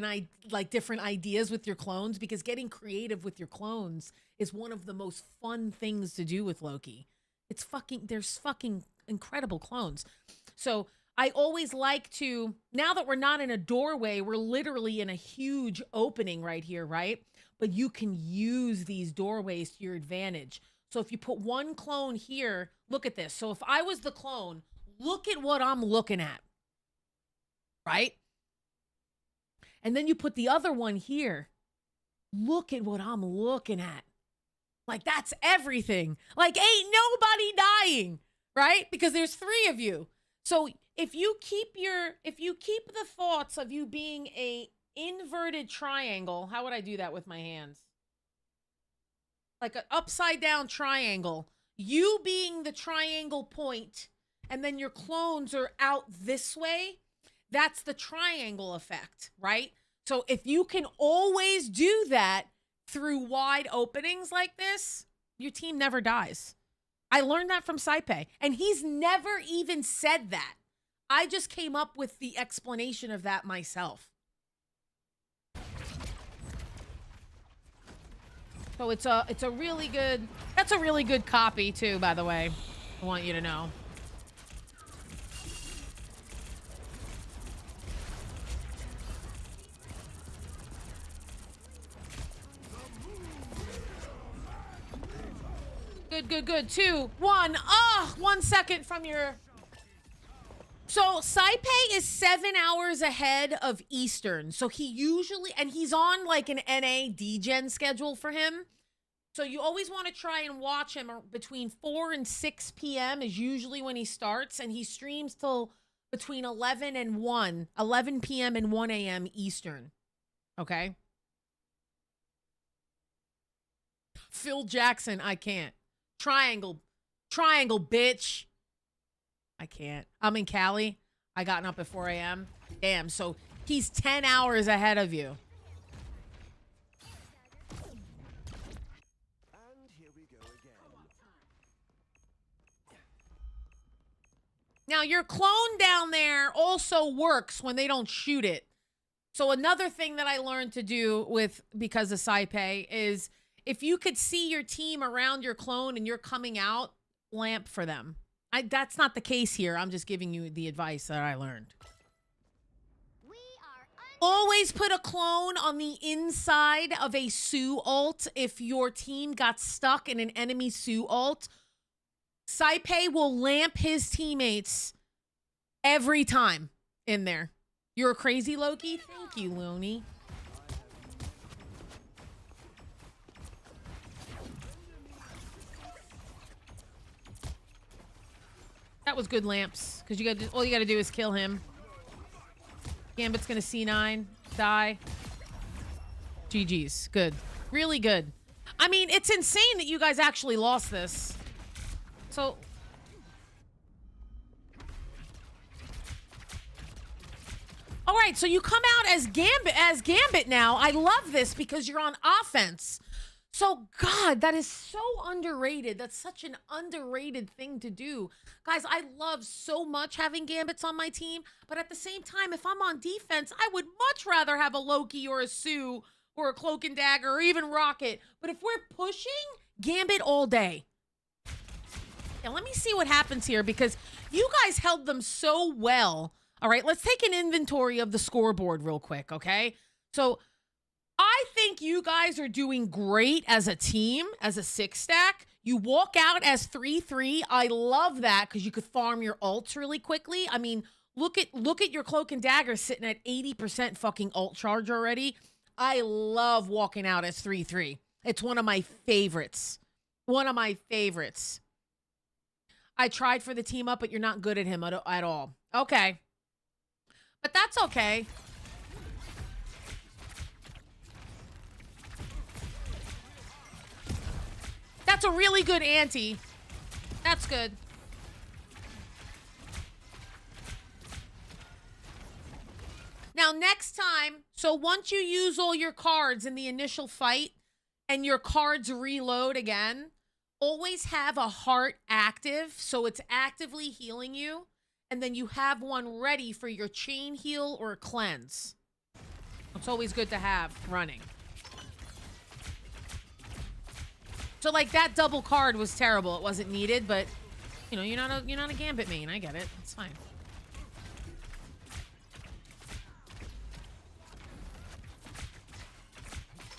different ideas with your clones, because getting creative with your clones is one of the most fun things to do with Loki. There's fucking incredible clones. So I always like to, now that we're not in a doorway, we're literally in a huge opening right here, right? But you can use these doorways to your advantage. So if you put one clone here, look at this. So if I was the clone, look at what I'm looking at, right? And then you put the other one here. Look at what I'm looking at. Like, that's everything. Like, ain't nobody dying, right? Because there's 3 of you. So if you keep the thoughts of you being a inverted triangle. How would I do that with my hands? Like an upside down triangle. You being the triangle point, and then your clones are out this way. That's the triangle effect, right? So if you can always do that through wide openings like this, your team never dies. I learned that from Saipe, and he's never even said that. I just came up with the explanation of that myself. So it's a really good, that's a really good copy too, by the way. I want you to know. Good. 2, 1. 1 second from your... So Saipe is 7 hours ahead of Eastern. So he usually, and he's on like an NA DGen schedule for him. So you always want to try and watch him between 4 and 6 p.m. is usually when he starts. And he streams till between 11 p.m. and 1 a.m. Eastern. Okay? Phil Jackson, I can't. Triangle, bitch. I can't. I'm in Cali. I gotten up at 4 a.m. Damn, so he's 10 hours ahead of you. And here we go again. Now, your clone down there also works when they don't shoot it. So another thing that I learned to do because of Saipe is if you could see your team around your clone and you're coming out, lamp for them. That's not the case here. I'm just giving you the advice that I learned. Always put a clone on the inside of a Sue ult if your team got stuck in an enemy Sue ult. Saipe will lamp his teammates every time in there. You're a crazy, Loki? Thank you, Looney. That was good lamps, because all you got to do is kill him. Gambit's gonna C9, die. GG's, good, really good. I mean, it's insane that you guys actually lost this. So, all right, so you come out as Gambit now. I love this because you're on offense. So, God, that is so underrated. That's such an underrated thing to do. Guys, I love so much having Gambits on my team, but at the same time, if I'm on defense, I would much rather have a Loki or a Sue or a Cloak and Dagger or even Rocket. But if we're pushing, Gambit all day. Now, let me see what happens here because you guys held them so well. All right, let's take an inventory of the scoreboard real quick, okay? So, I think you guys are doing great as a team, as a 6-stack. You walk out as 3-3. I love that because you could farm your ults really quickly. I mean, look at your Cloak and Dagger sitting at 80% fucking ult charge already. I love walking out as 3-3. It's one of my favorites. One of my favorites. I tried for the team up, but you're not good at him at all. Okay. But that's okay. That's a really good ante. That's good. Now, next time, so once you use all your cards in the initial fight and your cards reload again, always have a heart active, so it's actively healing you, and then you have one ready for your chain heal or cleanse. It's always good to have running. So like that double card was terrible. It wasn't needed, but you know, you're not a Gambit main. I get it. It's fine.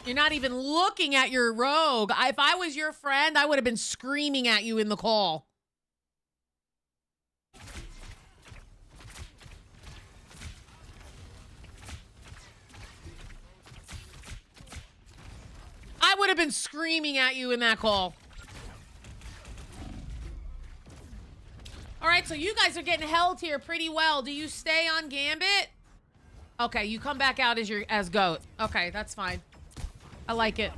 You're not even looking at your rogue. If I was your friend, I would have been screaming at you in the call. I would have been screaming at you in that call. All right, so you guys are getting held here pretty well. Do you stay on Gambit? Okay, you come back out as goat. Okay, that's fine. I like it.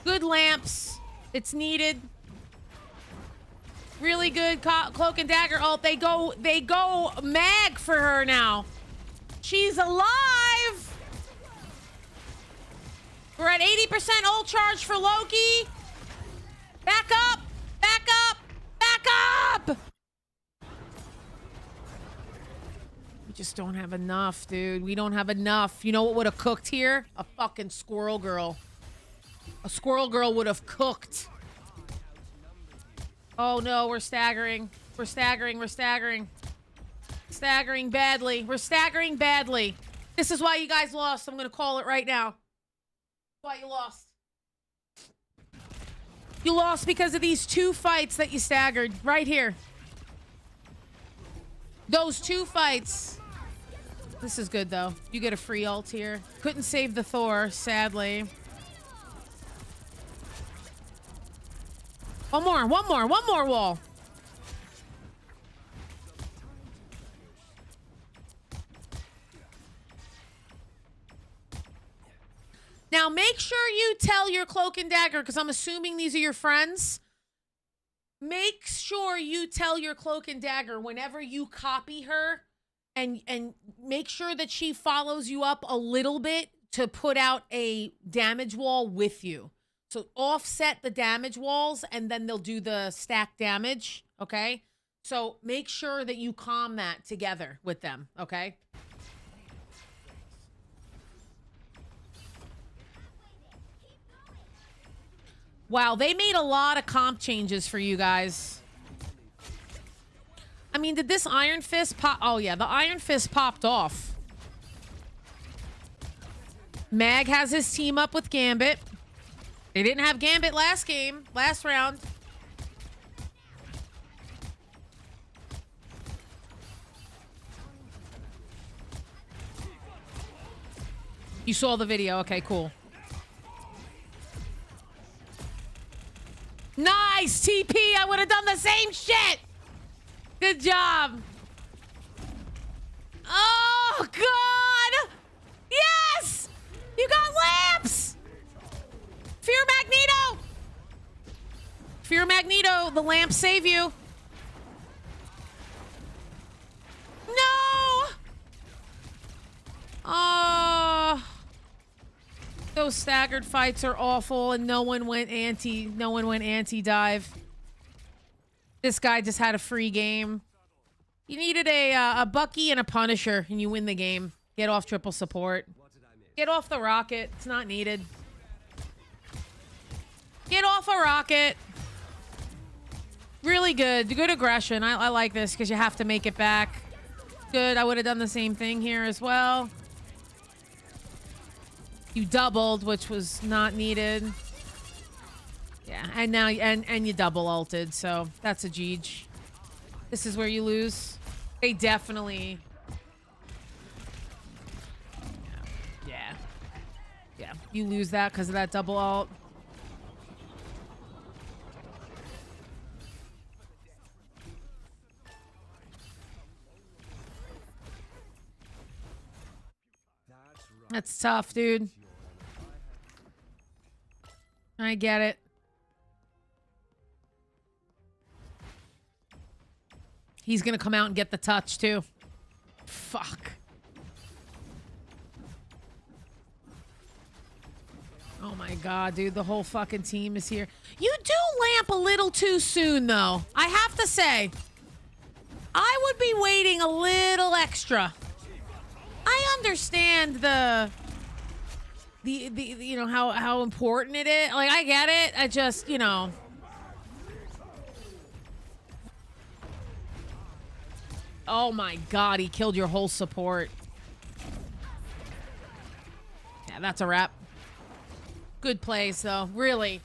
Good lamps. It's needed. Really good cloak and dagger ult. They go mag for her now. She's alive. We're at 80% ult charge for Loki. Back up. Back up. Back up. We just don't have enough, dude. We don't have enough. You know what would have cooked here? A fucking squirrel girl. A squirrel girl would have cooked. Oh no, we're staggering. We're staggering. We're staggering. Staggering badly. We're staggering badly. This is why you guys lost. I'm gonna call it right now. Why you lost. You lost because of these 2 fights that you staggered. Right here. Those 2 fights. This is good though. You get a free ult here. Couldn't save the Thor, sadly. One more wall. Now make sure you tell your cloak and dagger, because I'm assuming these are your friends. Make sure you tell your cloak and dagger whenever you copy her, and make sure that she follows you up a little bit to put out a damage wall with you. So offset the damage walls, and then they'll do the stack damage, okay? So make sure that you calm that together with them, okay? Wow, they made a lot of comp changes for you guys. I mean, did this Iron Fist pop? Oh yeah, the Iron Fist popped off. Mag has his team up with Gambit. They didn't have Gambit last round. You saw the video. Okay, cool. Nice, TP. I would have done the same shit. Good job. Oh, God. Yes. You got lamps. Fear Magneto! Fear Magneto, the lamps save you. No! Oh. Those staggered fights are awful, and no one went anti-dive. This guy just had a free game. You needed a Bucky and a Punisher, and you win the game. Get off triple support. Get off the rocket. It's not needed. Get off a rocket. Really good. Good aggression. I like this because you have to make it back. Good. I would have done the same thing here as well. You doubled, which was not needed. Yeah, and now and you double ulted, so that's a Jeej. This is where you lose. They definitely. Yeah. You lose that because of that double ult. That's tough, dude. I get it. He's gonna come out and get the touch, too. Fuck. Oh my god, dude. The whole fucking team is here. You do lamp a little too soon, though. I have to say. I would be waiting a little extra. I understand the you know how important it is. Like, I get it. I just, you know. Oh my god, he killed your whole support. Yeah, that's a wrap. Good plays though, really.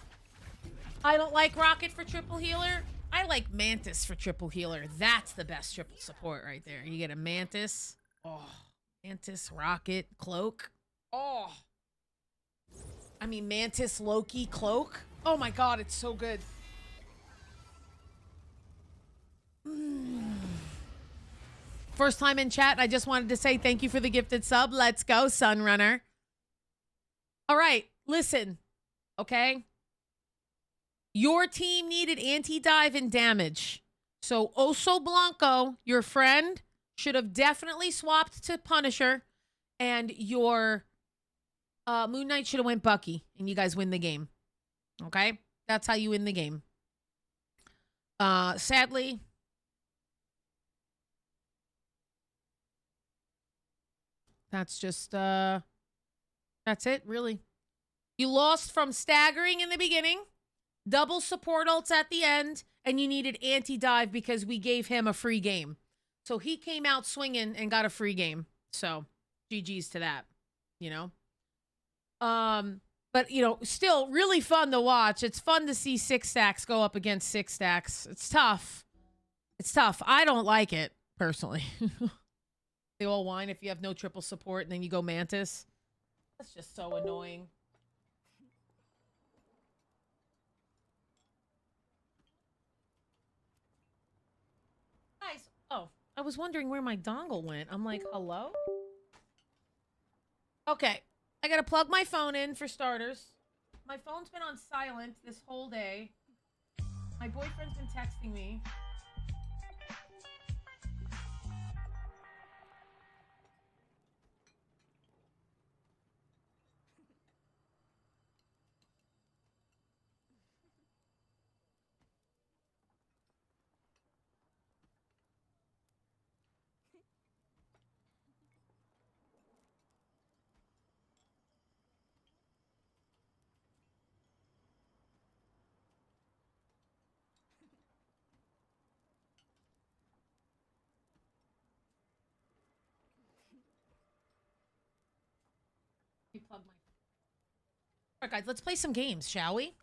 I don't like Rocket for triple healer. I like Mantis for triple healer. That's the best triple support right there. You get a Mantis. Oh. Mantis, Rocket, Cloak. Oh. I mean, Mantis, Loki, Cloak. Oh my god, it's so good. First time in chat. I just wanted to say thank you for the gifted sub. Let's go, Sunrunner. All right, listen, okay? Your team needed anti-dive and damage. So Oso Blanco, your friend, should have definitely swapped to Punisher. And your Moon Knight should have went Bucky. And you guys win the game. Okay? That's how you win the game. Sadly... That's just, that's it, really. You lost from staggering in the beginning, double support ults at the end, and you needed anti-dive because we gave him a free game. So he came out swinging and got a free game. So, GG's to that, you know? But, you know, still really fun to watch. It's fun to see 6 stacks go up against 6 stacks. It's tough. It's tough. I don't like it, personally. They all whine if you have no triple support and then you go Mantis. That's just so annoying. Guys, oh, I was wondering where my dongle went. I'm like, hello? Okay, I gotta plug my phone in for starters. My phone's been on silent this whole day. My boyfriend's been texting me. Plug my... All right, guys, let's play some games, shall we?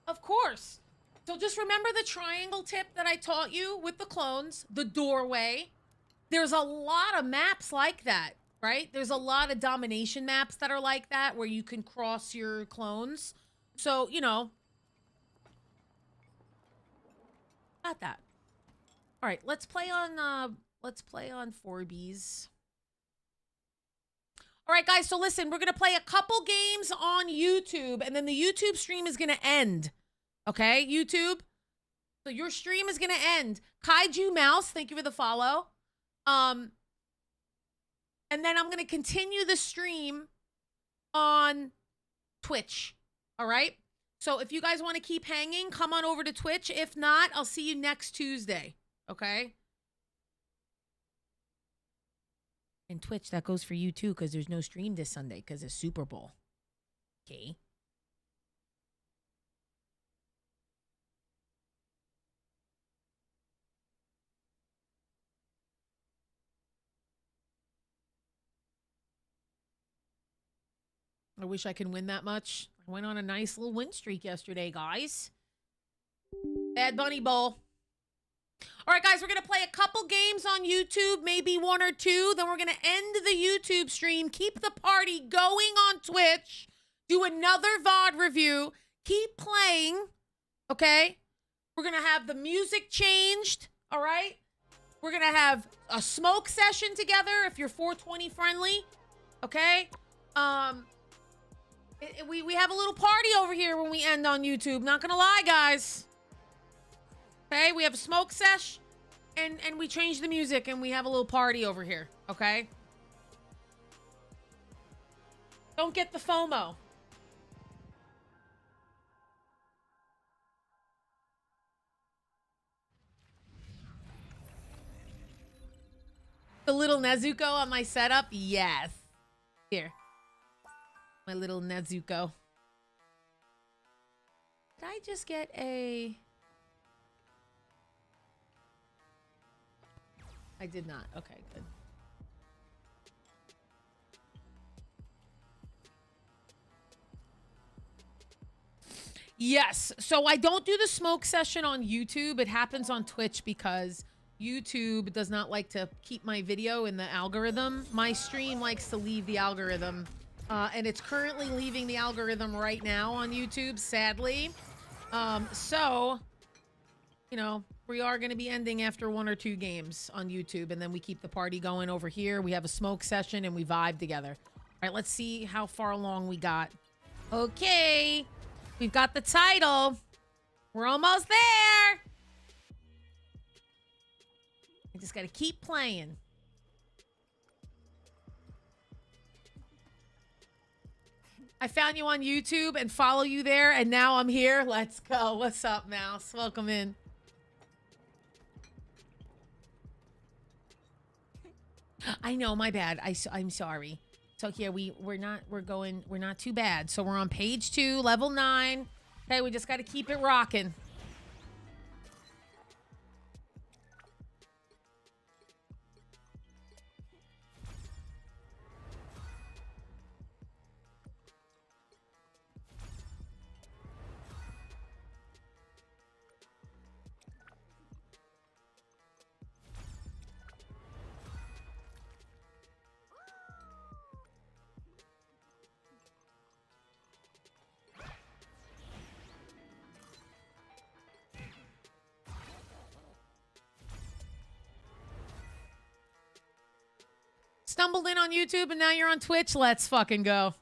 Of course. So just remember the triangle tip that I taught you with the clones, the doorway. There's a lot of maps like that, right? There's a lot of domination maps that are like that where you can cross your clones. So, you know. Got that. All right, let's play on 4Bs. All right, guys, so listen, we're going to play a couple games on YouTube, and then the YouTube stream is going to end. Okay, YouTube? So your stream is going to end. Kaiju Mouse, thank you for the follow. And then I'm going to continue the stream on Twitch. All right? So if you guys want to keep hanging, come on over to Twitch. If not, I'll see you next Tuesday. Okay? And Twitch, that goes for you too, because there's no stream this Sunday because it's Super Bowl. Okay. I wish I could win that much. I went on a nice little win streak yesterday, guys. Bad Bunny Bowl. All right, guys, we're going to play a couple games on YouTube, maybe 1 or 2. Then we're going to end the YouTube stream, keep the party going on Twitch, do another VOD review, keep playing, okay? We're going to have the music changed, all right? We're going to have a smoke session together if you're 420 friendly, okay? We have a little party over here when we end on YouTube. Not going to lie, guys. Okay, we have a smoke sesh, and we change the music, and we have a little party over here, okay? Don't get the FOMO. The little Nezuko on my setup? Yes. Here. My little Nezuko. Did I just get a... I did not. Okay, good. Yes. So I don't do the smoke session on YouTube. It happens on Twitch because YouTube does not like to keep my video in the algorithm. My stream likes to leave the algorithm. And it's currently leaving the algorithm right now on YouTube, sadly. So, you know, We are going to be ending after 1 or 2 games on YouTube, and then we keep the party going over here. We have a smoke session, and we vibe together. All right, let's see how far along we got. Okay, we've got the title. We're almost there. I just got to keep playing. I found you on YouTube and follow you there, and now I'm here. Let's go. What's up, Mouse? Welcome in. I know, my bad. I'm sorry. So here we're not too bad. So we're on page 2, level 9. Okay, we just got to keep it rocking. Stumbled in on YouTube and now you're on Twitch. Let's fucking go.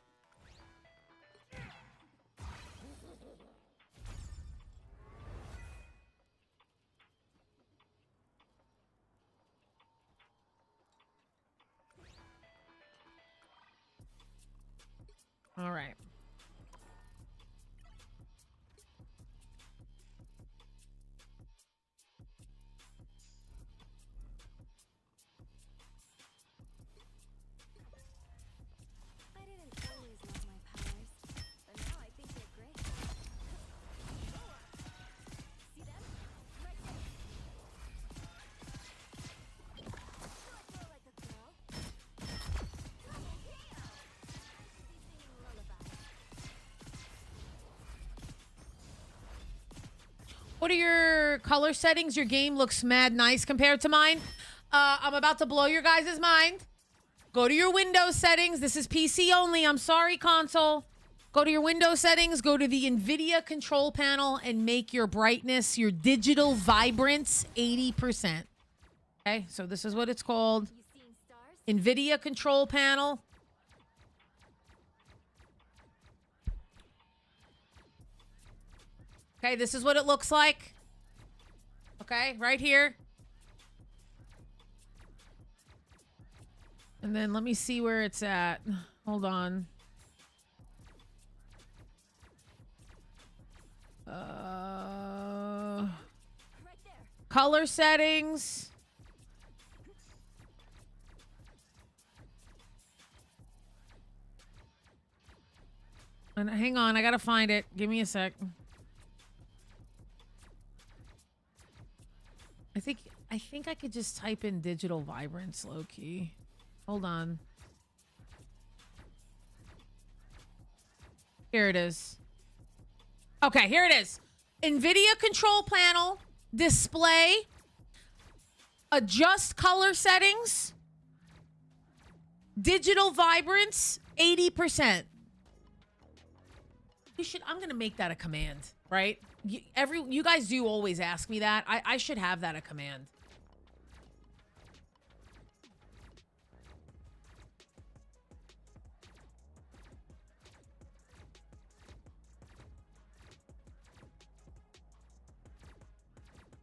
All right. I didn't always love my powers, but now I think they're great. See them? Right there. Do I throw like a girl? Come here! Be singing lullabies. What are your color settings? Your game looks mad nice compared to mine. I'm about to blow your guys' mind. Go to your Windows settings. This is PC only. I'm sorry, console. Go to your Windows settings. Go to the NVIDIA control panel and make your brightness, your digital vibrance, 80%. Okay, so this is what it's called. You seen stars? NVIDIA control panel. Okay, this is what it looks like. Okay, right here. And then let me see where it's at. Hold on. Right there. Color settings. And hang on, I gotta find it. Give me a sec. I think I could just type in digital vibrance low key. Hold on. Here it is. Okay, here it is. NVIDIA control panel, display, adjust color settings, digital vibrance, 80%. I'm gonna make that a command, right? You guys do always ask me that. I should have that a command.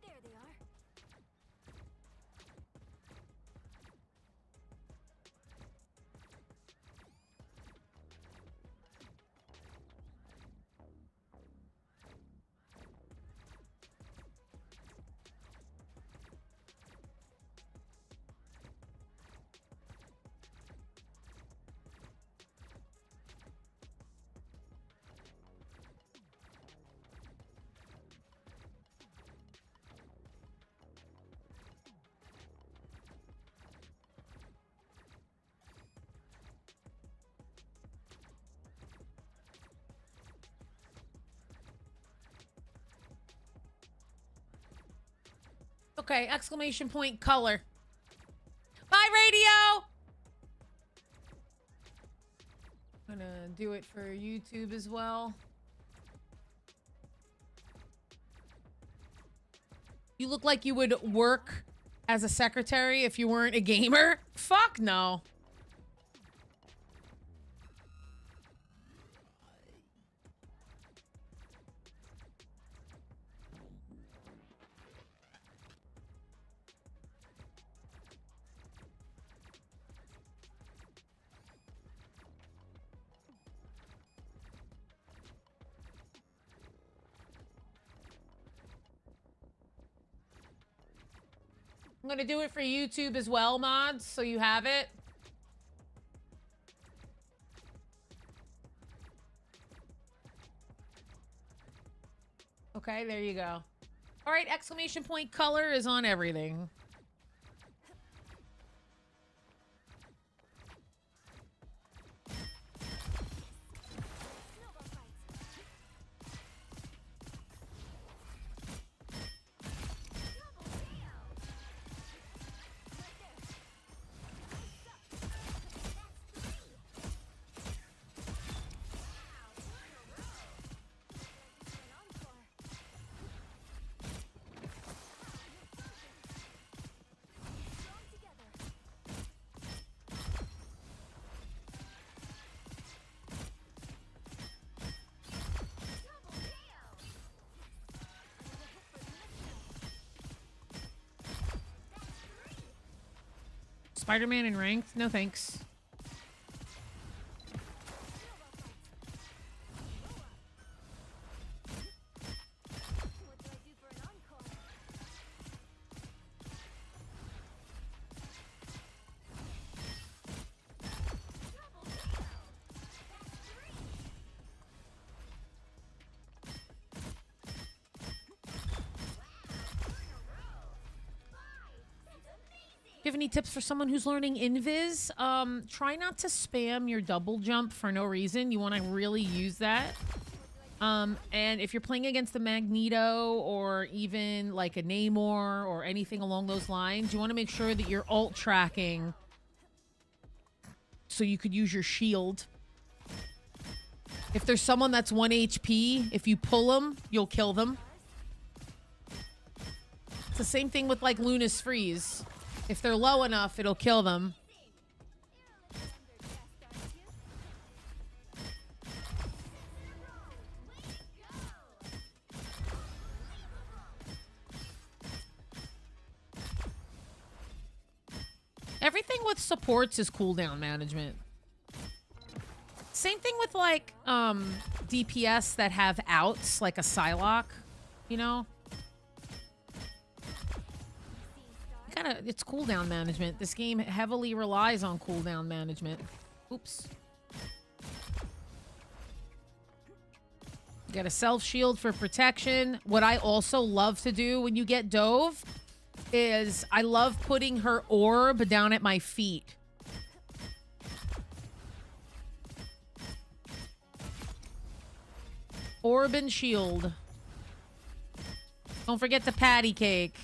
There they are. Okay, exclamation point color. Bye, radio! I'm gonna do it for YouTube as well. You look like you would work as a secretary if you weren't a gamer. Fuck no. I'm gonna do it for YouTube as well, mods, so you have it. Okay, there you go. All right, exclamation point color is on everything. Spider-Man in ranked? No thanks. Do you have any tips for someone who's learning invis? Try not to spam your double jump for no reason. You want to really use that. And if you're playing against the Magneto or even like a Namor or anything along those lines, you want to make sure that you're alt tracking so you could use your shield. If there's someone that's 1 HP, if you pull them, you'll kill them. It's the same thing with like Luna's Freeze. If they're low enough, it'll kill them. Everything with supports is cooldown management. Same thing with like DPS that have outs, like a Psylocke, you know? It's cooldown management. This game heavily relies on cooldown management. Oops. You got a self shield for protection. What I also love to do when you get dove is I love putting her orb down at my feet. Orb and shield. Don't forget the patty cake.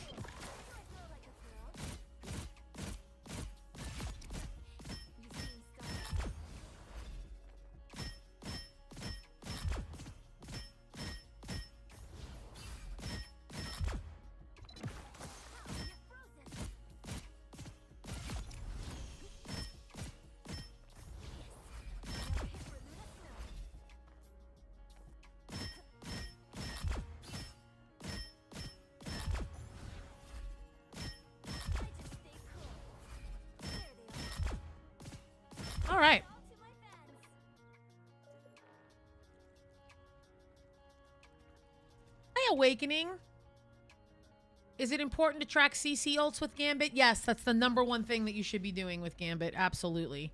All right. Hi, Awakening. Is it important to track CC ults with Gambit? Yes, that's the #1 thing that you should be doing with Gambit. Absolutely.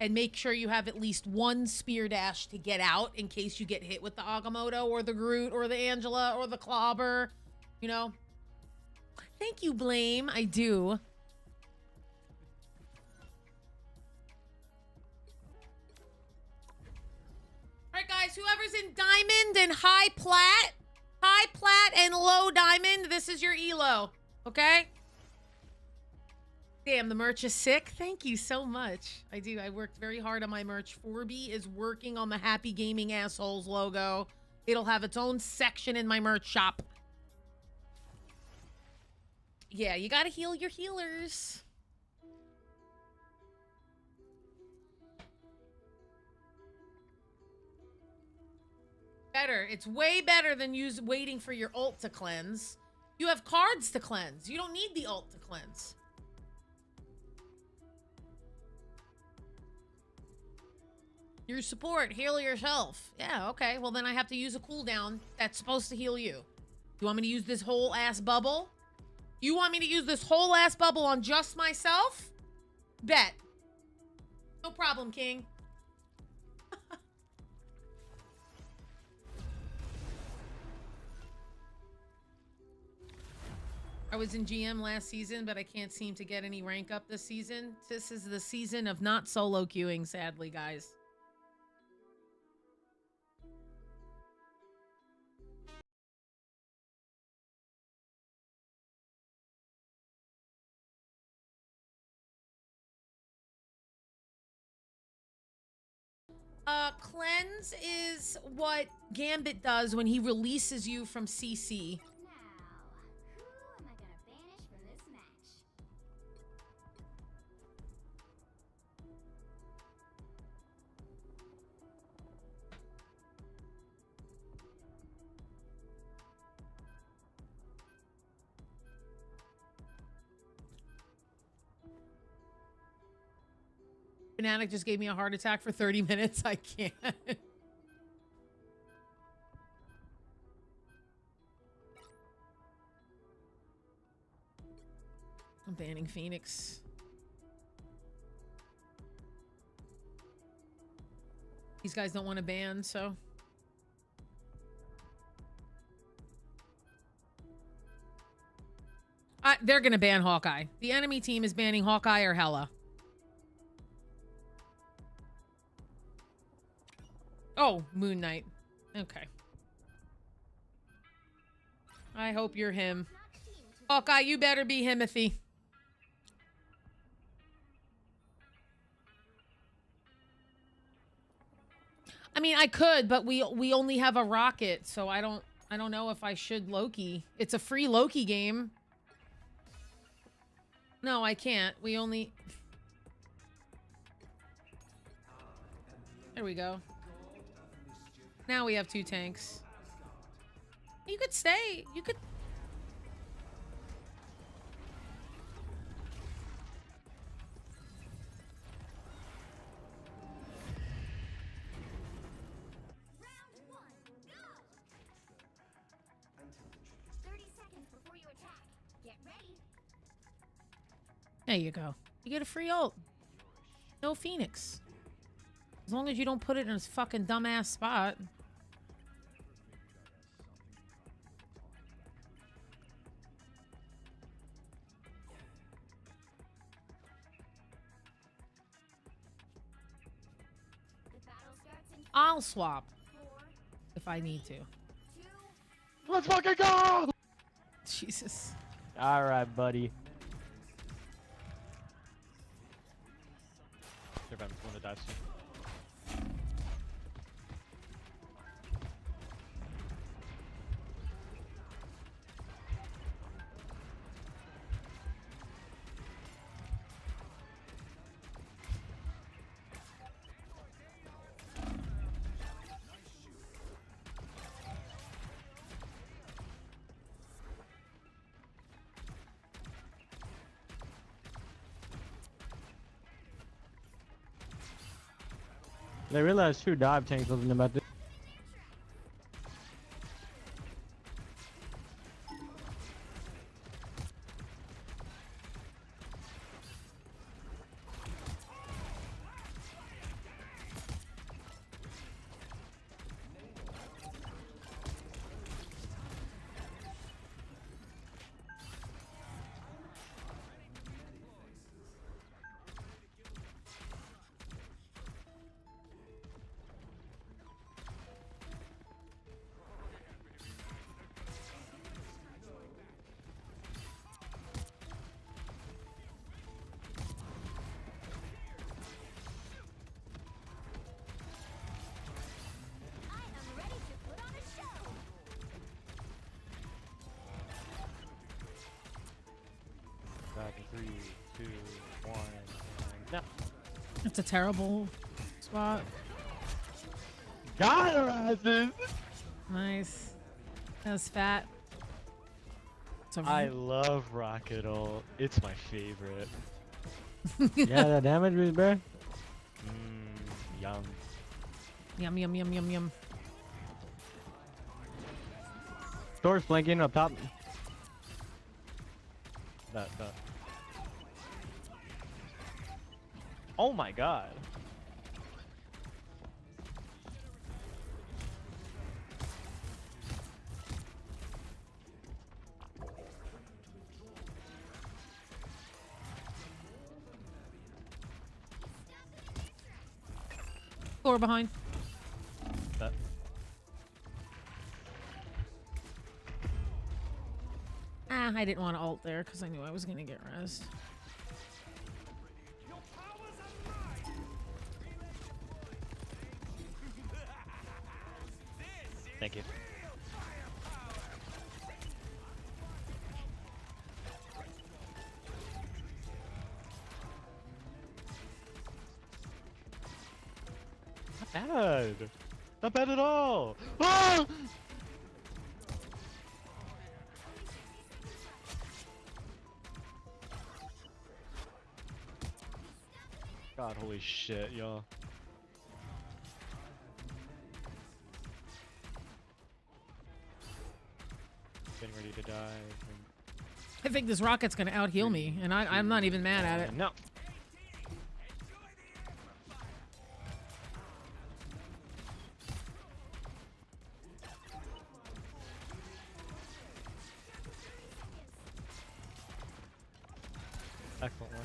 And make sure you have at least one spear dash to get out in case you get hit with the Agamotto or the Groot or the Angela or the Clobber. You know? Thank you, Blame. I do. All right, guys, whoever's in diamond and high plat and low diamond, this is your elo, okay? Damn, the merch is sick. Thank you so much. I do. I worked very hard on my merch. 4B is working on the Happy Gaming Assholes logo. It'll have its own section in my merch shop. Yeah, you gotta heal your healers. Better. It's way better than waiting for your ult to cleanse. You have cards to cleanse. You don't need the ult to cleanse. Your support, heal yourself. Yeah, okay. Well, then I have to use a cooldown that's supposed to heal you. You want me to use this whole ass bubble? You want me to use this whole ass bubble on just myself? Bet. No problem, King. I was in GM last season, but I can't seem to get any rank up this season. This is the season of not solo queuing, sadly, guys. Cleanse is what Gambit does when he releases you from CC. Now, who am I gonna banish from this match? Fnatic just gave me a heart attack for 30 minutes. I can't. I'm banning Phoenix. These guys don't want to ban, so. They're going to ban Hawkeye. The enemy team is banning Hawkeye or Hela. Oh, Moon Knight. Okay. I hope you're him. Hawkeye, you better be Himothy. I mean, I could, but we only have a rocket, so I don't know if I should Loki. It's a free Loki game. No, I can't. We only... There we go. Now we have 2 tanks. You could stay. You could... Round 1, go! 30 seconds before you attack. Get ready. There you go. You get a free ult. No Phoenix. As long as you don't put it in his fucking dumbass spot. The battle starts in I'll swap 4, if I need to. 2, Let's fucking go! Jesus. All right, buddy. Everyone's going to die soon. They realized 2 dive tanks wasn't about this. back in 3, 2, 1, and now. It's a terrible spot. Got her asses! Nice. That was fat. So I love Rocket Ult. It's my favorite. Yeah, that damage was bro. Yum. Yum yum yum yum yum. Doors flanking up top. That. Oh my god. Four behind. That. I didn't want to ult there because I knew I was gonna get res. Thank you. Not bad. Not bad at all. Ah! God, holy shit, y'all. Getting ready to die. I think this rocket's gonna out heal me, and I'm not even mad at it. No. Excellent one.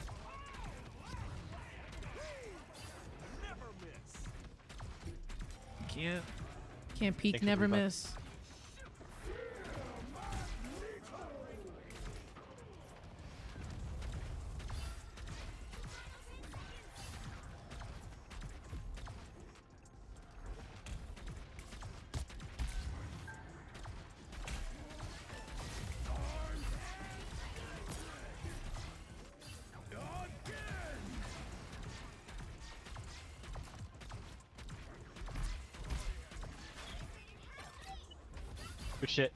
Can't peek, Thanks for never the rebuff. miss. Good shit.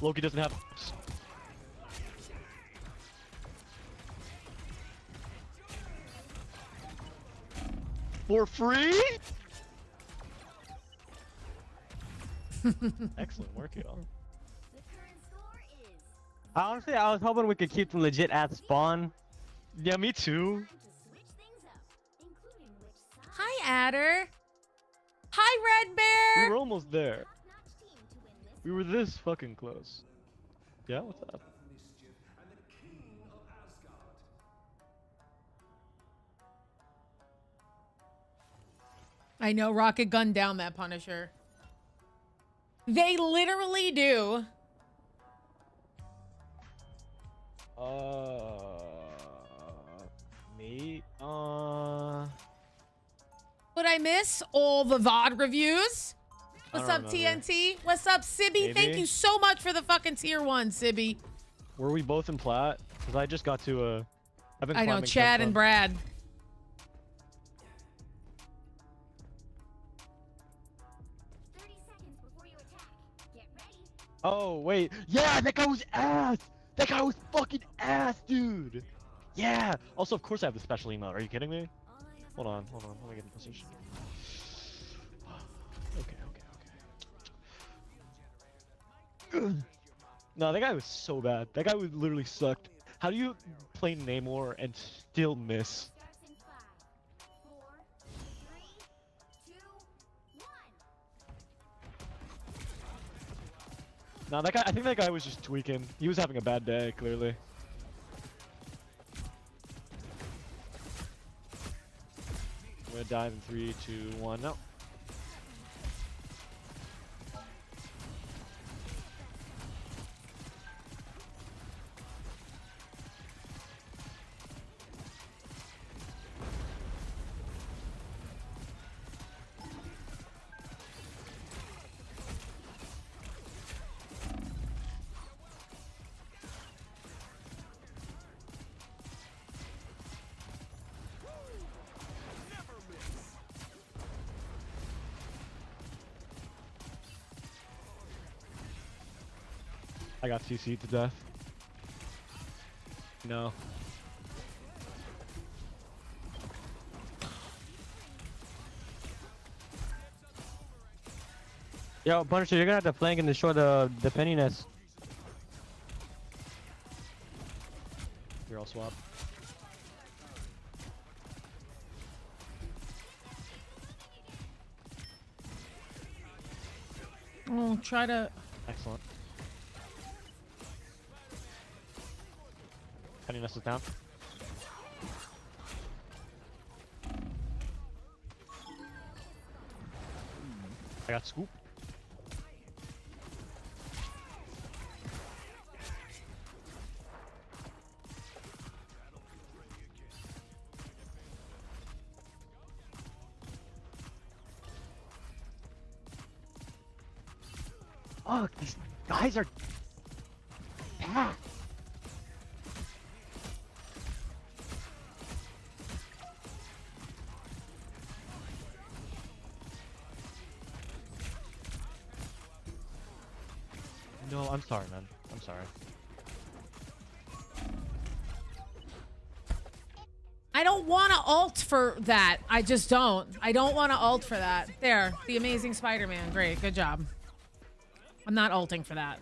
Loki doesn't have. For free? Excellent work, y'all. The current score is Honestly, I was hoping we could keep them legit at spawn. Yeah, me too. time to switch things up, including which side Hi, Adder. Hi, Red We Bear. were almost there. top-notch team to win this. We were this fucking close. Yeah, what's up? I know, rocket gun down that Punisher. They literally do. Me? Would I miss all the VOD reviews? What's I up, don't remember. TNT? What's up, Sibby? Thank Maybe. you so much for the fucking tier 1, Sibby. Were we both in plat? Because I just got to, I've been I know, climbing Chad since, and Brad. 30 seconds before you attack. Get ready. Oh, wait. Yeah, that guy was ass! That guy was fucking ass, dude! Yeah! Also, of course I have the special emote. Are you kidding me? Hold on. Let me get in position. Okay. No, that guy was so bad. That guy was literally sucked. How do you play Namor and still miss? Starts in 5, 4, 3, No, that guy. I think that guy was just tweaking. He was having a bad day, clearly. I'm gonna dive in 3, 2, 1. No. I got CC'd to death. No. Yo, Punisher, you're gonna have to flank and destroy the penny nest. Here, I'll swap. Oh, try to. Excellent. Penny nest is down. I got scoop. Oh, these guys are packed. No, I'm sorry, man. I'm sorry. I don't want to ult for that. I just don't. I don't want to ult for that. There, the Amazing Spider-Man. Great, good job. I'm not ulting for that.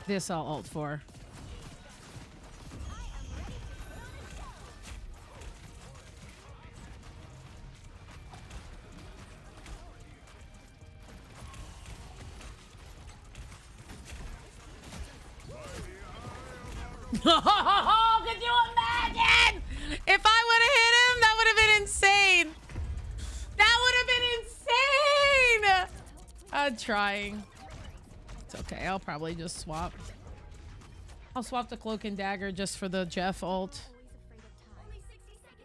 This I'll ult for. Could you imagine? If I would have hit him, that would have been insane. That would have been insane. I'm trying. It's okay. I'll probably just swap. I'll swap the cloak and dagger just for the Jeff ult.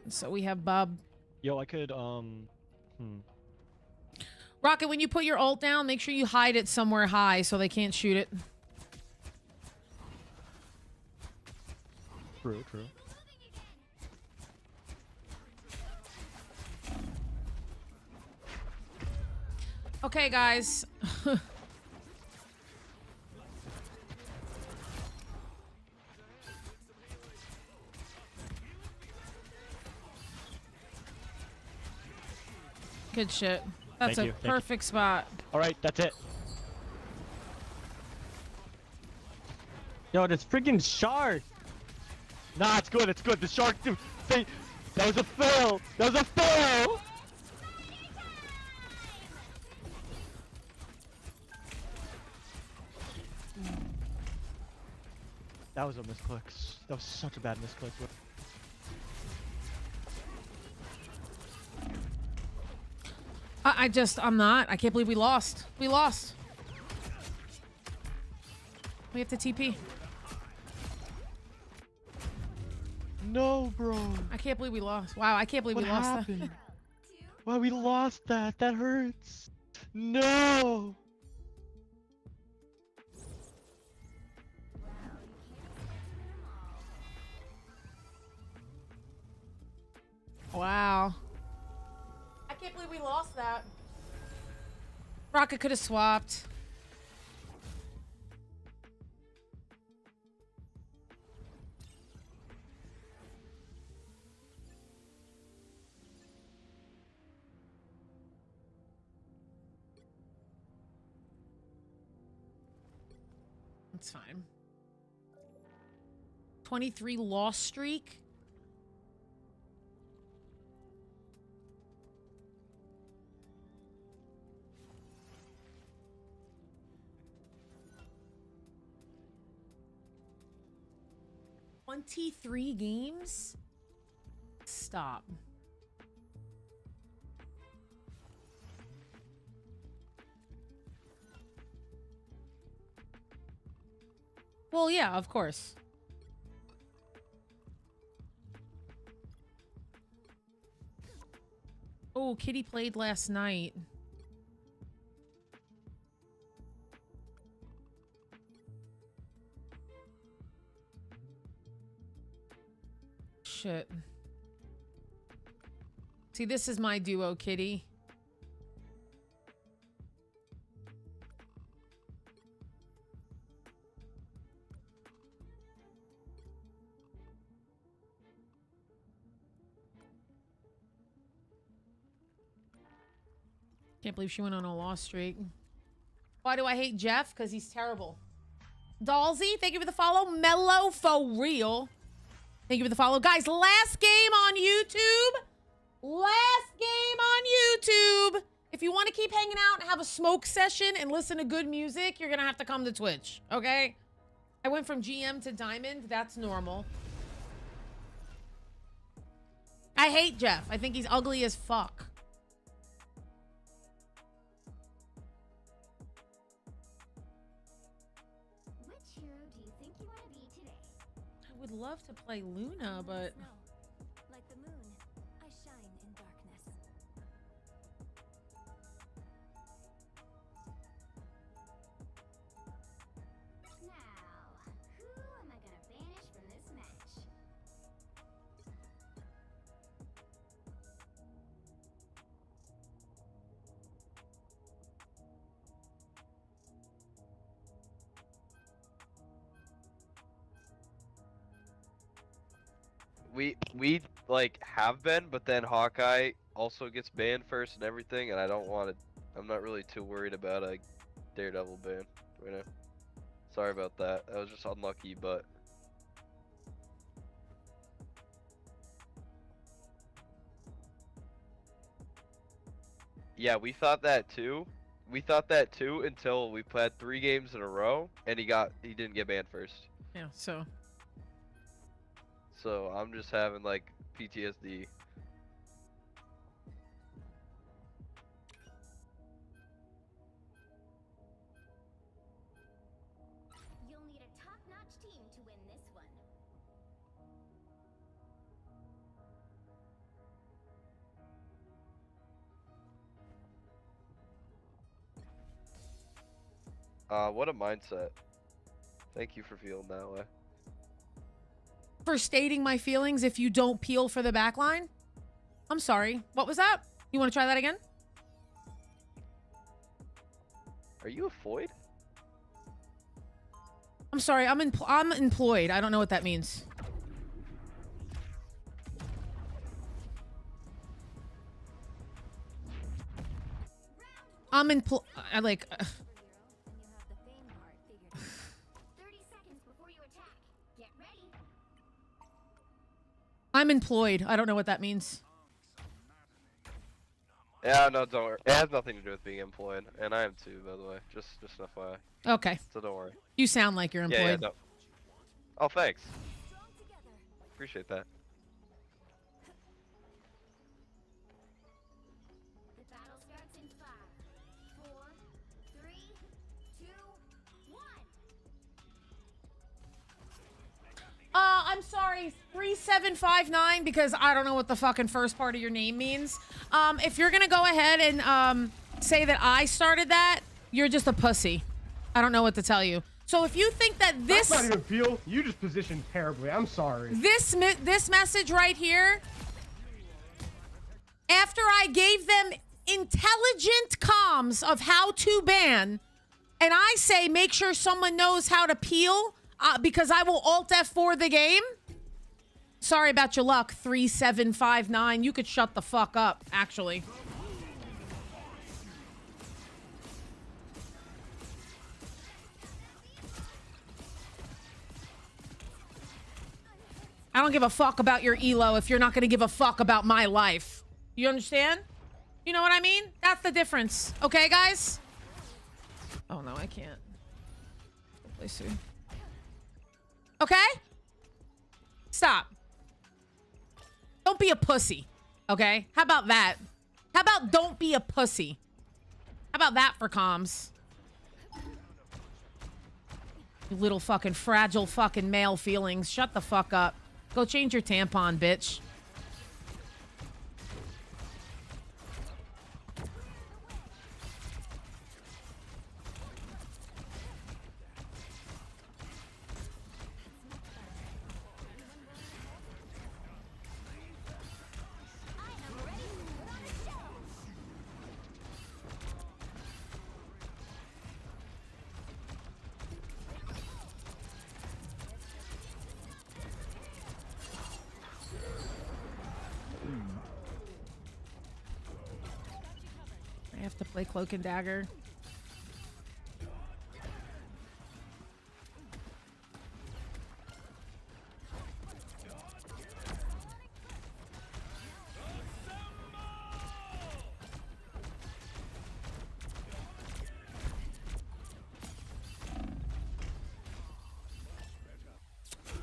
So we have Bub. Yo, I could, Rocket, when you put your ult down, make sure you hide it somewhere high so they can't shoot it. True, true. Okay, guys. Good shit. That's Thank a you, thank you. perfect spot. Alright, that's it. Yo, this freaking shark. Nah, it's good, it's good. The shark, dude. That was a fail. That was a fail. That was a misclick. That was such a bad misclick. I'm not. I can't believe we lost. We lost. We have to TP. No, bro. I can't believe we lost. Wow, I can't believe What we lost happened? that. Why we lost that? That hurts. No. Wow. I can't believe we lost that. Rocket could have swapped. That's fine. 23 loss streak. 23 games? Stop. Well, yeah, of course. Oh, Kitty played last night. Shit. See, this is my duo, Kitty. Can't believe she went on a loss streak. Why do I hate Jeff? Because he's terrible. Dalsy, thank you for the follow. Mellow for real. Thank you for the follow. Guys, last game on YouTube. Last game on YouTube. If you want to keep hanging out and have a smoke session and listen to good music, you're going to have to come to Twitch, okay? I went from GM to Diamond. That's normal. I hate Jeff. I think he's ugly as fuck. I would love to play Luna, but... Like the moon, I shine in darkness. Now, who am I gonna banish from this match? We like have been, but then Hawkeye also gets banned first and everything, and I don't want to. I'm not really too worried about a Daredevil ban right now. Sorry about that. That was just unlucky, but yeah, we thought that too. We thought that too until we played 3 games in a row, and he didn't get banned first. Yeah, so... So I'm just having like PTSD. You'll need a top-notch team to win this one. What a mindset. Thank you for feeling that way. For stating my feelings if you don't peel for the backline? I'm sorry. What was that? You want to try that again? Are you a Floyd? I'm sorry. I'm employed. I don't know what that means. I'm employed. I like... And you'll have the fame part figured out. 30 seconds before you attack. Get ready. I'm employed. I don't know what that means. Yeah, no, don't worry. It has nothing to do with being employed, and I am too, by the way. Just an FYI. Okay. So don't worry. You sound like you're employed. Yeah, no. Oh, thanks. Strong together. Appreciate that. The battle starts in 5, 4, 3, 2, 1. I'm sorry, 3759, because I don't know what the fucking first part of your name means. If you're gonna go ahead and say that I started that, you're just a pussy. I don't know what to tell you. So if you think that this... That's not even feel. You just positioned terribly. I'm sorry. This message right here, after I gave them intelligent comms of how to ban, and I say make sure someone knows how to peel, because I will Alt F4 the game. Sorry about your luck, 3759. You could shut the fuck up, actually. I don't give a fuck about your elo if you're not going to give a fuck about my life. You understand? You know what I mean? That's the difference. Okay, guys? Oh, no, I can't. Play soon. Okay? Stop. Don't be a pussy. Okay? How about that? How about don't be a pussy? How about that for comms? You little fucking fragile fucking male feelings. Shut the fuck up. Go change your tampon, bitch. I have to play Cloak and Dagger.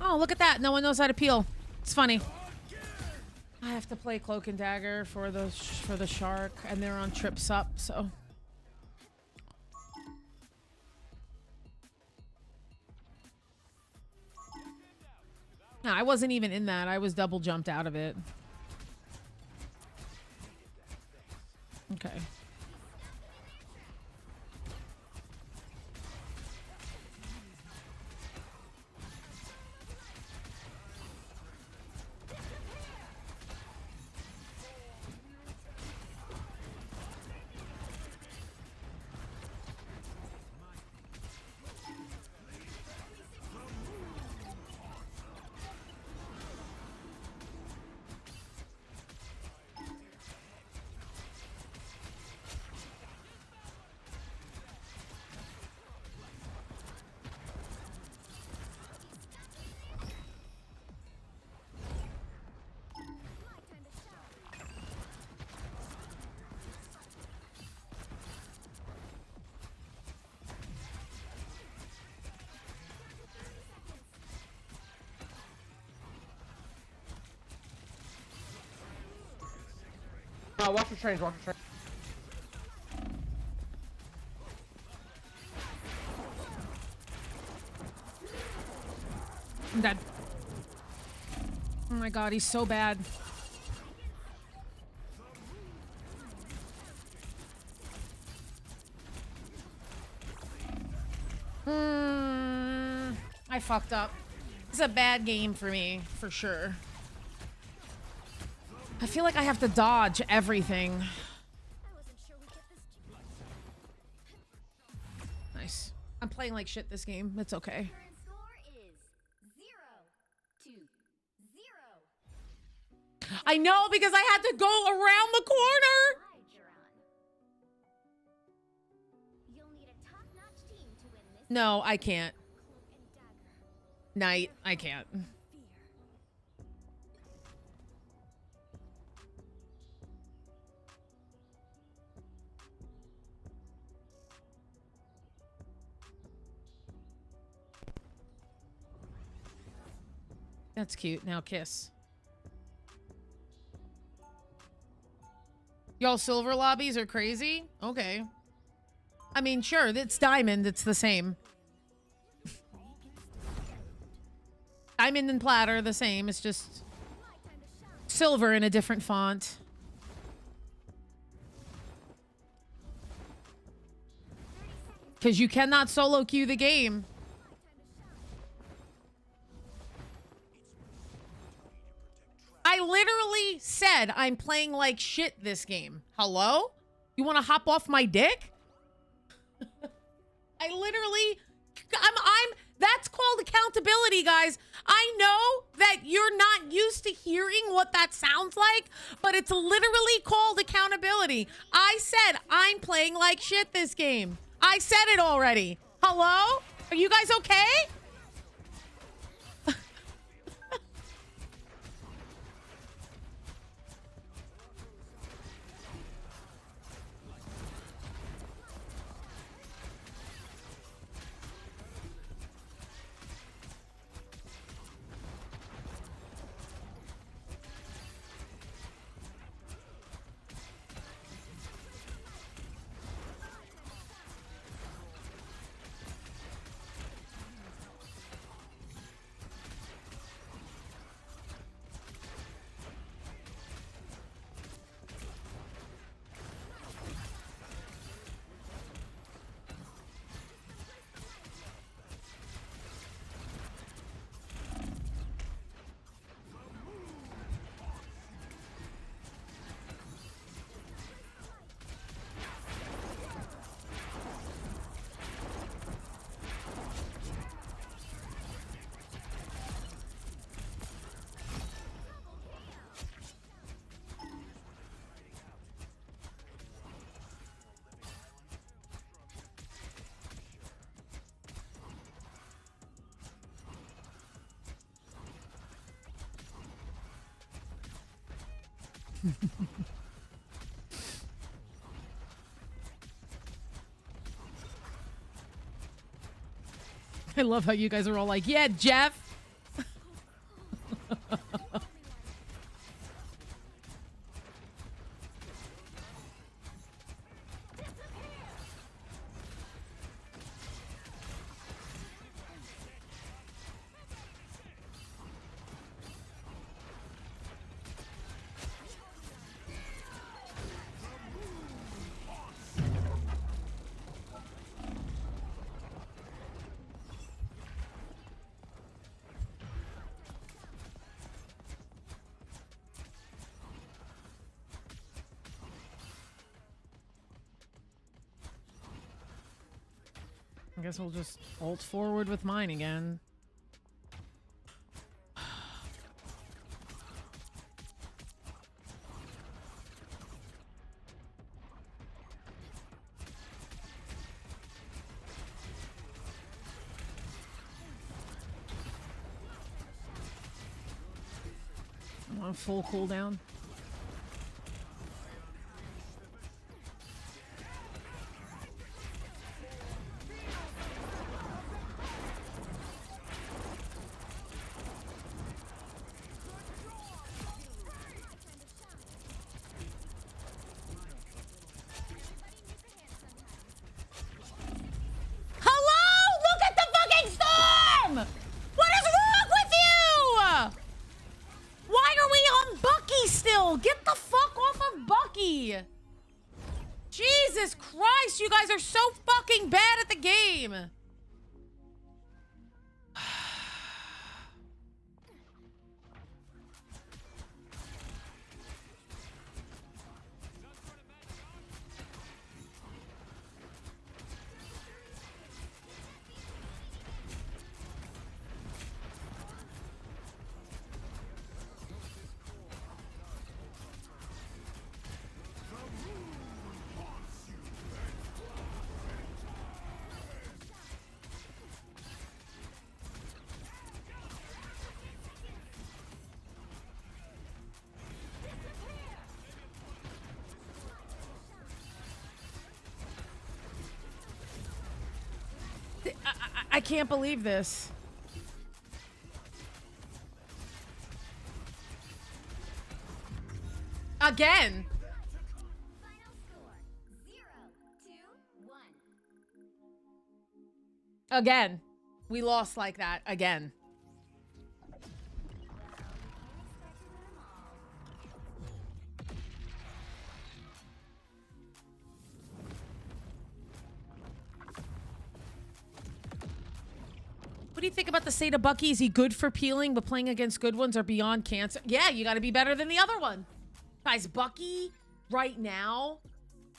Oh, look at that. No one knows how to peel. It's funny. I have to play Cloak and Dagger for the shark, and they're on trips up, so. No, I wasn't even in that. I was double jumped out of it. Okay. Watch the trains, watch the trains. I'm dead. Oh my god, he's so bad. I fucked up. It's a bad game for me, for sure. I feel like I have to dodge everything. I wasn't sure we'd get this. Nice. I'm playing like shit this game. It's okay. Current score is 0-0. I know, because I had to go around the corner. Side you're on. You'll need a top-notch team to win this. No, I can't. Cloak and Dagger. Knight, I can't. Fear. That's cute. Now kiss. Y'all silver lobbies are crazy? Okay. I mean, sure, it's diamond. It's the same. Diamond and plat are the same. It's just silver in a different font. Because you cannot solo queue the game. I literally said I'm playing like shit this game. Hello? You want to hop off my dick? I literally, that's called accountability, guys. I know that you're not used to hearing what that sounds like, but it's literally called accountability. I said I'm playing like shit this game. I said it already. Hello? Are you guys okay? I love how you guys are all like, yeah, Jeff. I guess we'll just ult forward with mine again. I'm on full cooldown. Hello? Look at the fucking storm! What is wrong with you? Why are we on Bucky still? Get the fuck off of Bucky! Jesus Christ, you guys are so fucking bad at the game! I can't believe this. Again. Final score 0-1. Again. We lost like that again. What do you think about the state of Bucky? Is he good for peeling, but playing against good ones are beyond cancer? Yeah, you got to be better than the other one. Guys, Bucky right now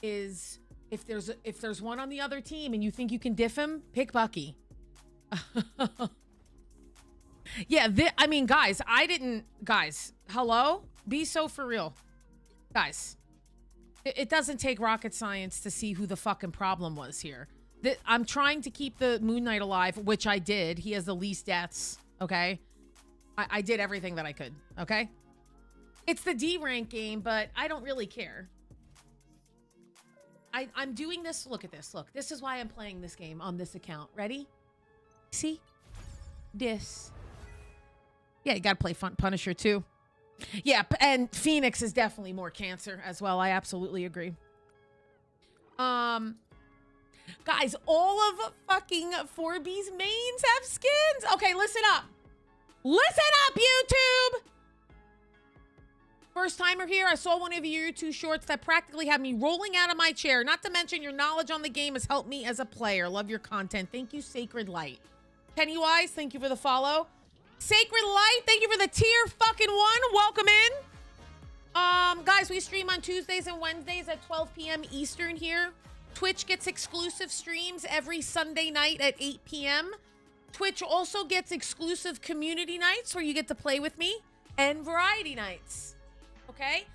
is, if there's one on the other team and you think you can diff him, pick Bucky. Yeah, I mean, guys, guys, hello? Be so for real. Guys, it doesn't take rocket science to see who the fucking problem was here. I'm trying to keep the Moon Knight alive, which I did. He has the least deaths, okay? I did everything that I could, okay? It's the D rank game, but I don't really care. I'm doing this. Look at this. Look, this is why I'm playing this game on this account. Ready? See? This. Yeah, you gotta play Punisher too. Yeah, and Phoenix is definitely more cancer as well. I absolutely agree. Guys, all of fucking 4B's mains have skins. Okay, listen up. Listen up, YouTube. First timer here, I saw one of your YouTube shorts that practically had me rolling out of my chair. Not to mention your knowledge on the game has helped me as a player. Love your content. Thank you, Sacred Light. Pennywise, thank you for the follow. Sacred Light, thank you for the tier fucking 1. Welcome in. Guys, we stream on Tuesdays and Wednesdays at 12 p.m. Eastern here. Twitch gets exclusive streams every Sunday night at 8 p.m. Twitch also gets exclusive community nights where you get to play with me and variety nights. Okay?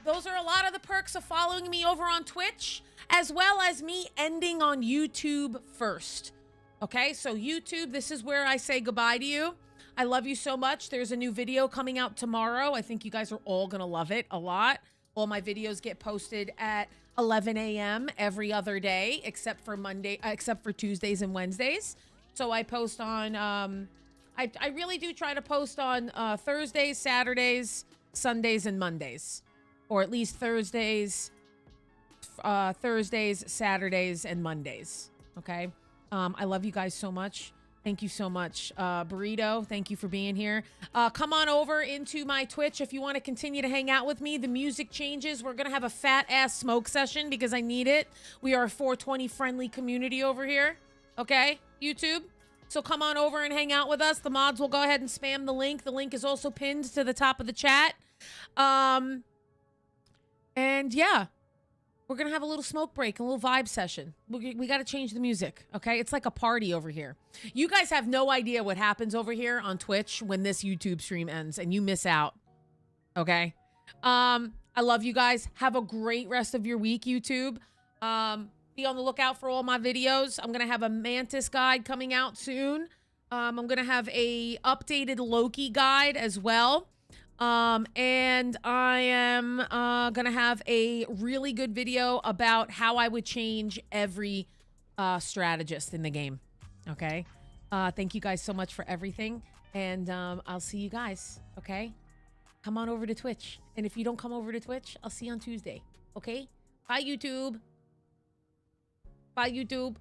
Those are a lot of the perks of following me over on Twitch, as well as me ending on YouTube first. Okay? So YouTube, this is where I say goodbye to you. I love you so much. There's a new video coming out tomorrow. I think you guys are all gonna love it a lot. All my videos get posted at 11 a.m. every other day, except for Tuesdays and Wednesdays. So I post on, I really do try to post on Thursdays, Saturdays, Sundays, and Mondays. Or at least Thursdays, Saturdays, and Mondays. Okay? I love you guys so much. Thank you so much. Burrito, thank you for being here. Come on over into my Twitch if you want to continue to hang out with me. The music changes. We're going to have a fat-ass smoke session because I need it. We are a 420-friendly community over here. Okay? YouTube? So come on over and hang out with us. The mods will go ahead and spam the link. The link is also pinned to the top of the chat. And yeah. We're going to have a little smoke break, a little vibe session. We got to change the music, okay? It's like a party over here. You guys have no idea what happens over here on Twitch when this YouTube stream ends, and you miss out, okay? I love you guys. Have a great rest of your week, YouTube. Be on the lookout for all my videos. I'm going to have a Mantis guide coming out soon. I'm going to have a updated Loki guide as well. And I am gonna have a really good video about how I would change every strategist in the game. Okay? Thank you guys so much for everything. And I'll see you guys. Okay? Come on over to Twitch. And if you don't come over to Twitch, I'll see you on Tuesday. Okay? Bye, YouTube. Bye, YouTube.